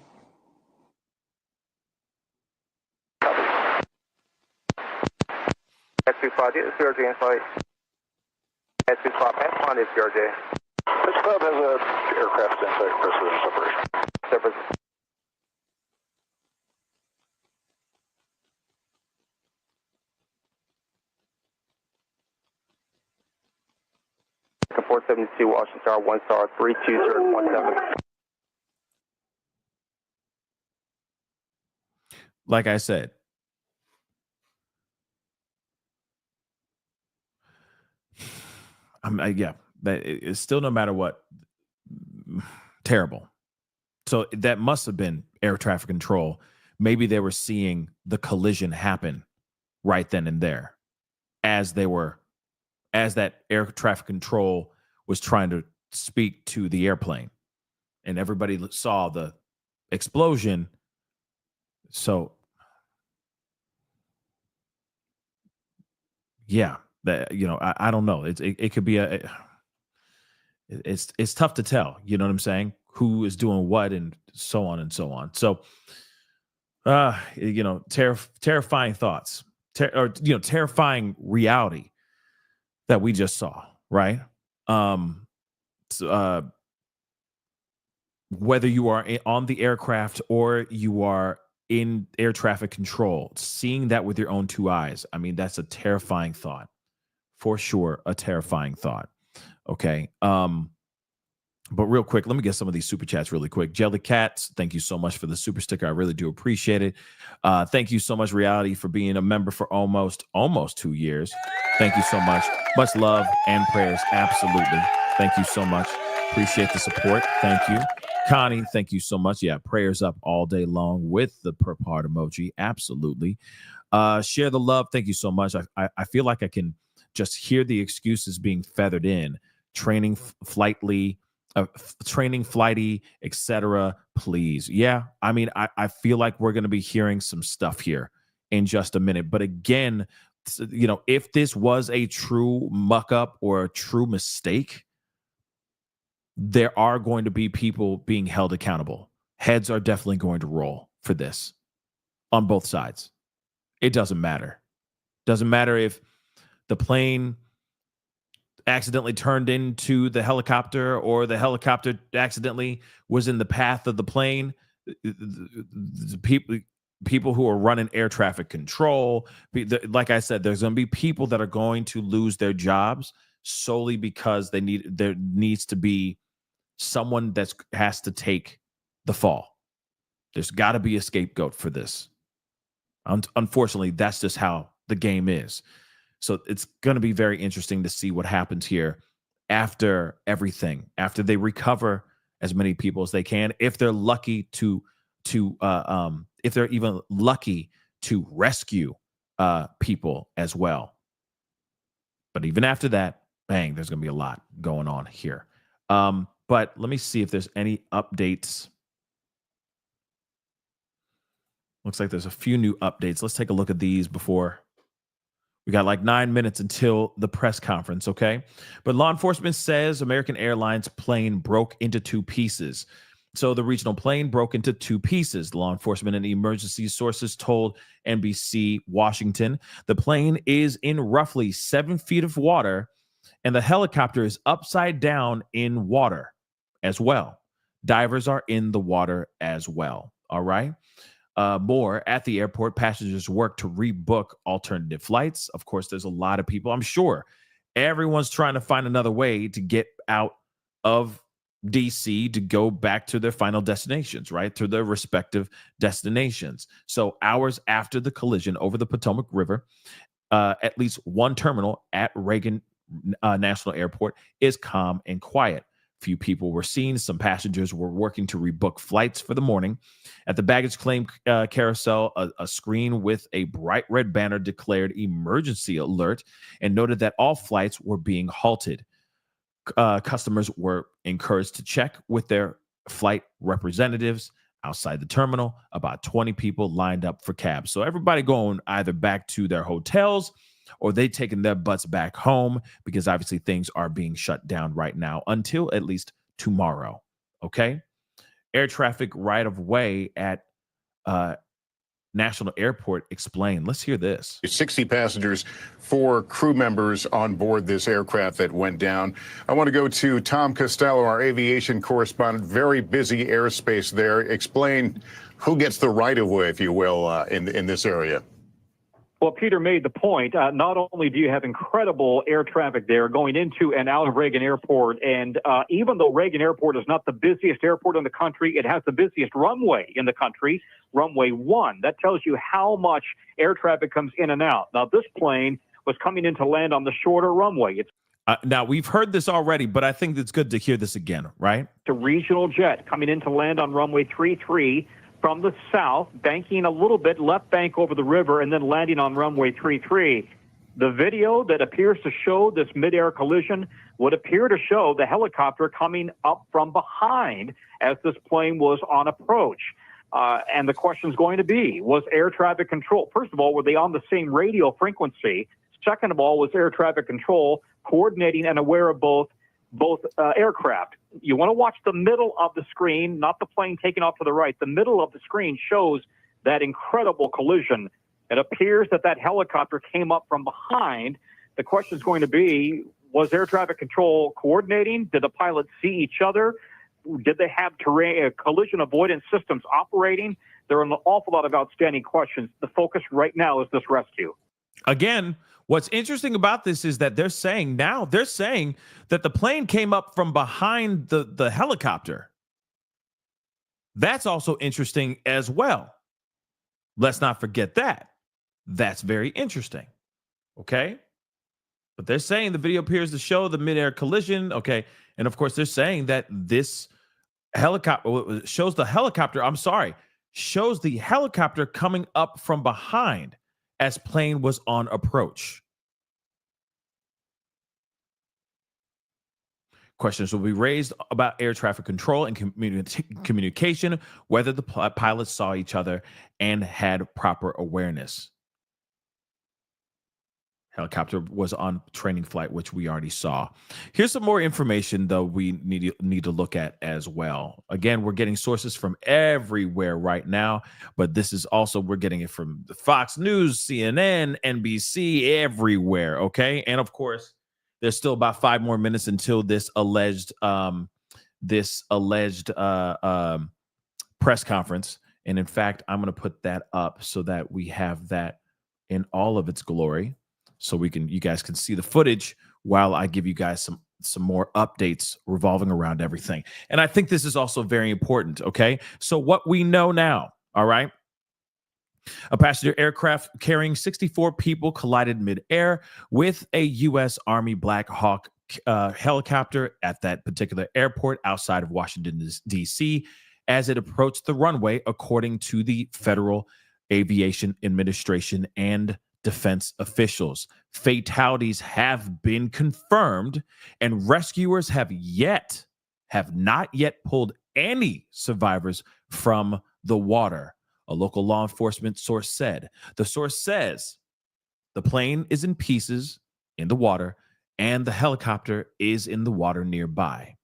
S25, CRJ in flight. S25, Pascal is CRJ. This club has a aircraft in flight for separation. Separation. 472 Washington Tower, 1 star, 32017.
Like I said, yeah, that it's still, no matter what, terrible. So that must have been air traffic control. Maybe they were seeing the collision happen right then and there, as that air traffic control was trying to speak to the airplane, and everybody saw the explosion. So yeah, that, you know, I don't know. It could be it's tough to tell. You know what I'm saying? Who is doing what, and so on and so on. So, you know, terrifying thoughts, or, you know, terrifying reality that we just saw, right? Whether you are on the aircraft or you are in air traffic control, seeing that with your own two eyes, I mean, that's a terrifying thought, for sure. A terrifying thought. Okay. But real quick, let me get some of these super chats really quick. Jelly Cats, thank you so much for the super sticker. I really do appreciate it. Thank you so much, Reality, for being a member for almost 2 years. Thank you so much. Much love and prayers. Absolutely. Thank you so much. Appreciate the support. Thank you. Connie, thank you so much. Yeah, prayers up all day long with the perp heart emoji. Absolutely. Share the love. Thank you so much. I feel like I can just hear the excuses being feathered in. Training flightly, training flighty, etc. Please. Yeah, I mean, I feel like we're going to be hearing some stuff here in just a minute. But again, you know, if this was a true muck up or a true mistake, there are going to be people being held accountable. Heads are definitely going to roll for this on both sides. It doesn't matter. Doesn't matter if the plane accidentally turned into the helicopter or the helicopter accidentally was in the path of the plane. People who are running air traffic control, like I said, there's going to be people that are going to lose their jobs solely because there needs to be someone that has to take the fall. There's got to be a scapegoat for this. Unfortunately, that's just how the game is. So it's going to be very interesting to see what happens here after everything, after they recover as many people as they can, if they're lucky to if they're even lucky to rescue people as well. But even after that, bang, there's going to be a lot going on here. But let me see if there's any updates. Looks like there's a few new updates. Let's take a look at these before. We got like 9 minutes until the press conference, okay? But law enforcement says American Airlines plane broke into two pieces. So the regional plane broke into two pieces. Law enforcement and emergency sources told NBC Washington the plane is in roughly 7 feet of water and the helicopter is upside down in water as well. Divers are in the water as well, all right? More at the airport, passengers work to rebook alternative flights. Of course, there's a lot of people. I'm sure everyone's trying to find another way to get out of DC to go back to their final destinations, right? To their respective destinations. So hours after the collision over the Potomac River, at least one terminal at Reagan National Airport is calm and quiet. Few people were seen. Some passengers were working to rebook flights for the morning. At the baggage claim carousel, a screen with a bright red banner declared emergency alert and noted that all flights were being halted. Customers were encouraged to check with their flight representatives outside the terminal. About 20 people lined up for cabs. So everybody going either back to their hotels or they taking their butts back home because obviously things are being shut down right now until at least tomorrow. Okay. Air traffic right of way at National Airport explained. Let's hear this.
60 passengers, 4 crew members on board this aircraft that went down. I want to go to Tom Costello, our aviation correspondent. Very busy airspace there. Explain who gets the right of way, if you will, in this area.
Well, Peter made the point. Not only do you have incredible air traffic there going into and out of Reagan Airport, and even though Reagan Airport is not the busiest airport in the country, it has the busiest runway in the country, runway 1. That tells you how much air traffic comes in and out. Now, this plane was coming in to land on the shorter runway. It's
now, we've heard this already, but I think it's good to hear this again, right?
a regional jet coming in to land on runway 33. From the south, banking a little bit, left bank over the river, and then landing on runway 33. The video that appears to show this midair collision would appear to show the helicopter coming up from behind as this plane was on approach. And the question is going to be, was air traffic control, first of all, were they on the same radio frequency? Second of all, was air traffic control coordinating and aware of both aircraft? You want to watch the middle of the screen, not the plane taking off to the right. The middle of the screen shows that incredible collision. It appears that helicopter came up from behind. The question is going to be, was air traffic control coordinating? Did the pilots see each other? Did they have collision avoidance systems operating? There are an awful lot of outstanding questions. The focus right now is this rescue.
Again, what's interesting about this is that they're saying that the plane came up from behind the helicopter. That's also interesting as well. Let's not forget that. That's very interesting. Okay? But they're saying the video appears to show the midair collision. Okay. And of course, they're saying that this helicopter shows the helicopter. Shows the helicopter coming up from behind as plane was on approach. Questions will be raised about air traffic control and communication, whether the pilots saw each other and had proper awareness. Helicopter was on training flight, which we already saw. Here's some more information, though, we need to look at as well. Again, we're getting sources from everywhere right now, but this is also, we're getting it from the Fox News, CNN, NBC, everywhere, okay? And of course, there's still about 5 more minutes until this alleged press conference. And in fact, I'm going to put that up so that we have that in all of its glory, so you guys can see the footage while I give you guys some more updates revolving around everything. And I think this is also very important, okay? So what we know now, all right? A passenger aircraft carrying 64 people collided midair with a U.S. Army Black Hawk helicopter at that particular airport outside of Washington, D.C., as it approached the runway, according to the Federal Aviation Administration and defense officials. Fatalities have been confirmed, and rescuers have not yet pulled any survivors from the water. A local law enforcement source said. The source says the plane is in pieces in the water, and the helicopter is in the water nearby.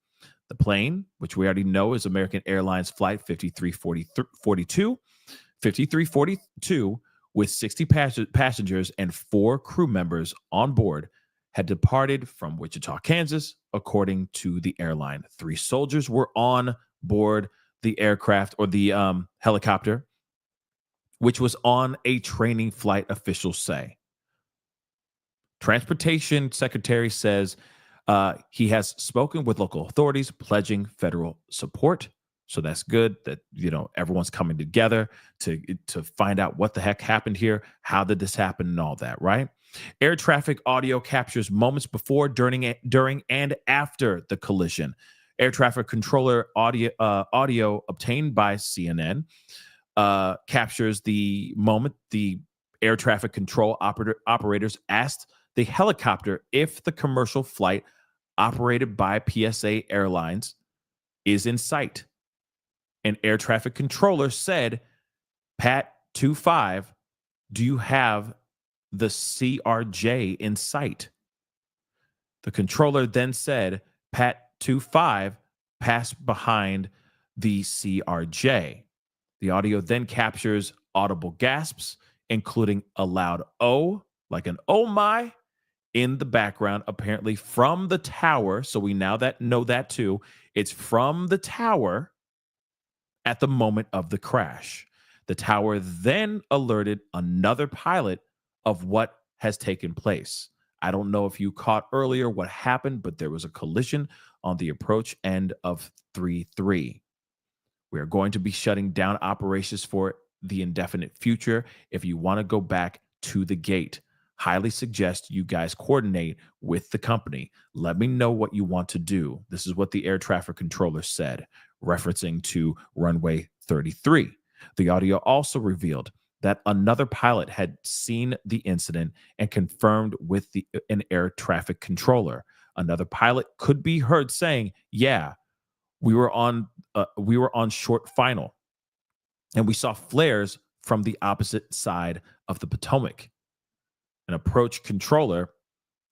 The plane, which we already know is American Airlines Flight 5342, with 60 passengers and 4 crew members on board, had departed from Wichita, Kansas, according to the airline. 3 soldiers were on board the aircraft, or the helicopter, which was on a training flight, officials say. Transportation Secretary says he has spoken with local authorities, pledging federal support. So that's good that, everyone's coming together to find out what the heck happened here. How did this happen and all that, right? Air traffic audio captures moments before, during, and after the collision. Air traffic controller audio obtained by CNN captures the moment the air traffic control operators asked the helicopter if the commercial flight operated by PSA Airlines is in sight. An air traffic controller said, Pat 25, do you have the CRJ in sight? The controller then said, Pat 25, pass behind the CRJ. The audio then captures audible gasps, including a loud "oh," like an "oh my," in the background, apparently from the tower. So we now know that too. It's from the tower at the moment of the crash. The tower then alerted another pilot of what has taken place. I don't know if you caught earlier what happened, but there was a collision on the approach end of 33. We are going to be shutting down operations for the indefinite future. If you want to go back to the gate, highly suggest you guys coordinate with the company. Let me know what you want to do. This is what the air traffic controller said, referencing to runway 33. The audio also revealed that another pilot had seen the incident and confirmed with an air traffic controller. Another pilot could be heard saying, "Yeah, we were on short final, and we saw flares from the opposite side of the Potomac." An approach controller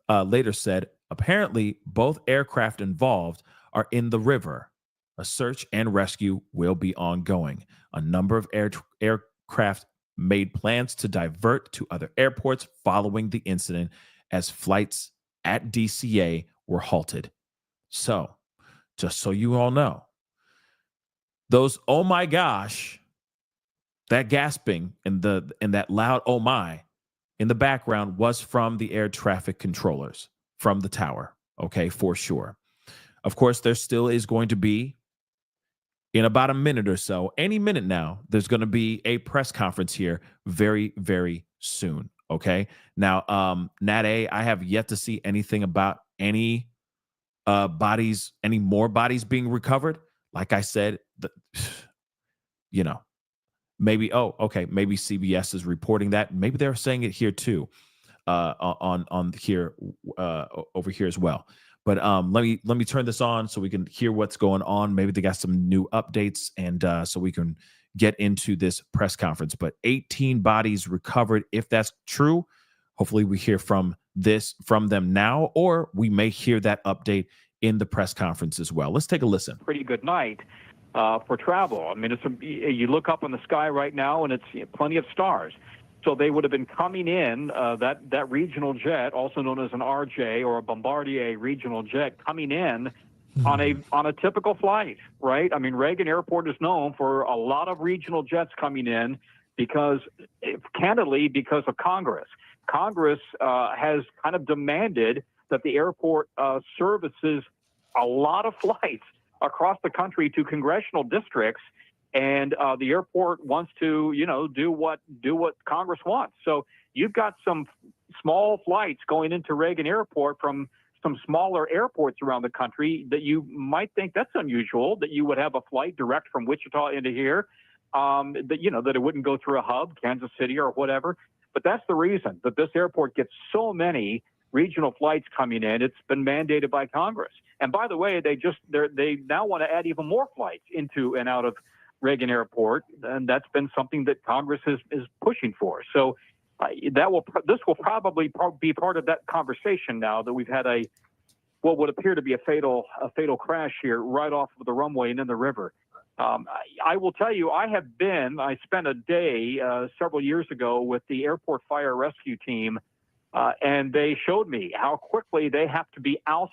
later said, apparently both aircraft involved are in the river. A search and rescue will be ongoing. A number of aircraft made plans to divert to other airports following the incident, as flights at DCA were halted. So, just so you all know, those "oh my gosh," that gasping and that loud "oh my" in the background was from the air traffic controllers from the tower, okay, for sure. Of course, there still is going to be in about a minute or so, any minute now, there's going to be a press conference here very, very soon. Okay. Now, Nat A, I have yet to see anything about any bodies, any more bodies being recovered. Like I said, you know, maybe, maybe CBS is reporting that. Maybe they're saying it here too, on here, over here as well. But let me turn this on so we can hear what's going on. Maybe they got some new updates, and so we can get into this press conference. But 18 bodies recovered. If that's true, hopefully we hear from them now, or we may hear that update in the press conference as well. Let's take a listen.
Pretty good night for travel. I mean, you look up in the sky right now, and it's plenty of stars. So they would have been coming in, that regional jet, also known as an RJ or a Bombardier regional jet, coming in on a typical flight, right? I mean, Reagan Airport is known for a lot of regional jets coming in because of Congress. Congress has kind of demanded that the airport services a lot of flights across the country to congressional districts. And the airport wants to, do what Congress wants. So you've got some small flights going into Reagan Airport from some smaller airports around the country that you might think that's unusual, that you would have a flight direct from Wichita into here, that it wouldn't go through a hub, Kansas City or whatever. But that's the reason that this airport gets so many regional flights coming in. It's been mandated by Congress. And by the way, they now want to add even more flights into and out of Reagan Airport, and that's been something that Congress is pushing for. So this will probably be part of that conversation now that we've had what would appear to be a fatal crash here right off of the runway and in the river. I will tell you, I spent a day several years ago with the airport fire rescue team, and they showed me how quickly they have to be out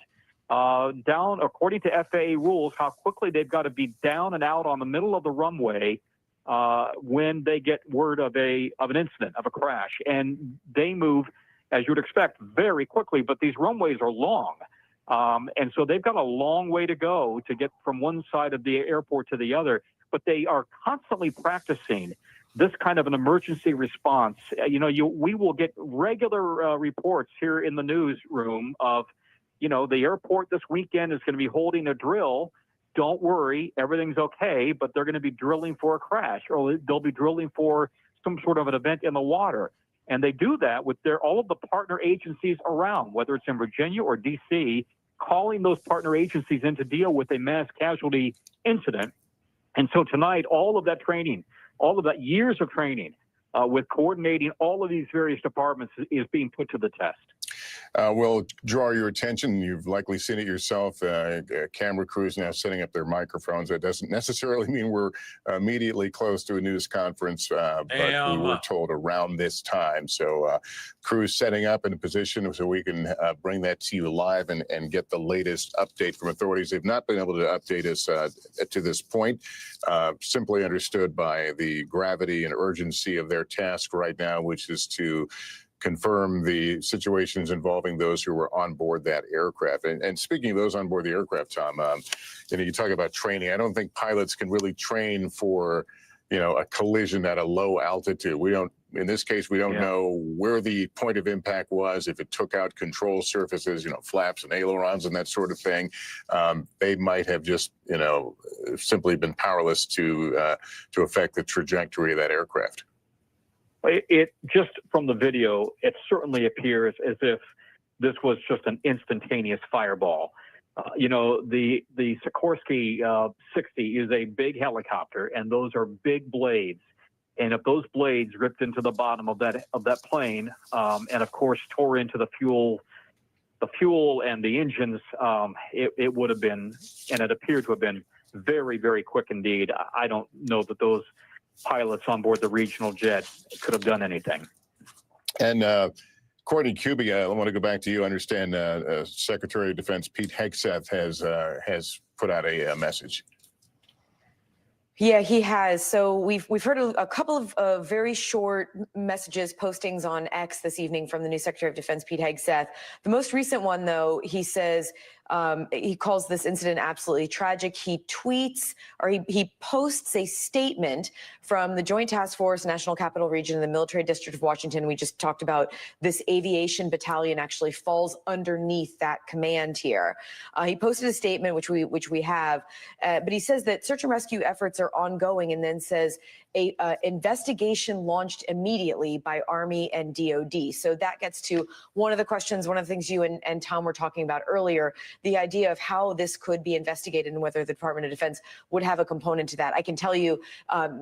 down, according to FAA rules, how quickly they've got to be down and out on the middle of the runway when they get word of an incident, of a crash. And they move, as you would expect, very quickly, but these runways are long. And so they've got a long way to go to get from one side of the airport to the other, but they are constantly practicing this kind of an emergency response. We will get regular reports here in the newsroom of, the airport this weekend is going to be holding a drill. Don't worry, everything's okay, but they're going to be drilling for a crash, or they'll be drilling for some sort of an event in the water. And they do that with all of the partner agencies around, whether it's in Virginia or DC, calling those partner agencies in to deal with a mass casualty incident. And so tonight, all of that training, all of that years of training with coordinating all of these various departments is being put to the test.
We'll draw your attention. You've likely seen it yourself. Camera crews now setting up their microphones. That doesn't necessarily mean we're immediately close to a news conference, but we were told around this time. So crews setting up in a position so we can bring that to you live and get the latest update from authorities. They've not been able to update us to this point, simply understood by the gravity and urgency of their task right now, which is to confirm the situations involving those who were on board that aircraft. And speaking of those on board the aircraft, Tom, you talk about training. I don't think pilots can really train for, a collision at a low altitude. In this case, we don't know where the point of impact was, if it took out control surfaces, flaps and ailerons and that sort of thing. They might have just, simply been powerless to affect the trajectory of that aircraft.
It just from the video, it certainly appears as if this was just an instantaneous fireball. The Sikorsky 60 is a big helicopter, and those are big blades. And if those blades ripped into the bottom of that plane, and of course tore into the fuel and the engines, it would have been, and it appeared to have been very, very quick indeed. I don't know that those pilots on board the regional jet could have done anything.
And Courtney Kuby, I want to go back to you. I understand Secretary of Defense Pete Hegseth has put out a message.
Yeah, he has. So we've heard a couple of very short messages, postings on X this evening from the new Secretary of Defense, Pete Hegseth. The most recent one, though, he says, He calls this incident absolutely tragic. He tweets, or he posts a statement from the Joint Task Force, National Capital Region, and the Military District of Washington. We just talked about this aviation battalion actually falls underneath that command here. He posted a statement, which we have, but he says that search and rescue efforts are ongoing, and then says a investigation launched immediately by Army and DOD. So that gets to one of the questions, one of the things you and Tom were talking about earlier, the idea of how this could be investigated and whether the Department of Defense would have a component to that. I can tell you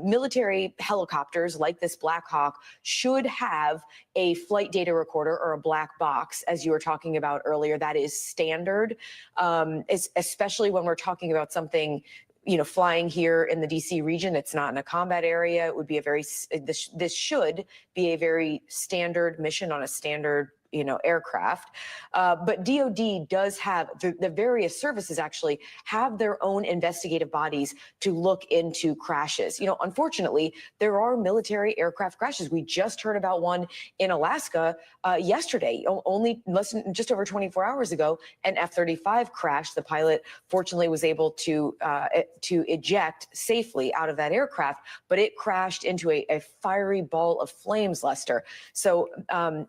military helicopters like this Black Hawk should have a flight data recorder or a black box, as you were talking about earlier. That is standard, especially when we're talking about something, you know, flying here in the DC region. It's not in a combat area. It would be a very, this should be a very standard mission on a standard, you know, aircraft. But DOD does have, the various services actually have their own investigative bodies to look into crashes. You know, unfortunately, there are military aircraft crashes. We just heard about one in Alaska yesterday, only just over 24 hours ago. An F-35 crashed. The pilot fortunately was able to eject safely out of that aircraft, but it crashed into a fiery ball of flames, Lester. So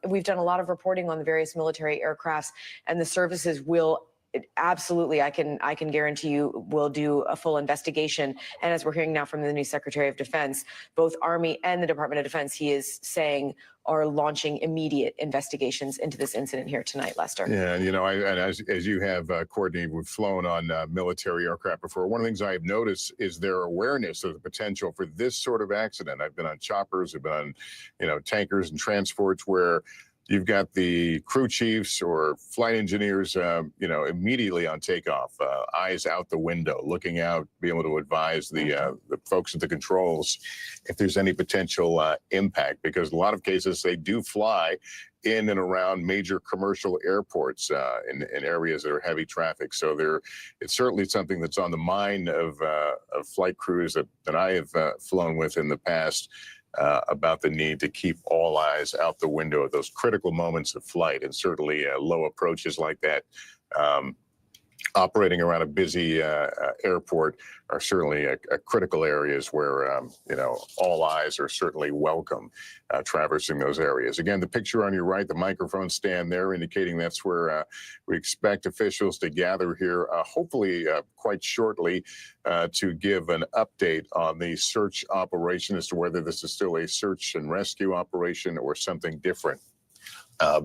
we've done a lot of reporting on the various military aircrafts, and the services will absolutely, I can guarantee you, will do a full investigation. And as we're hearing now from the new Secretary of Defense, both Army and the Department of Defense, he is saying, are launching immediate investigations into this incident here tonight, Lester.
Yeah, you know, as you have, Courtney, we've flown on military aircraft before. One of the things I have noticed is their awareness of the potential for this sort of accident. I've been on choppers, I've been on, you know, tankers and transports where you've got the crew chiefs or flight engineers, you know, immediately on takeoff, eyes out the window, looking out, be able to advise the folks at the controls if there's any potential impact, because a lot of cases they do fly in and around major commercial airports in areas that are heavy traffic. So it's certainly something that's on the mind of flight crews that I have flown with in the past. About the need to keep all eyes out the window at those critical moments of flight, and certainly low approaches like that operating around a busy airport are certainly critical areas where you know, all eyes are certainly welcome traversing those areas. Again, the picture on your right, the microphone stand there, indicating that's where we expect officials to gather here, hopefully quite shortly, to give an update on the search operation as to whether this is still a search and rescue operation or something different.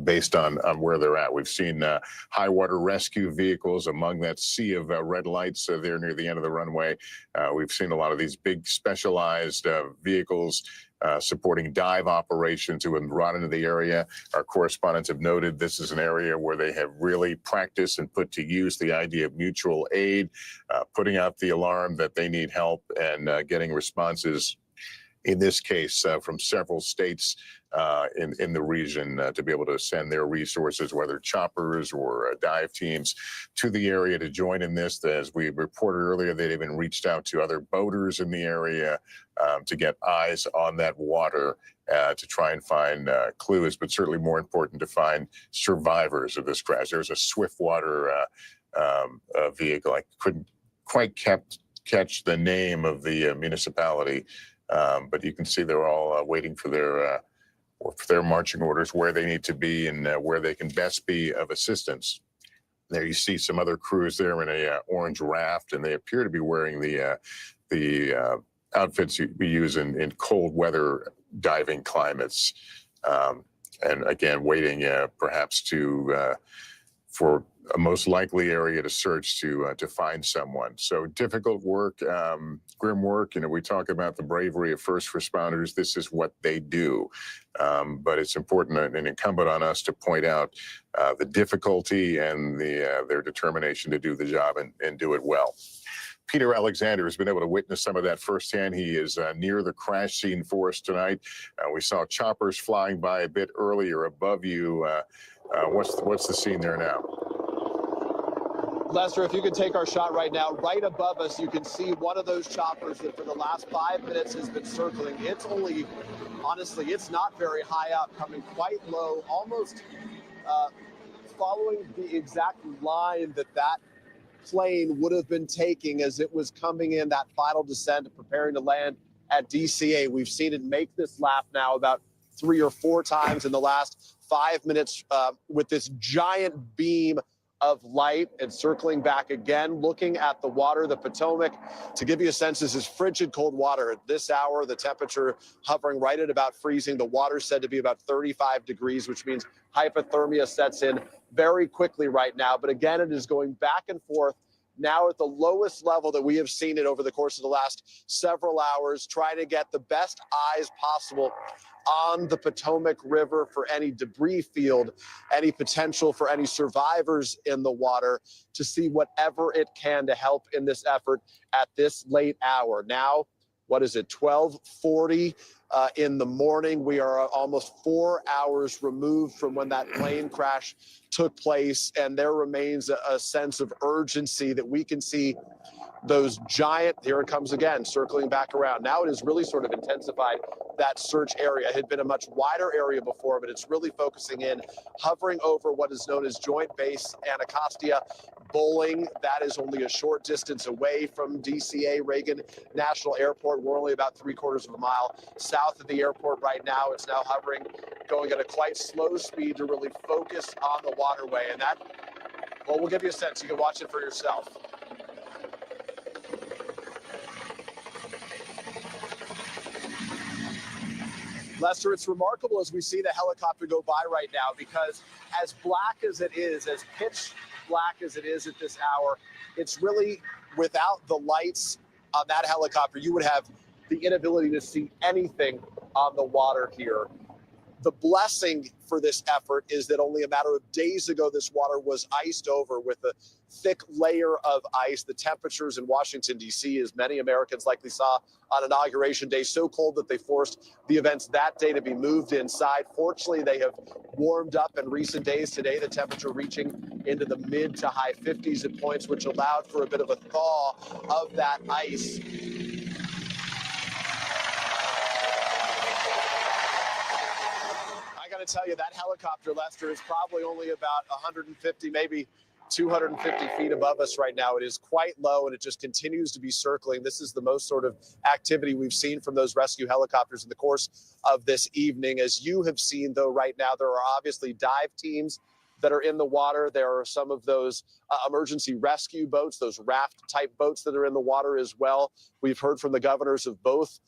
Based on where they're at. We've seen high water rescue vehicles among that sea of red lights there near the end of the runway. We've seen a lot of these big specialized vehicles supporting dive operations who have brought into the area. Our correspondents have noted this is an area where they have really practiced and put to use the idea of mutual aid, putting out the alarm that they need help, and getting responses, in this case, from several states in the region to be able to send their resources, whether choppers or dive teams, to the area to join in this. As we reported earlier, they'd even reached out to other boaters in the area to get eyes on that water to try and find clues, but certainly more important to find survivors of this crash. There's a Swiftwater vehicle. I couldn't quite catch the name of the municipality, but you can see they're all waiting for their marching orders, where they need to be and where they can best be of assistance. There you see some other crews there in a orange raft, and they appear to be wearing the outfits we use in cold weather diving climates. And again, waiting perhaps for a most likely area to search to find someone. So difficult work, grim work. You know, we talk about the bravery of first responders. This is what they do. But it's important and incumbent on us to point out the difficulty and their determination to do the job and do it well. Peter Alexander has been able to witness some of that firsthand. He is near the crash scene for us tonight. We saw choppers flying by a bit earlier above you. What's the scene there now?
Lester, if you could take our shot right now, right above us, you can see one of those choppers that for the last 5 minutes has been circling. It's only, honestly, it's not very high up, coming quite low, almost following the exact line that plane would have been taking as it was coming in that final descent, preparing to land at DCA. We've seen it make this lap now about 3 or 4 times in the last 5 minutes with this giant beam of light, and circling back again, looking at the water, the Potomac. To give you a sense, this is frigid cold water. At this hour, the temperature hovering right at about freezing. The water said to be about 35 degrees, which means hypothermia sets in very quickly right now. But again, it is going back and forth now at the lowest level that we have seen it over the course of the last several hours, trying to get the best eyes possible on the Potomac River for any debris field, any potential for any survivors in the water, to see whatever it can to help in this effort at this late hour. Now, what is it, 12:40 in the morning? We are almost 4 hours removed from when that plane crash took place, and there remains a sense of urgency that we can see those giant, here it comes again, circling back around. Now it has really sort of intensified that search area. It had been a much wider area before, but it's really focusing in, hovering over what is known as Joint Base Anacostia Bowling. That is only a short distance away from DCA Reagan National Airport. We're only about 3/4 of a mile south of the airport right now. It's now hovering, going at a quite slow speed to really focus on the waterway. And that, well, we'll give you a sense. You can watch it for yourself. Lester, it's remarkable as we see the helicopter go by right now, because as black as it is, as pitch black as it is at this hour, it's really, without the lights on that helicopter, you would have the inability to see anything on the water here. The blessing for this effort is that only a matter of days ago, this water was iced over with a thick layer of ice. The temperatures in Washington, D.C., as many Americans likely saw on Inauguration Day, so cold that they forced the events that day to be moved inside. Fortunately, they have warmed up in recent days. Today, the temperature reaching into the mid to high 50s at points, which allowed for a bit of a thaw of that ice. I got to tell you, that helicopter, Lester, is probably only about 150, maybe 250 feet above us right now. It is quite low, and it just continues to be circling. This is the most sort of activity we've seen from those rescue helicopters in the course of this evening. As you have seen, though, right now, there are obviously dive teams that are in the water. There are some of those emergency rescue boats, those raft-type boats that are in the water as well. We've heard from the governors of both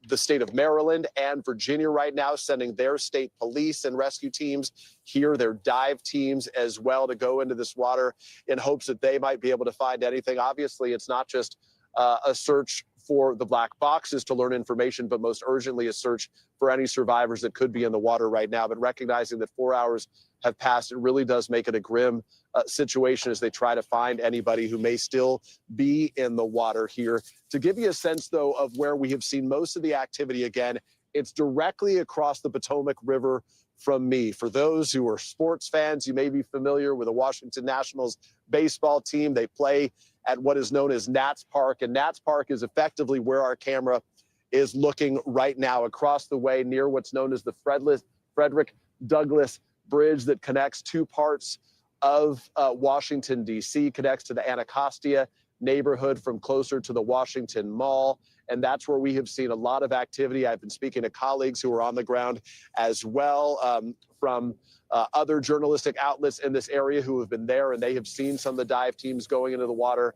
the state of Maryland and Virginia right now, sending their state police and rescue teams here, their dive teams as well, to go into this water in hopes that they might be able to find anything. Obviously, it's not just a search for the black boxes to learn information, but most urgently a search for any survivors that could be in the water right now. But recognizing that 4 hours have passed, it really does make it a grim situation as they try to find anybody who may still be in the water here. To give you a sense, though, of where we have seen most of the activity, again, it's directly across the Potomac River from me. For those who are sports fans, you may be familiar with the Washington Nationals baseball team. They play at what is known as Nats Park, and Nats Park is effectively where our camera is looking right now, across the way near what's known as the Frederick Douglass Bridge that connects two parts of Washington, D.C., connects to the Anacostia neighborhood from closer to the Washington Mall. And that's where we have seen a lot of activity. I've been speaking to colleagues who are on the ground as well from other journalistic outlets in this area who have been there, and they have seen some of the dive teams going into the water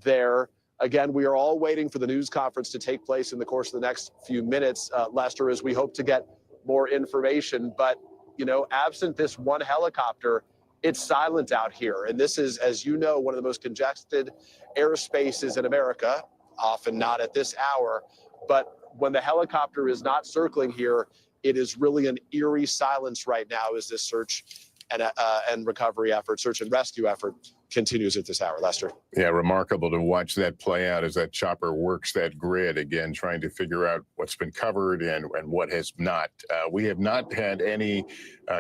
there. Again, we are all waiting for the news conference to take place in the course of the next few minutes, Lester, as we hope to get more information. But, you know, absent this one helicopter, it's silent out here. And this is, as you know, one of the most congested airspaces in America, often not at this hour. But when the helicopter is not circling here, it is really an eerie silence right now as this search and recovery effort, search and rescue effort, continues at this hour. Lester.
Yeah, remarkable to watch that play out as that chopper works that grid again, trying to figure out what's been covered and what has not. We have not had any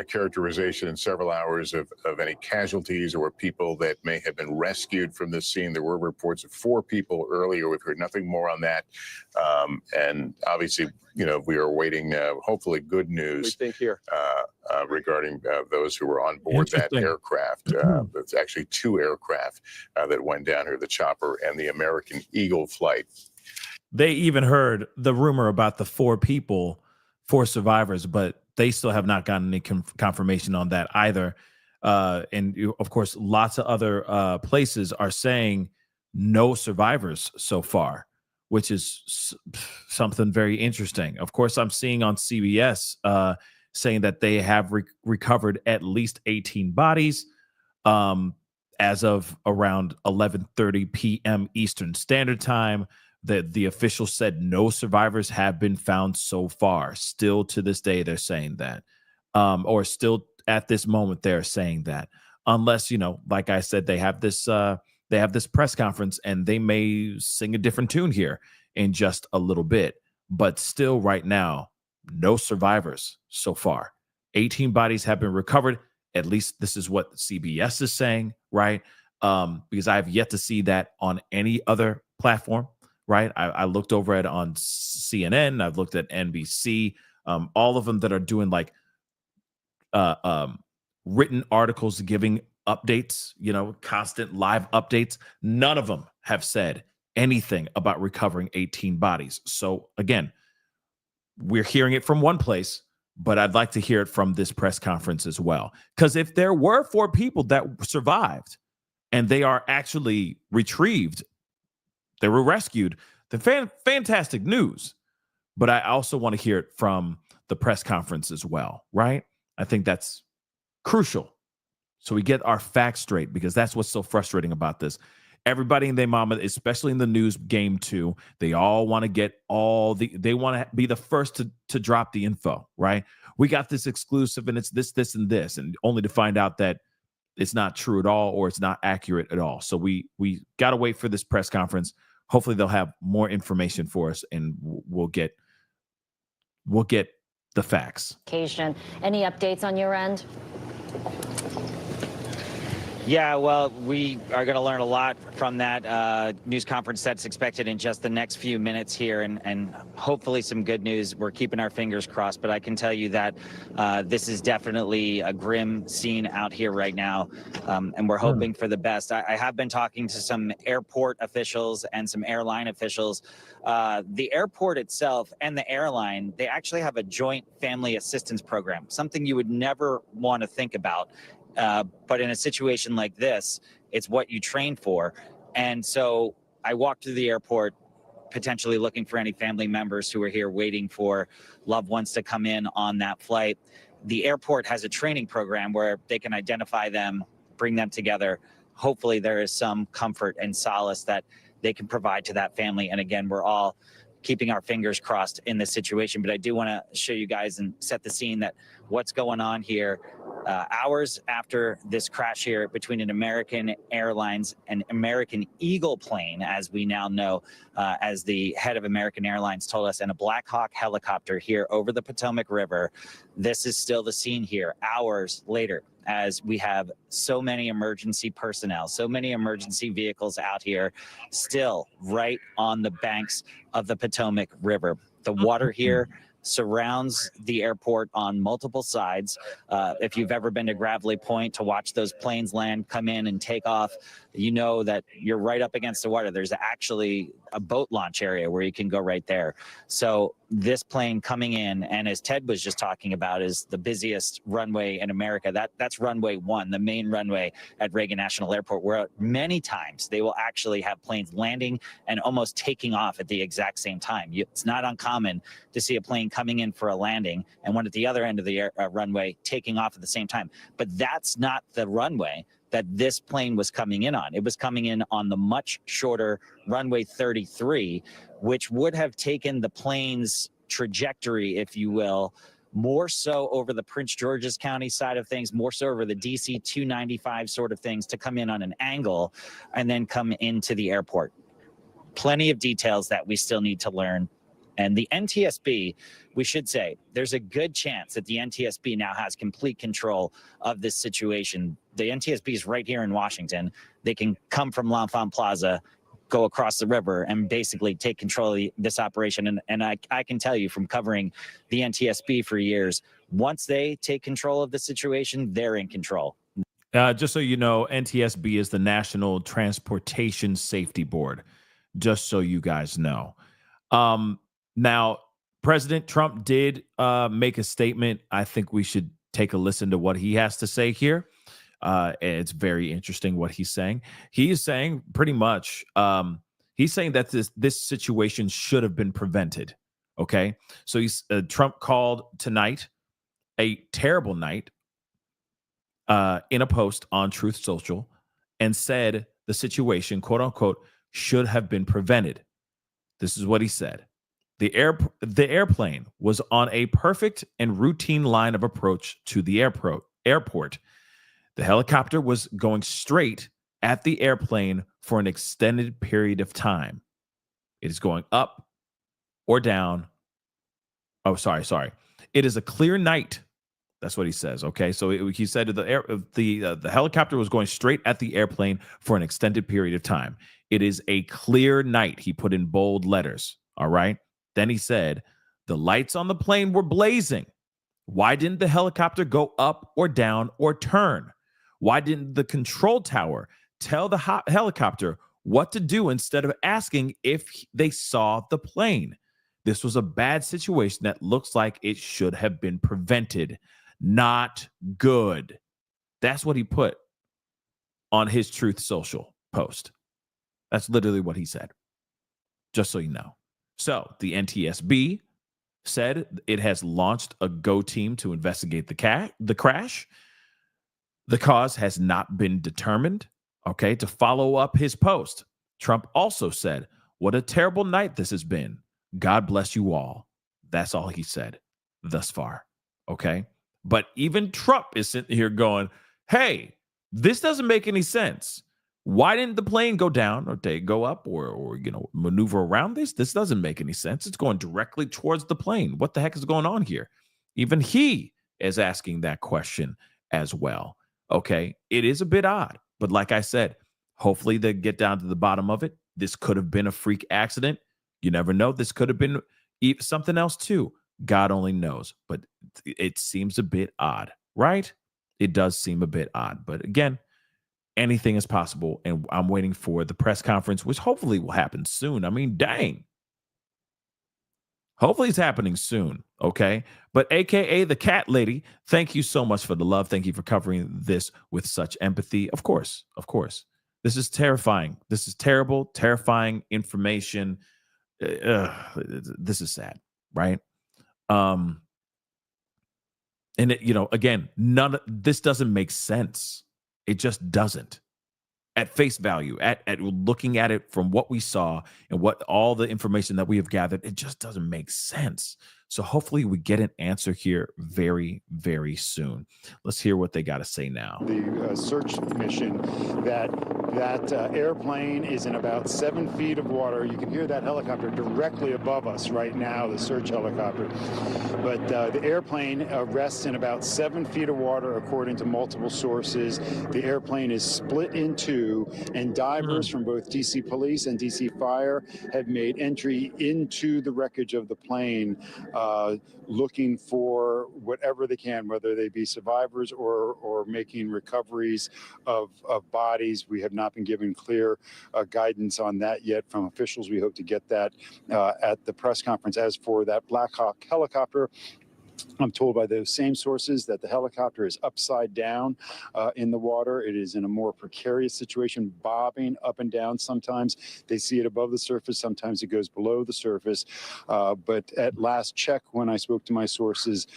characterization in several hours of any casualties or people that may have been rescued from this scene. There were reports of 4 people earlier. We've heard nothing more on that. And obviously, you know, we are waiting, hopefully good news.
We think here.
regarding those who were on board that aircraft. It's actually 2 aircraft that went down here, the chopper and the American Eagle flight.
They even heard the rumor about the 4 people, 4 survivors, but they still have not gotten any confirmation on that either. Of course, lots of other places are saying no survivors so far, which is something very interesting. Of course, I'm seeing on CBS saying that they have recovered at least 18 bodies as of around 11:30 p.m. Eastern Standard Time. The officials said no survivors have been found so far. Still to this day, they're saying that, or still at this moment, they're saying that, unless, like I said, they have this press conference and they may sing a different tune here in just a little bit. But still, right now, no survivors so far. 18 bodies have been recovered. At least this is what CBS is saying, right? Because I have yet to see that on any other platform. Right. I looked over it on CNN. I've looked at NBC, all of them that are doing like written articles giving updates, constant live updates. None of them have said anything about recovering 18 bodies. So again, we're hearing it from one place, but I'd like to hear it from this press conference as well. Because if there were 4 people that survived and they are actually retrieved, they were rescued, the fantastic news. But I also want to hear it from the press conference as well, right? I think that's crucial. So we get our facts straight, because that's what's so frustrating about this. Everybody and their mama, especially in the news game too, they all want to get they want to be the first to drop the info, right? We got this exclusive and it's this, and this, and only to find out that it's not true at all, or it's not accurate at all. So we got to wait for this press conference. Hopefully they'll have more information for us, and we'll get the facts.
Any updates on your end?
Yeah, well, we are going to learn a lot from that news conference that's expected in just the next few minutes here, and hopefully some good news. We're keeping our fingers crossed, but I can tell you that this is definitely a grim scene out here right now, and we're hoping for the best. I have been talking to some airport officials and some airline officials. The airport itself and the airline, they actually have a joint family assistance program, something you would never want to think about. But in a situation like this, it's what you train for. And so I walked through the airport, potentially looking for any family members who are here waiting for loved ones to come in on that flight. The airport has a training program where they can identify them, bring them together. Hopefully there is some comfort and solace that they can provide to that family. And again, we're all keeping our fingers crossed in this situation. But I do want to show you guys and set the scene that what's going on here. Hours after this crash here between an American Airlines and American Eagle plane, as we now know, as the head of American Airlines told us, and a Black Hawk helicopter here over the Potomac River. This is still the scene here, hours later, as we have so many emergency personnel, so many emergency vehicles out here, still right on the banks of the Potomac River. The water here surrounds the airport on multiple sides. If you've ever been to Gravelly Point to watch those planes land, come in and take off, you know that you're right up against the water. There's actually a boat launch area where you can go right there. So this plane coming in, and as Ted was just talking about, is the busiest runway in America. That's runway 1, the main runway at Reagan National Airport, where many times they will actually have planes landing and almost taking off at the exact same time. It's not uncommon to see a plane coming in for a landing and one at the other end of the runway taking off at the same time. But that's not the runway that this plane was coming in on. It was coming in on the much shorter runway 33, which would have taken the plane's trajectory, if you will, more so over the Prince George's County side of things, more so over the DC 295 sort of things, to come in on an angle and then come into the airport. Plenty of details that we still need to learn. And the NTSB, we should say, there's a good chance that the NTSB now has complete control of this situation. The NTSB is right here in Washington. They can come from L'Enfant Plaza, go across the river, and basically take control of this operation. And I can tell you from covering the NTSB for years, Once they take control of the situation, they're in control.
Just so you know, NTSB is the National Transportation Safety Board. Just so you guys know. Now, President Trump did make a statement. I think we should take a listen to what he has to say here. It's very interesting what he's saying. He is saying pretty much, he's saying that this situation should have been prevented. Okay, so Trump called tonight a terrible night in a post on Truth Social and said the situation, quote unquote, should have been prevented. This is what he said. The airplane was on a perfect and routine line of approach to the airport. The helicopter was going straight at the airplane for an extended period of time. It is going up or down. Oh, sorry. It is a clear night. That's what he says. Okay, so he said the helicopter was going straight at the airplane for an extended period of time. It is a clear night. He put in bold letters. All right. Then he said the lights on the plane were blazing. Why didn't the helicopter go up or down or turn? Why didn't the control tower tell the helicopter what to do instead of asking if they saw the plane? This was a bad situation that looks like it should have been prevented. Not good. That's what he put on his Truth Social post. That's literally what he said. Just so you know. So the NTSB said it has launched a GO team to investigate the crash. The cause has not been determined. Okay, to follow up his post, Trump also said, "What a terrible night this has been. God bless you all." That's all he said thus far. Okay, but even Trump is sitting here going, "Hey, this doesn't make any sense. Why didn't the plane go down or they go up or maneuver around this? This doesn't make any sense. It's going directly towards the plane. What the heck is going on here?" Even he is asking that question as well. Okay, it is a bit odd, but like I said, hopefully they get down to the bottom of it. This could have been a freak accident. You never know. This could have been something else too. God only knows, but it seems a bit odd, right? It does seem a bit odd, but again, anything is possible, and I'm waiting for the press conference, which hopefully will happen soon. I mean, dang. Hopefully it's happening soon, okay? But AKA the cat lady, thank you so much for the love. Thank you for covering this with such empathy. Of course. This is terrifying. This is terrible, terrifying information. This is sad, right? And again, this doesn't make sense. It just doesn't. At face value, at looking at it from what we saw and what all the information that we have gathered, it just doesn't make sense. So hopefully we get an answer here very, very soon. Let's hear what they got to say now.
The search mission, that airplane is in about 7 feet of water. You can hear that helicopter directly above us right now, the search helicopter. But the airplane rests in about 7 feet of water, according to multiple sources. The airplane is split in two, and divers from both DC Police and DC Fire have made entry into the wreckage of the plane, looking for whatever they can, whether they be survivors or making recoveries of bodies. We have not been given clear guidance on that yet from officials. We hope to get that at the press conference. As for that Black Hawk helicopter, I'm told by those same sources that the helicopter is upside down in the water. It is in a more precarious situation, bobbing up and down. Sometimes they see it above the surface, sometimes it goes below the surface. But at last check, when I spoke to my sources,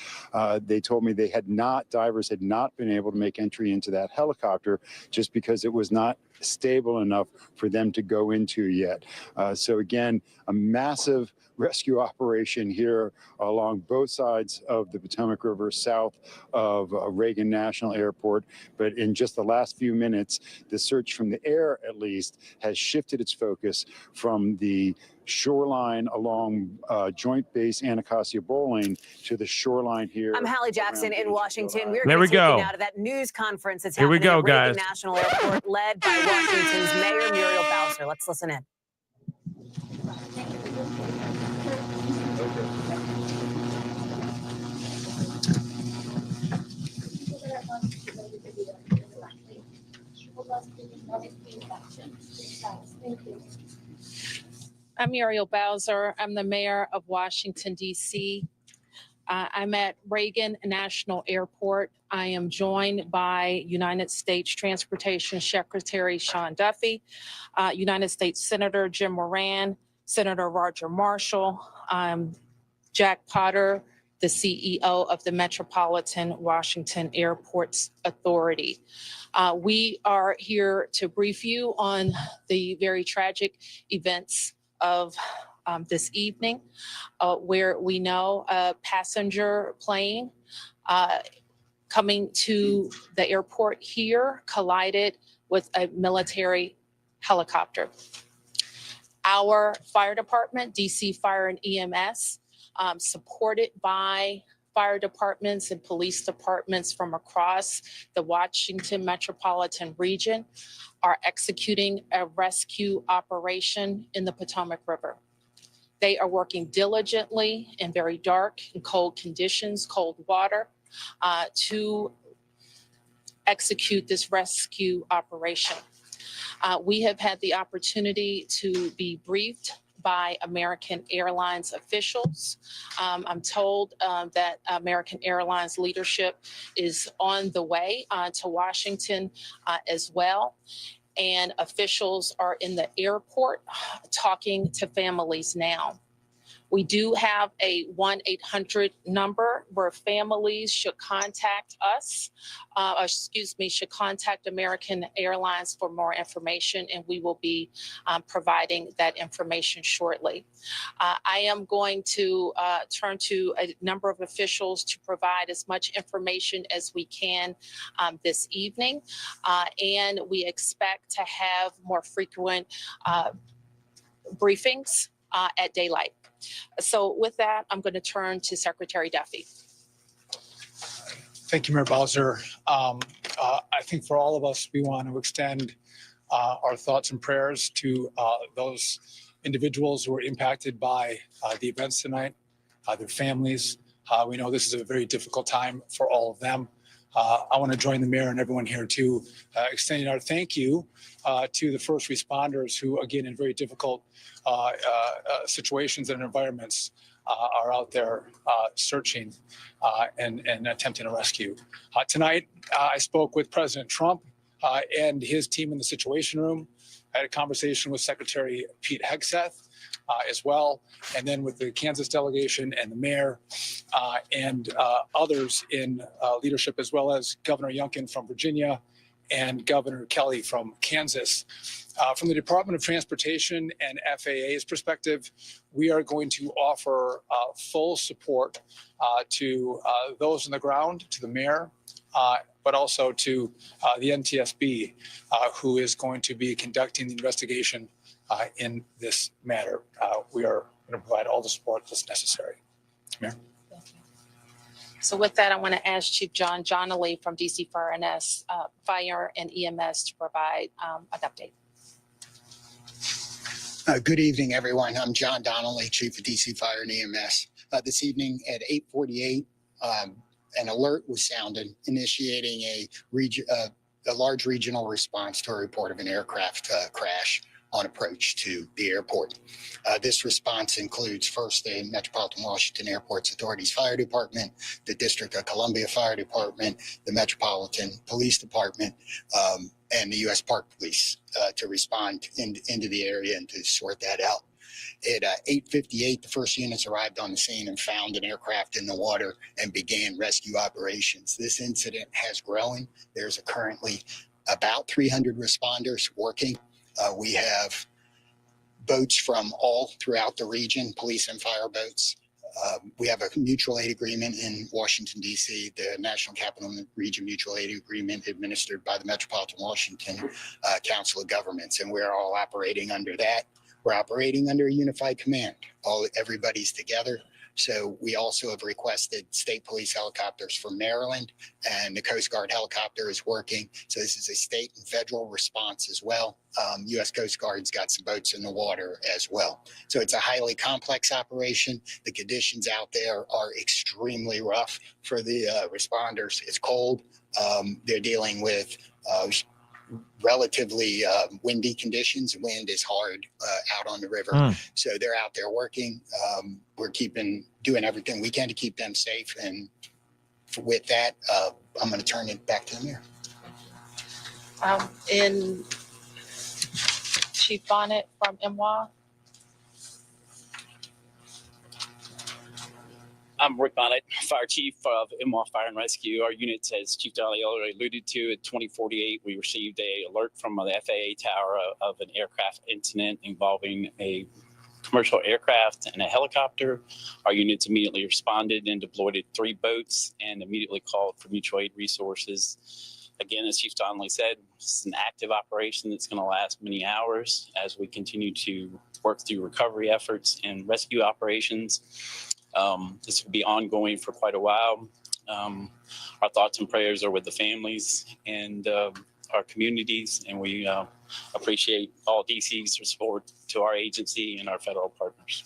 they told me divers had not been able to make entry into that helicopter just because it was not stable enough for them to go into yet. So again, a massive rescue operation here along both sides of the Potomac River, south of Reagan National Airport. But in just the last few minutes, the search from the air, at least, has shifted its focus from the shoreline along Joint Base Anacostia Bowling to the shoreline here.
I'm Hallie Jackson in Washington. We're
There we go.
taken out of that news conference that's
Here we
happening
go,
at Reagan
guys.
National Airport, led by Washington's Mayor Muriel Bowser. Let's listen in.
I'm Muriel Bowser. I'm the mayor of Washington, D.C. I'm at Reagan National Airport. I am joined by United States Transportation Secretary Sean Duffy, United States Senator Jim Moran, Senator Roger Marshall, Jack Potter, the CEO of the Metropolitan Washington Airports Authority. We are here to brief you on the very tragic events of this evening, where we know a passenger plane coming to the airport here collided with a military helicopter. Our fire department, DC Fire and EMS, supported by fire departments and police departments from across the Washington metropolitan region, are executing a rescue operation in the Potomac River. They are working diligently in very dark and cold conditions, cold water, to execute this rescue operation. We have had the opportunity to be briefed by American Airlines officials. I'm told that American Airlines leadership is on the way to Washington as well. And officials are in the airport talking to families now. We do have a 1-800 number where families should contact us, should contact American Airlines for more information, and we will be providing that information shortly. I am going to turn to a number of officials to provide as much information as we can this evening, and we expect to have more frequent briefings at daylight. So with that, I'm going to turn to Secretary Duffy.
Thank you, Mayor Bowser. I think for all of us, we want to extend our thoughts and prayers to those individuals who were impacted by the events tonight, their families. We know this is a very difficult time for all of them. I want to join the mayor and everyone here to extending our thank you to the first responders who, again, in very difficult situations and environments, are out there searching and attempting to rescue. Tonight, I spoke with President Trump and his team in the Situation Room. I had a conversation with Secretary Pete Hegseth as well, and then with the Kansas delegation and the mayor and others in leadership, as well as Governor Youngkin from Virginia and Governor Kelly from Kansas. From the Department of Transportation and FAA's perspective, we are going to offer full support to those on the ground, to the mayor, but also to the NTSB, who is going to be conducting the investigation in this matter. We are going to provide all the support that's necessary. Mayor.
So with that, I want to ask Chief John Johnley from DC Fire and EMS to provide an update.
Good evening, everyone. I'm John Donnelly, Chief of DC Fire and EMS. This evening at 8:48, an alert was sounded, initiating a large regional response to a report of an aircraft crash on approach to the airport. This response includes first the Metropolitan Washington Airports Authority's Fire Department, the District of Columbia Fire Department, the Metropolitan Police Department, and the U.S. Park Police to respond into the area and to sort that out. At 8:58, the first units arrived on the scene and found an aircraft in the water and began rescue operations. This incident has grown. There's currently about 300 responders working. We have boats from all throughout the region, police and fire boats. We have a mutual aid agreement in Washington, D.C., the National Capital Region Mutual Aid Agreement administered by the Metropolitan Washington Council of Governments, and we're all operating under that. We're operating under a unified command. Everybody's together. So we also have requested state police helicopters from Maryland, and the Coast Guard helicopter is working. So this is a state and federal response as well. U.S. Coast Guard's got some boats in the water as well. So it's a highly complex operation. The conditions out there are extremely rough for the responders. It's cold. They're dealing with relatively windy conditions. Wind is hard out on the river. So they're out there working. We're doing everything we can to keep them safe. And with that, I'm going to turn it back to the mayor.
In Chief Bonnet from MWA.
I'm Rick Bonnet, Fire Chief of MWA Fire and Rescue. Our unit, as Chief Donnelly already alluded to, at 2048, we received an alert from the FAA tower of an aircraft incident involving a commercial aircraft and a helicopter. Our units immediately responded and deployed 3 boats and immediately called for mutual aid resources. Again, as Chief Donnelly said, it's an active operation that's going to last many hours as we continue to work through recovery efforts and rescue operations. This will be ongoing for quite a while. Our thoughts and prayers are with the families and our communities, and we appreciate all DC's support to our agency and our federal partners.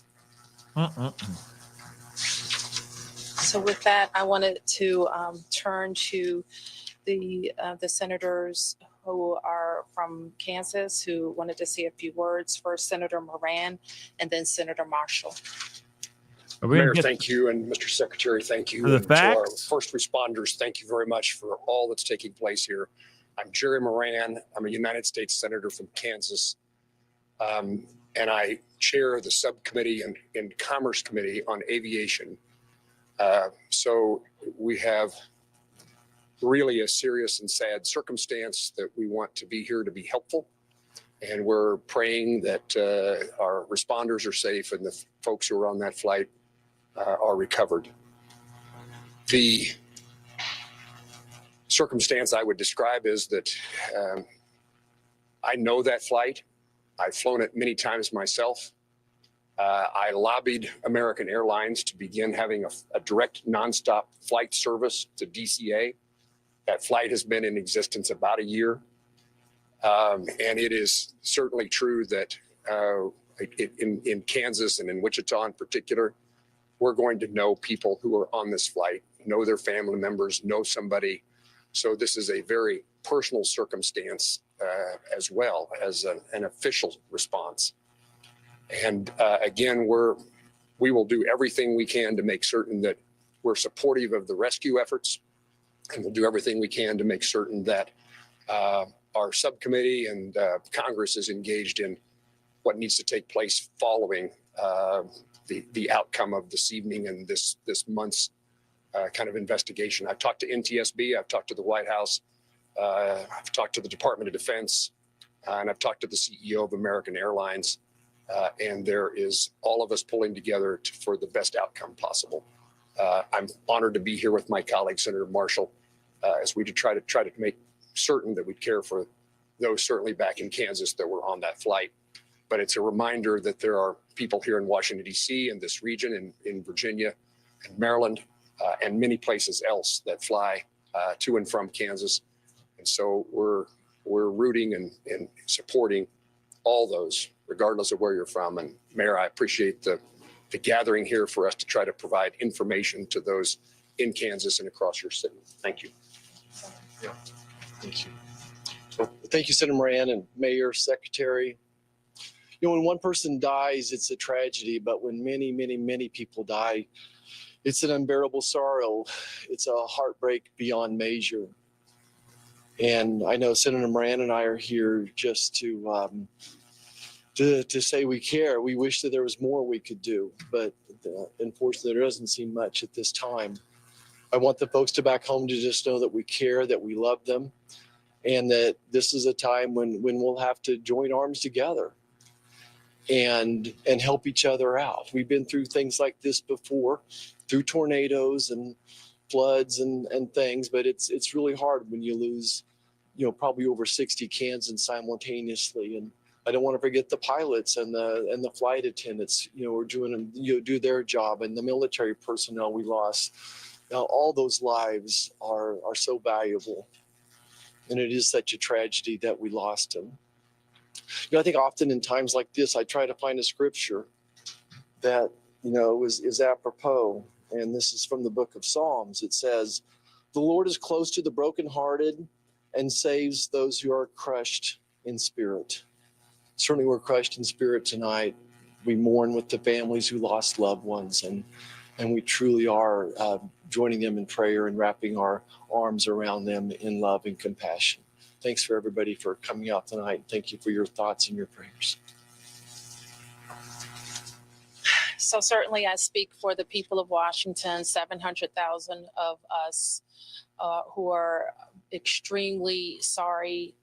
So with that, I wanted to turn to the senators who are from Kansas who wanted to say a few words. First, Senator Moran, and then Senator Marshall.
Mayor, thank you, and Mr. Secretary, thank you.
The
and to our
facts.
first responders, thank you very much for all that's taking place here. I'm Jerry Moran. I'm a United States Senator from Kansas, and I chair the subcommittee and Commerce Committee on Aviation. So we have really a serious and sad circumstance that we want to be here to be helpful. And we're praying that our responders are safe and the folks who are on that flight are recovered. The circumstance I would describe is that I know that flight. I've flown it many times myself. I lobbied American Airlines to begin having a direct nonstop flight service to DCA. That flight has been in existence about a year. And it is certainly true that in Kansas and in Wichita in particular, we're going to know people who are on this flight, know their family members, know somebody. So this is a very personal circumstance as well as an official response. And again, we will do everything we can to make certain that we're supportive of the rescue efforts, and we'll do everything we can to make certain that our subcommittee and Congress is engaged in what needs to take place following the outcome of this evening and this month's kind of investigation. I've talked to NTSB, I've talked to the White House, I've talked to the Department of Defense, and I've talked to the CEO of American Airlines. And there is all of us pulling together for the best outcome possible. I'm honored to be here with my colleague, Senator Marshall, as we try to make certain that we care for those certainly back in Kansas that were on that flight. But it's a reminder that there are people here in Washington, D.C., and this region, in Virginia and Maryland, and many places else that fly to and from Kansas. And so we're rooting and supporting all those, regardless of where you're from. And Mayor, I appreciate the gathering here for us to try to provide information to those in Kansas and across your city. Thank you.
Yeah, thank you. So, thank you, Senator Moran and Mayor, Secretary. You know, when one person dies, it's a tragedy, but when many, many, many people die, it's an unbearable sorrow. It's a heartbreak beyond measure. And I know Senator Moran and I are here just to say we care. We wish that there was more we could do, but unfortunately, there doesn't seem much at this time. I want the folks back home to just know that we care, that we love them, and that this is a time when we'll have to join arms together and help each other out. We've been through things like this before, through tornadoes and floods and things, but it's really hard when you lose, you know, probably over 60 Kansans simultaneously. And I don't want to forget the pilots and the flight attendants, you know, are doing, you know, do their job, and the military personnel we lost. Now, all those lives are so valuable, and it is such a tragedy that we lost them. You know, I think often in times like this, I try to find a scripture that, you know, is apropos, and this is from the book of Psalms. It says, "The Lord is close to the brokenhearted and saves those who are crushed in spirit. Certainly we're crushed in spirit tonight. We mourn with the families who lost loved ones, and we truly are joining them in prayer and wrapping our arms around them in love and compassion. Thanks for everybody for coming out tonight. Thank you for your thoughts and your prayers.
So certainly I speak for the people of Washington, 700,000 of us who are extremely sorry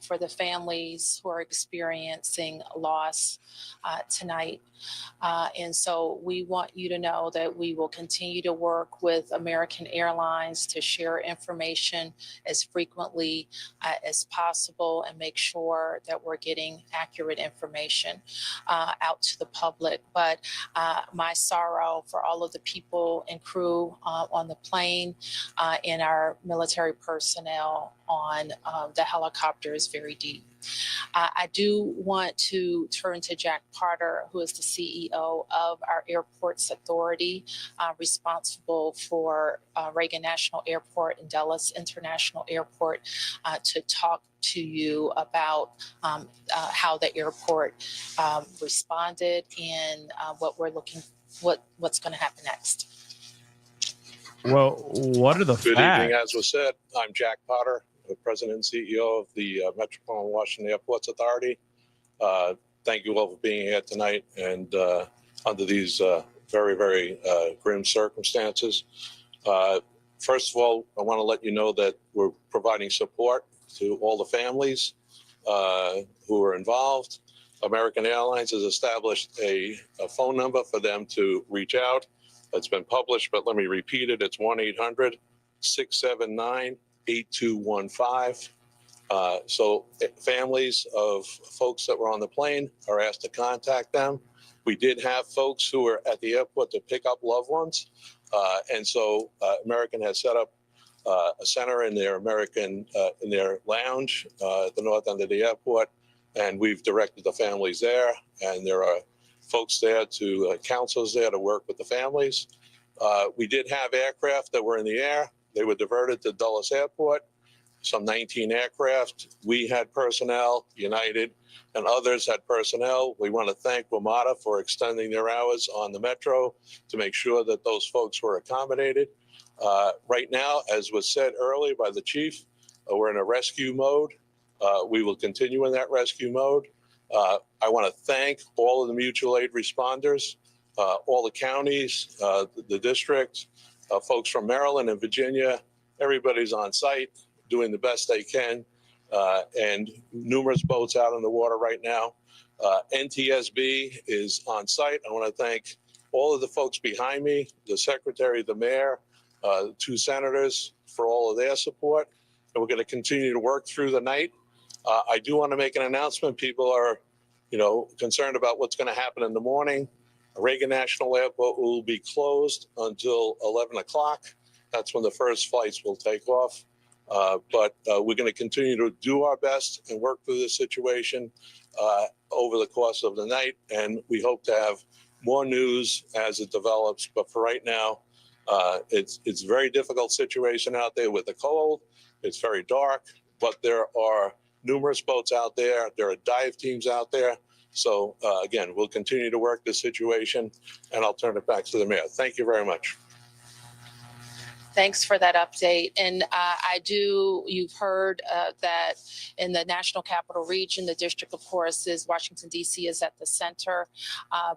for the families who are experiencing loss tonight. And so we want you to know that we will continue to work with American Airlines to share information as frequently as possible and make sure that we're getting accurate information out to the public. But my sorrow for all of the people and crew on the plane and our military personnel on the helicopter is very deep. I do want to turn to Jack Potter, who is the CEO of our Airports Authority, responsible for Reagan National Airport and Dulles International Airport, to talk to you about how the airport responded and what's going to happen next.
Well, what are the
Good
facts?
evening. As was said, I'm Jack Potter, the President and CEO of the Metropolitan Washington Airports Authority. Thank you all for being here tonight and under these very, very grim circumstances. First of all, I want to let you know that we're providing support to all the families who are involved. American Airlines has established a phone number for them to reach out. It's been published, but let me repeat it. It's 1-800-679-8215. So families of folks that were on the plane are asked to contact them. We did have folks who were at the airport to pick up loved ones. And so American has set up a center in their in their lounge at the north end of the airport. And we've directed the families there. And there are folks there counselors there to work with the families. We did have aircraft that were in the air. They were diverted to Dulles Airport, some 19 aircraft. We had personnel, United and others had personnel. We want to thank WMATA for extending their hours on the Metro to make sure that those folks were accommodated. Right now, as was said earlier by the chief, we're in a rescue mode. We will continue in that rescue mode. I want to thank all of the mutual aid responders, all the counties, the district, folks from Maryland and Virginia. Everybody's on site doing the best they can, and numerous boats out in the water right now. NTSB is on site. I want to thank all of the folks behind me, the secretary, the mayor, the two senators for all of their support. And we're going to continue to work through the night. I do want to make an announcement. People are, concerned about what's going to happen in the morning. Reagan National Airport will be closed until 11 o'clock. That's when the first flights will take off. But we're going to continue to do our best and work through this situation over the course of the night. And we hope to have more news as it develops. But for right now, it's a very difficult situation out there with the cold. It's very dark, but there are numerous boats out there. There are dive teams out there. So again, we'll continue to work this situation, and I'll turn it back to the mayor. Thank you very much.
Thanks for that update. And you've heard that in the National Capital Region, the district, of course, is Washington, D.C. is at the center,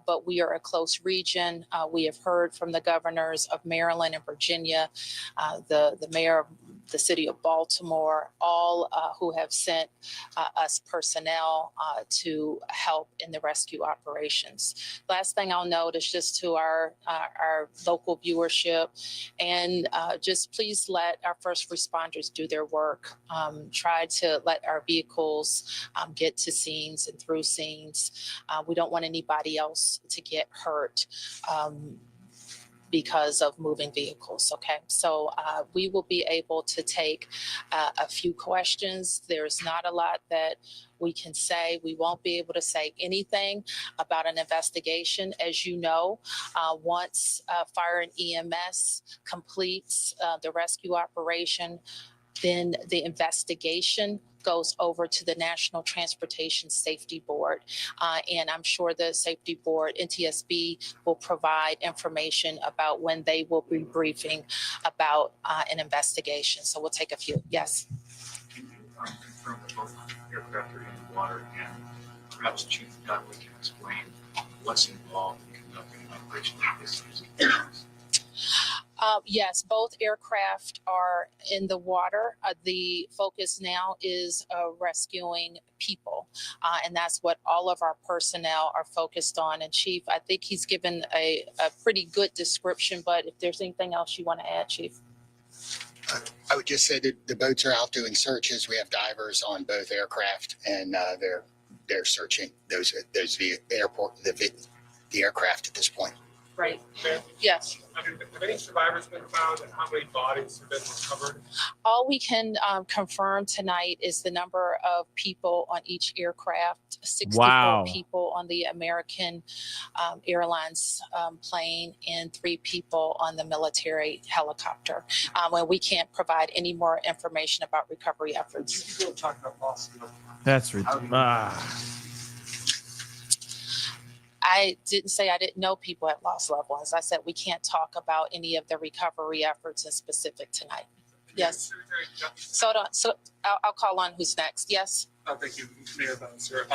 but we are a close region. We have heard from the governors of Maryland and Virginia, the mayor of the city of Baltimore, all who have sent us personnel to help in the rescue operations. Last thing I'll note is just to our local viewership, and just please let our first responders do their work. Try to let our vehicles get to scenes and through scenes. We don't want anybody else to get hurt because of moving vehicles, okay? So we will be able to take a few questions. There's not a lot that we can say. We won't be able to say anything about an investigation. As you know, once fire and EMS completes the rescue operation, then the investigation goes over to the National Transportation Safety Board. And I'm sure the Safety Board, NTSB, will provide information about when they will be briefing about an investigation. So we'll take a few. Yes.
Can you confirm that both aircraft are in the water, and perhaps Chief Dudley can explain what's involved in conducting an operation like this using drones?
Yes, both aircraft are in the water. The focus now is rescuing people, and that's what all of our personnel are focused on. And Chief, I think he's given a pretty good description, but if there's anything else you want to add, Chief?
I would just say that the boats are out doing searches. We have divers on both aircraft, and they're searching the aircraft at this point.
Right. Yes.
Have any survivors been found, and how many bodies have been recovered?
All we can confirm tonight is the number of people on each aircraft, 64
Wow.
people on the American Airlines plane and 3 people on the military helicopter. And we can't provide any more information about recovery efforts.
You don't talk about loss of
That's ridiculous.
I didn't say I didn't know people had lost loved ones. I said we can't talk about any of the recovery efforts in specific tonight. Yes. So I'll call on who's next. Yes.
Thank you, Mayor Bouncer.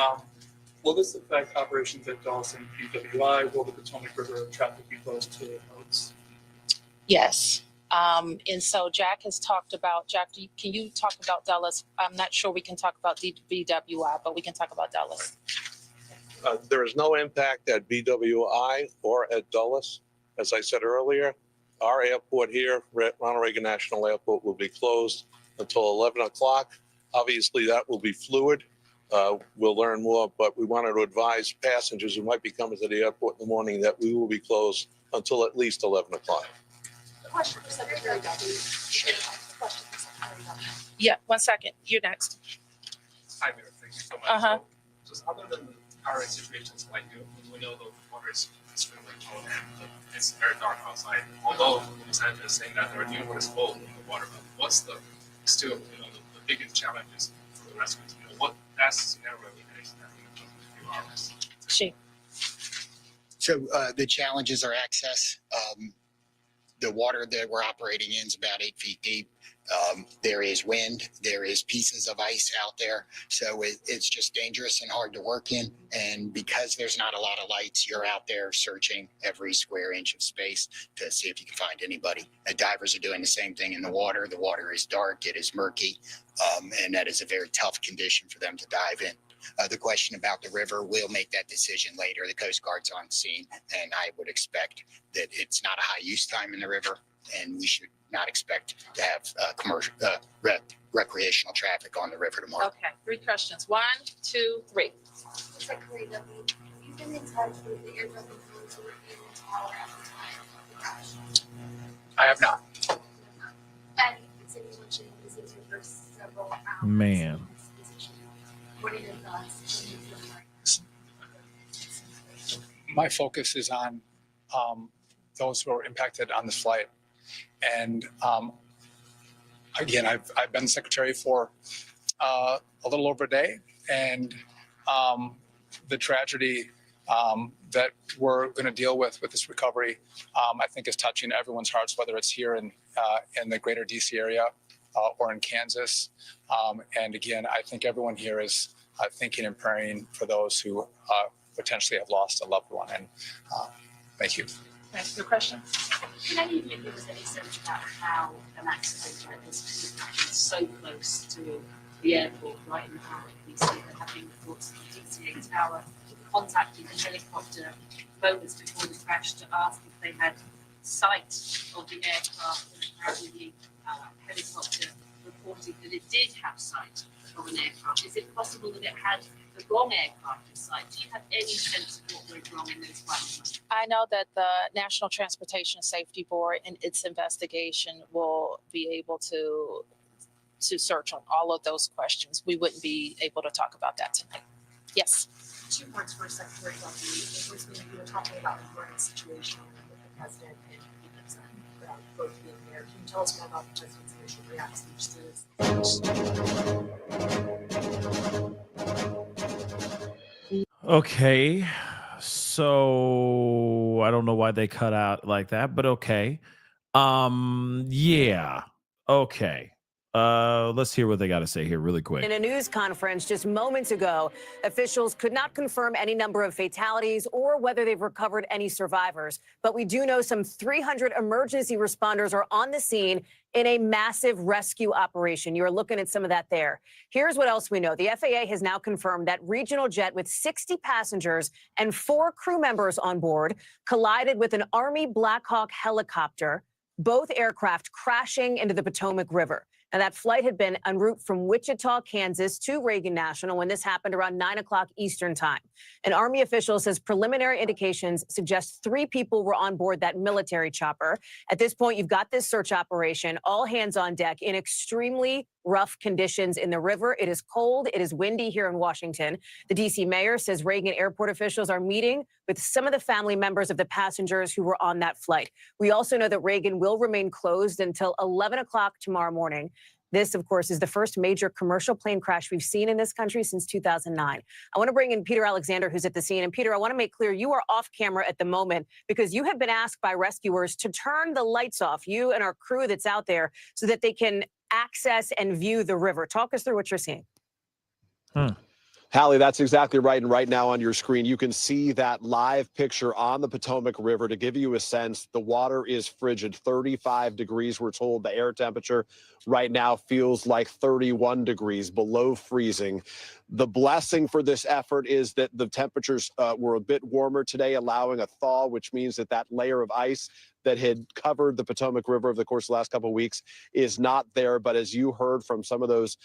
Will this affect operations at Dawson PWI? Will the Potomac River traffic be closed to boats?
Yes. And so Jack has talked about, can you talk about Dulles? I'm not sure we can talk about BWI, but we can talk about Dulles.
There is no impact at BWI or at Dulles. As I said earlier, our airport here, Ronald Reagan National Airport, will be closed until 11 o'clock. Obviously, that will be fluid. We'll learn more, but we wanted to advise passengers who might be coming to the airport in the morning that we will be closed until at least 11 o'clock.
Question for Secretary Duffy. Yeah, 1 second. You're next.
Hi, Mayor. Thank you so much.
Uh-huh.
So, just other than the current situations like we know the water is extremely cold and it's very dark outside. Although Los Angeles is saying that there are numerous holes in the water, but what's the the biggest challenges for the rescues? What best scenario we face in a few hours?
So the challenges are access. The water that we're operating in is about 8 feet deep. There is wind, there is pieces of ice out there. So it's just dangerous and hard to work in. And because there's not a lot of lights, you're out there searching every square inch of space to see if you can find anybody. The divers are doing the same thing in the water. The water is dark, it is murky, and that is a very tough condition for them to dive in. The question about the river, we'll make that decision later. The Coast Guard's on scene, and I would expect that it's not a high use time in the river, and we should not expect to have commercial recreational traffic on the river tomorrow.
Okay, 3 questions. 1, 2, 3.
Secretary Duffy, you've been in touch with the air traffic controllers who were in the tower at the time of the crash.
I have not.
And it's mentioned this is your first several hours.
Man.
What are your thoughts?
My focus is on those who are impacted on this flight. And again, I've been secretary for a little over a day, and the tragedy that we're going to deal with this recovery, I think is touching everyone's hearts, whether it's here in the greater DC area or in Kansas. And again, I think everyone here is thinking and praying for those who potentially have lost a loved one. And thank you.
Thanks for the question.
Can any of you give us any sense about how an accident like this could have happened so close to the airport, right in the heart of DC? There have been reports that the DCA tower contacted the helicopter moments before the crash to ask if they had sight of the aircraft, and apparently the helicopter reported that it did have sight of an aircraft. Is it possible that it had the wrong aircraft in sight? Do you have any sense of what went wrong in those flights?
I know that the National Transportation Safety Board in its investigation will be able to search on all of those questions. We wouldn't be able to talk about that tonight. Yes.
2 points for Secretary Duffy. It was when you were talking about the current situation with the president and both of you here. Can you tell us more about the president's initial reaction to this?
Okay. So I don't know why they cut out like that, but okay. Yeah. Okay. Let's hear what they got to say here really quick.
In a news conference just moments ago, officials could not confirm any number of fatalities or whether they've recovered any survivors. But we do know some 300 emergency responders are on the scene in a massive rescue operation. You're looking at some of that there. Here's what else we know. The FAA has now confirmed that regional jet with 60 passengers and 4 crew members on board collided with an Army Black Hawk helicopter, both aircraft crashing into the Potomac River. Now, that flight had been en route from Wichita, Kansas to Reagan National when this happened around 9 o'clock Eastern time. An Army official says preliminary indications suggest 3 people were on board that military chopper. At this point, you've got this search operation, all hands on deck in extremely rough conditions in the river. It is cold. It is windy here in Washington. The D.C. mayor says Reagan airport officials are meeting with some of the family members of the passengers who were on that flight. We also know that Reagan will remain closed until 11 o'clock tomorrow morning. This, of course, is the first major commercial plane crash we've seen in this country since 2009. I want to bring in Peter Alexander, who's at the scene. And Peter, I want to make clear you are off camera at the moment because you have been asked by rescuers to turn the lights off, you and our crew that's out there, so that they can access and view the river. Talk us through what you're seeing.
Hallie, that's exactly right. And right now on your screen, you can see that live picture on the Potomac River. To give you a sense, the water is frigid, 35 degrees. We're told the air temperature right now feels like 31 degrees below freezing. The blessing for this effort is that the temperatures were a bit warmer today, allowing a thaw, which means that that layer of ice that had covered the Potomac River over the course of the last couple of weeks is not there. But as you heard from some of those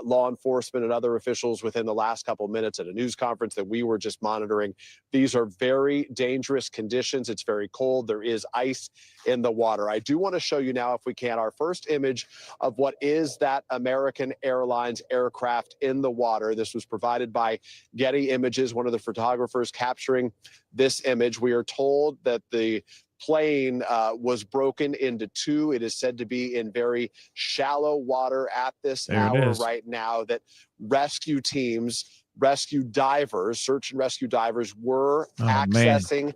law enforcement and other officials within the last couple of minutes at a news conference that we were just monitoring, these are very dangerous conditions. It's very cold. There is ice in the water. I do want to show you now, if we can, our first image of what is that American Airlines aircraft in the water. This was provided by Getty Images, one of the photographers capturing this image. We are told that the plane was broken into 2. It is said to be in very shallow water at this hour right now, that rescue teams, rescue divers, search and rescue divers were accessing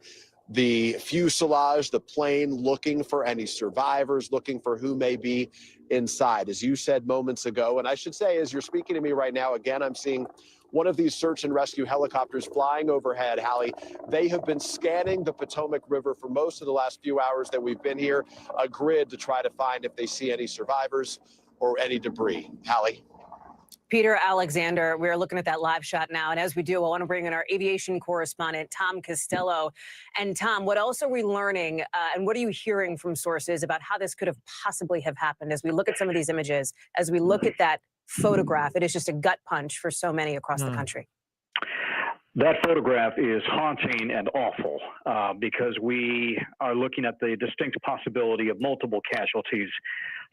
the fuselage, the plane, looking for any survivors, looking for who may be inside. As you said moments ago, and I should say, as you're speaking to me right now, again, I'm seeing one of these search and rescue helicopters flying overhead, Hallie. They have been scanning the Potomac River for most of the last few hours that we've been here, a grid to try to find if they see any survivors or any debris. Hallie.
Peter Alexander, we're looking at that live shot now. And as we do, I want to bring in our aviation correspondent, Tom Costello. And Tom, what else are we learning and what are you hearing from sources about how this could have possibly have happened as we look at some of these images, as we look at that photograph? It is just a gut punch for so many across the country.
That photograph is haunting and awful because we are looking at the distinct possibility of multiple casualties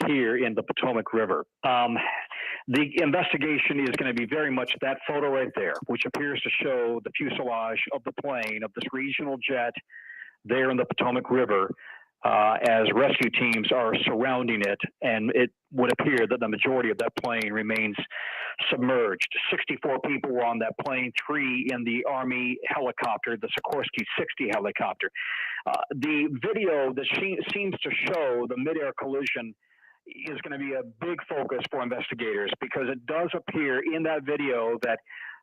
here in the Potomac River. The investigation is going to be very much that photo right there, which appears to show the fuselage of the plane, of this regional jet there in the Potomac River, as rescue teams are surrounding it, and it would appear that the majority of that plane remains submerged. 64 people were on that plane, 3 in the Army helicopter, the Sikorsky 60 helicopter. The video that seems to show the midair collision is going to be a big focus for investigators, because it does appear in that video that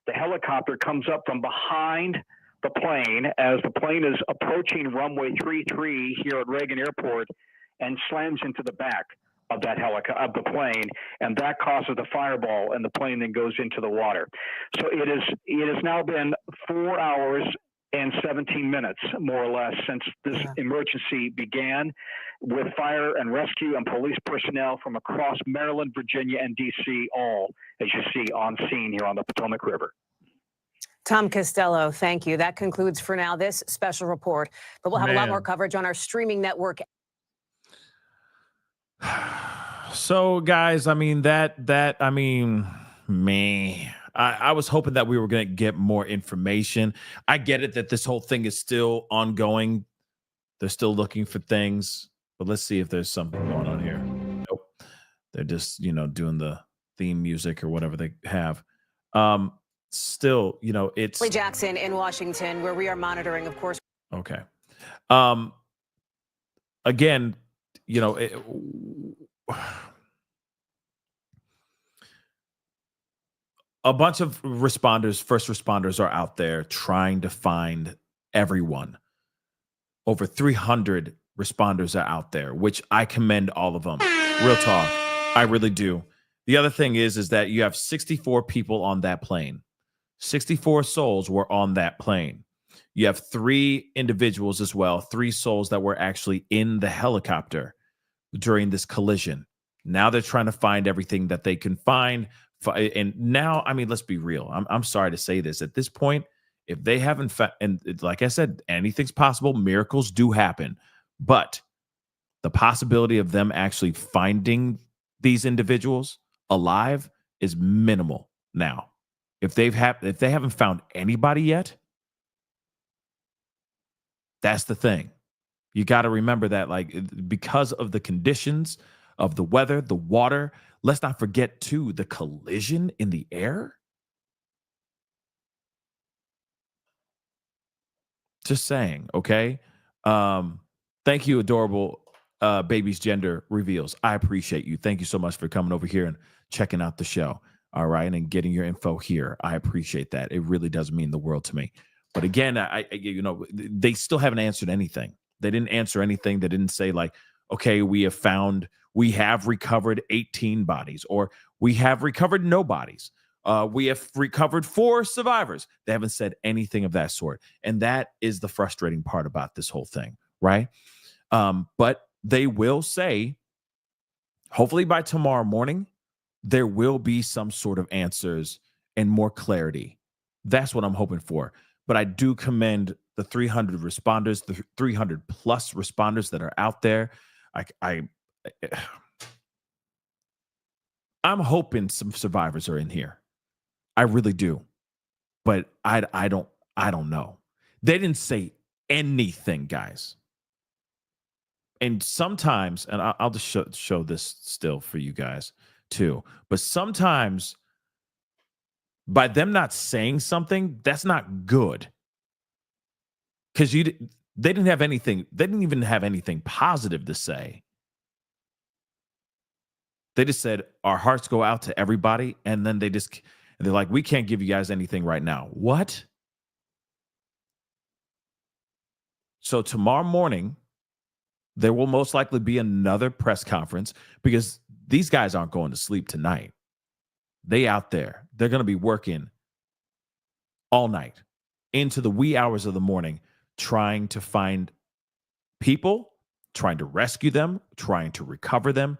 the helicopter comes up from behind the plane as the plane is approaching runway 33 here at Reagan Airport and slams into the back of that of the plane, and that causes the fireball, and the plane then goes into the water. So it has now been 4 hours and 17 minutes, more or less, since this emergency began, with fire and rescue and police personnel from across Maryland, Virginia, and D.C., all, as you see, on scene here on the Potomac River.
Tom Costello, thank you. That concludes for now this special report, but we'll have a lot more coverage on our streaming network.
So, guys, I mean, I was hoping that we were going to get more information. I get it that this whole thing is still ongoing. They're still looking for things. But let's see if there's something going on here. Nope. They're just, doing the theme music or whatever they have. Still, it's
Lee Jackson in Washington, where we are monitoring, of course.
okay. Again, a bunch of responders, first responders are out there trying to find everyone. Over 300 responders are out there, which I commend all of them. Real talk. I really do. The other thing is that you have 64 people on that plane. 64 souls were on that plane. You have 3 individuals as well, 3 souls that were actually in the helicopter during this collision. Now they're trying to find everything that they can find. And now, I mean, let's be real. I'm sorry to say this. At this point, if they haven't found, and like I said, anything's possible. Miracles do happen. But the possibility of them actually finding these individuals alive is minimal now. If they haven't found anybody yet, that's the thing. You got to remember that, like, because of the conditions of the weather, the water, let's not forget too the collision in the air. Just saying, okay? Thank you, adorable baby's gender reveals. I appreciate you. Thank you so much for coming over here and checking out the show. All right, and getting your info here. I appreciate that. It really does mean the world to me. But again, they still haven't answered anything. They didn't answer anything. They didn't say, like, okay, we have recovered 18 bodies, or we have recovered no bodies. We have recovered 4 survivors. They haven't said anything of that sort. And that is the frustrating part about this whole thing, right? But they will say, hopefully by tomorrow morning, there will be some sort of answers and more clarity. That's what I'm hoping for. But I do commend the 300 responders, the 300 plus responders that are out there. I'm hoping some survivors are in here. I really do. But I don't know. They didn't say anything, guys. And sometimes, and I'll just show this still for you guys too. But sometimes by them not saying something, that's not good. Because they didn't have anything. They didn't even have anything positive to say. They just said, our hearts go out to everybody. And then they're like, we can't give you guys anything right now. What? So tomorrow morning, there will most likely be another press conference, because these guys aren't going to sleep tonight. They out there. They're going to be working all night into the wee hours of the morning, trying to find people, trying to rescue them, trying to recover them.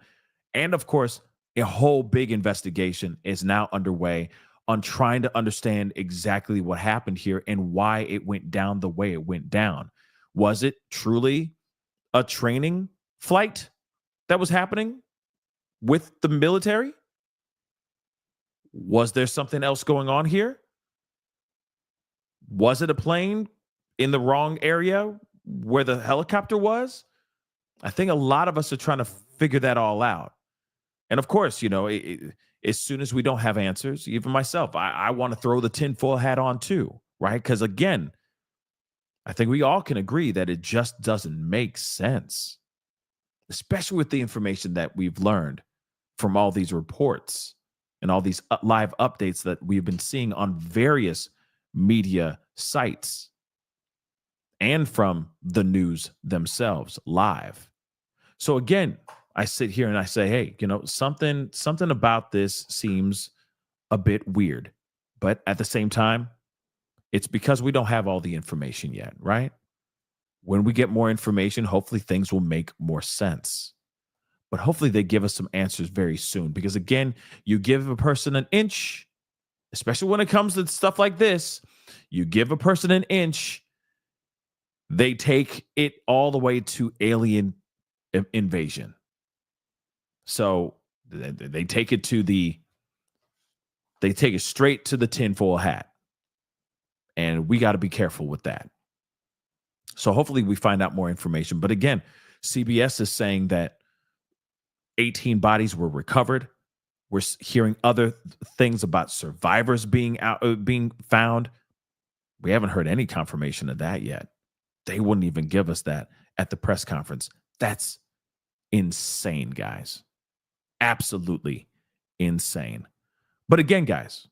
And of course, a whole big investigation is now underway on trying to understand exactly what happened here and why it went down the way it went down. Was it truly a training flight that was happening with the military? Was there something else going on here? Was it a plane in the wrong area where the helicopter was? I think a lot of us are trying to figure that all out. And of course, as soon as we don't have answers, even myself, I want to throw the tinfoil hat on too, right? Because again, I think we all can agree that it just doesn't make sense, especially with the information that we've learned from all these reports and all these live updates that we've been seeing on various media sites and from the news themselves live. So again, I sit here and I say, hey, something about this seems a bit weird. But at the same time, it's because we don't have all the information yet, right? When we get more information, hopefully things will make more sense. But hopefully they give us some answers very soon. Because again, you give a person an inch, especially when it comes to stuff like this, you give a person an inch, they take it all the way to alien invasion. So they take it straight to the tinfoil hat. And we got to be careful with that. So hopefully we find out more information. But again, CBS is saying that 18 bodies were recovered. We're hearing other things about survivors being found. We haven't heard any confirmation of that yet. They wouldn't even give us that at the press conference. That's insane, guys. Absolutely insane. But again, guys,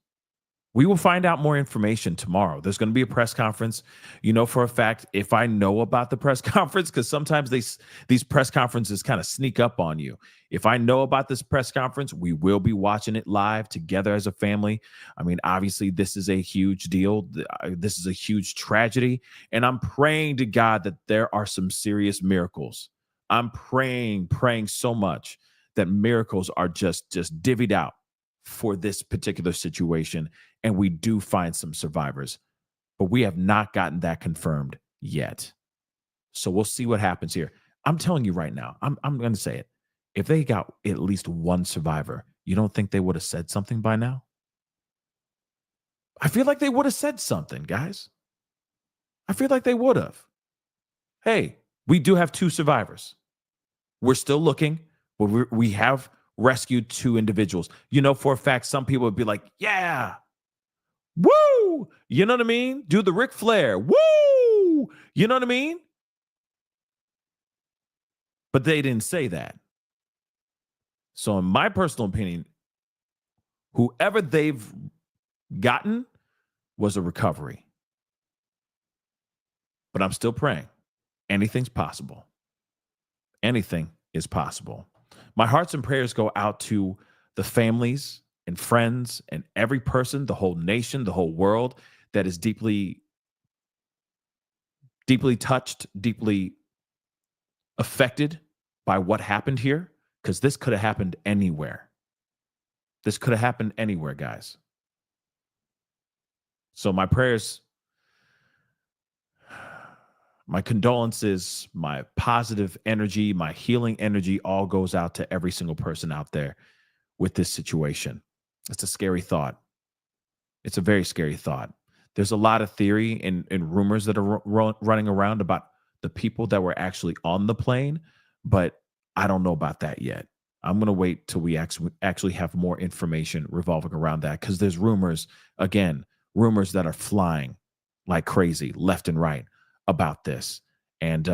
we will find out more information tomorrow. There's going to be a press conference. You know for a fact, if I know about the press conference, because sometimes these press conferences kind of sneak up on you. If I know about this press conference, we will be watching it live together as a family. I mean, obviously, this is a huge deal. This is a huge tragedy. And I'm praying to God that there are some serious miracles. I'm praying so much that miracles are just divvied out for this particular situation, and we do find some survivors, but we have not gotten that confirmed yet. So we'll see what happens here. I'm telling you right now, I'm going to say it. If they got at least one survivor, you don't think they would have said something by now? I feel like they would have said something, guys. I feel like they would have. Hey, we do have 2 survivors. We're still looking, but we have rescued 2 individuals. You know, for a fact, some people would be like, yeah, woo, you know what I mean? Do the Ric Flair, woo, you know what I mean? But they didn't say that. So in my personal opinion, whoever they've gotten was a recovery. But I'm still praying. Anything's possible. Anything is possible. My hearts and prayers go out to the families and friends and every person, the whole nation, the whole world that is deeply, deeply touched, deeply affected by what happened here, because this could have happened anywhere. This could have happened anywhere, guys. So my prayers, my condolences, my positive energy, my healing energy all goes out to every single person out there with this situation. It's a scary thought. It's a very scary thought. There's a lot of theory and rumors that are running around about the people that were actually on the plane, but I don't know about that yet. I'm going to wait till we actually have more information revolving around that, because there's rumors that are flying like crazy left and right about this. And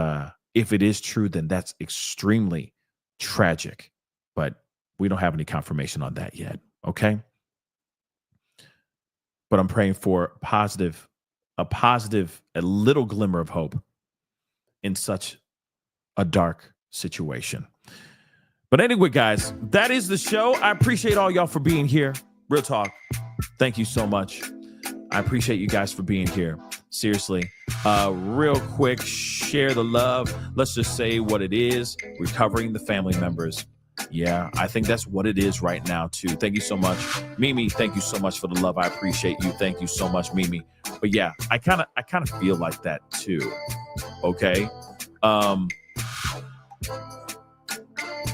if it is true, then that's extremely tragic. But we don't have any confirmation on that yet. Okay. But I'm praying for a little glimmer of hope in such a dark situation. But anyway, guys, that is the show. I appreciate all y'all for being here. Real talk. Thank you so much. I appreciate you guys for being here. Seriously. Real quick, share the love. Let's just say what it is. Recovering the family members. Yeah, I think that's what it is right now, too. Thank you so much. Mimi, thank you so much for the love. I appreciate you. Thank you so much, Mimi. But yeah, I kind of feel like that, too. Okay.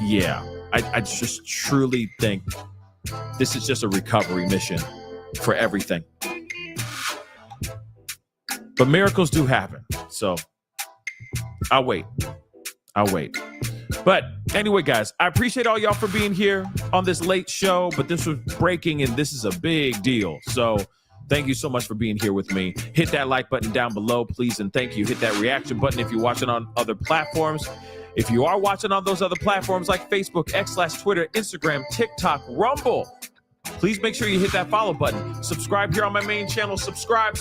Yeah, I just truly think this is just a recovery mission for everything. But miracles do happen. So I'll wait. But anyway, guys, I appreciate all y'all for being here on this late show. But this was breaking and this is a big deal. So thank you so much for being here with me. Hit that like button down below, please. And thank you. Hit that reaction button if you're watching on other platforms. If you are watching on those other platforms like Facebook, X/Twitter, Instagram, TikTok, Rumble, please make sure you hit that follow button. Subscribe here on my main channel. Subscribe.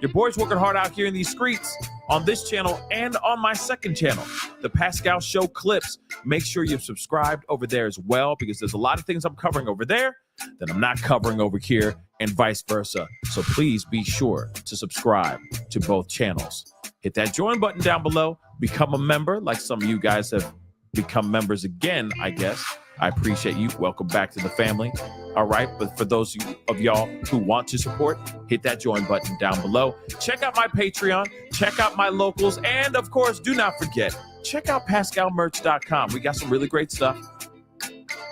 Your boy's working hard out here in these streets on this channel and on my second channel, The Pascal Show Clips. Make sure you're subscribed over there as well, because there's a lot of things I'm covering over there that I'm not covering over here and vice versa. So please be sure to subscribe to both channels. Hit that join button down below. Become a member, like some of you guys have become members again, I guess. I appreciate you. Welcome back to the family. All right. But for those of y'all who want to support, hit that join button down below. Check out my Patreon. Check out my locals. And of course, do not forget, check out PascalMerch.com. We got some really great stuff,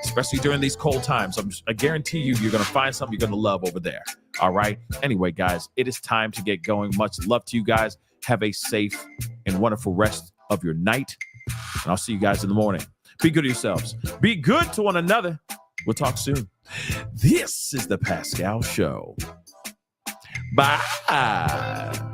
especially during these cold times. I guarantee you're going to find something you're going to love over there. All right. Anyway, guys, it is time to get going. Much love to you guys. Have a safe and wonderful rest of your night. And I'll see you guys in the morning. Be good to yourselves. Be good to one another. We'll talk soon. This is the Pascal Show. Bye.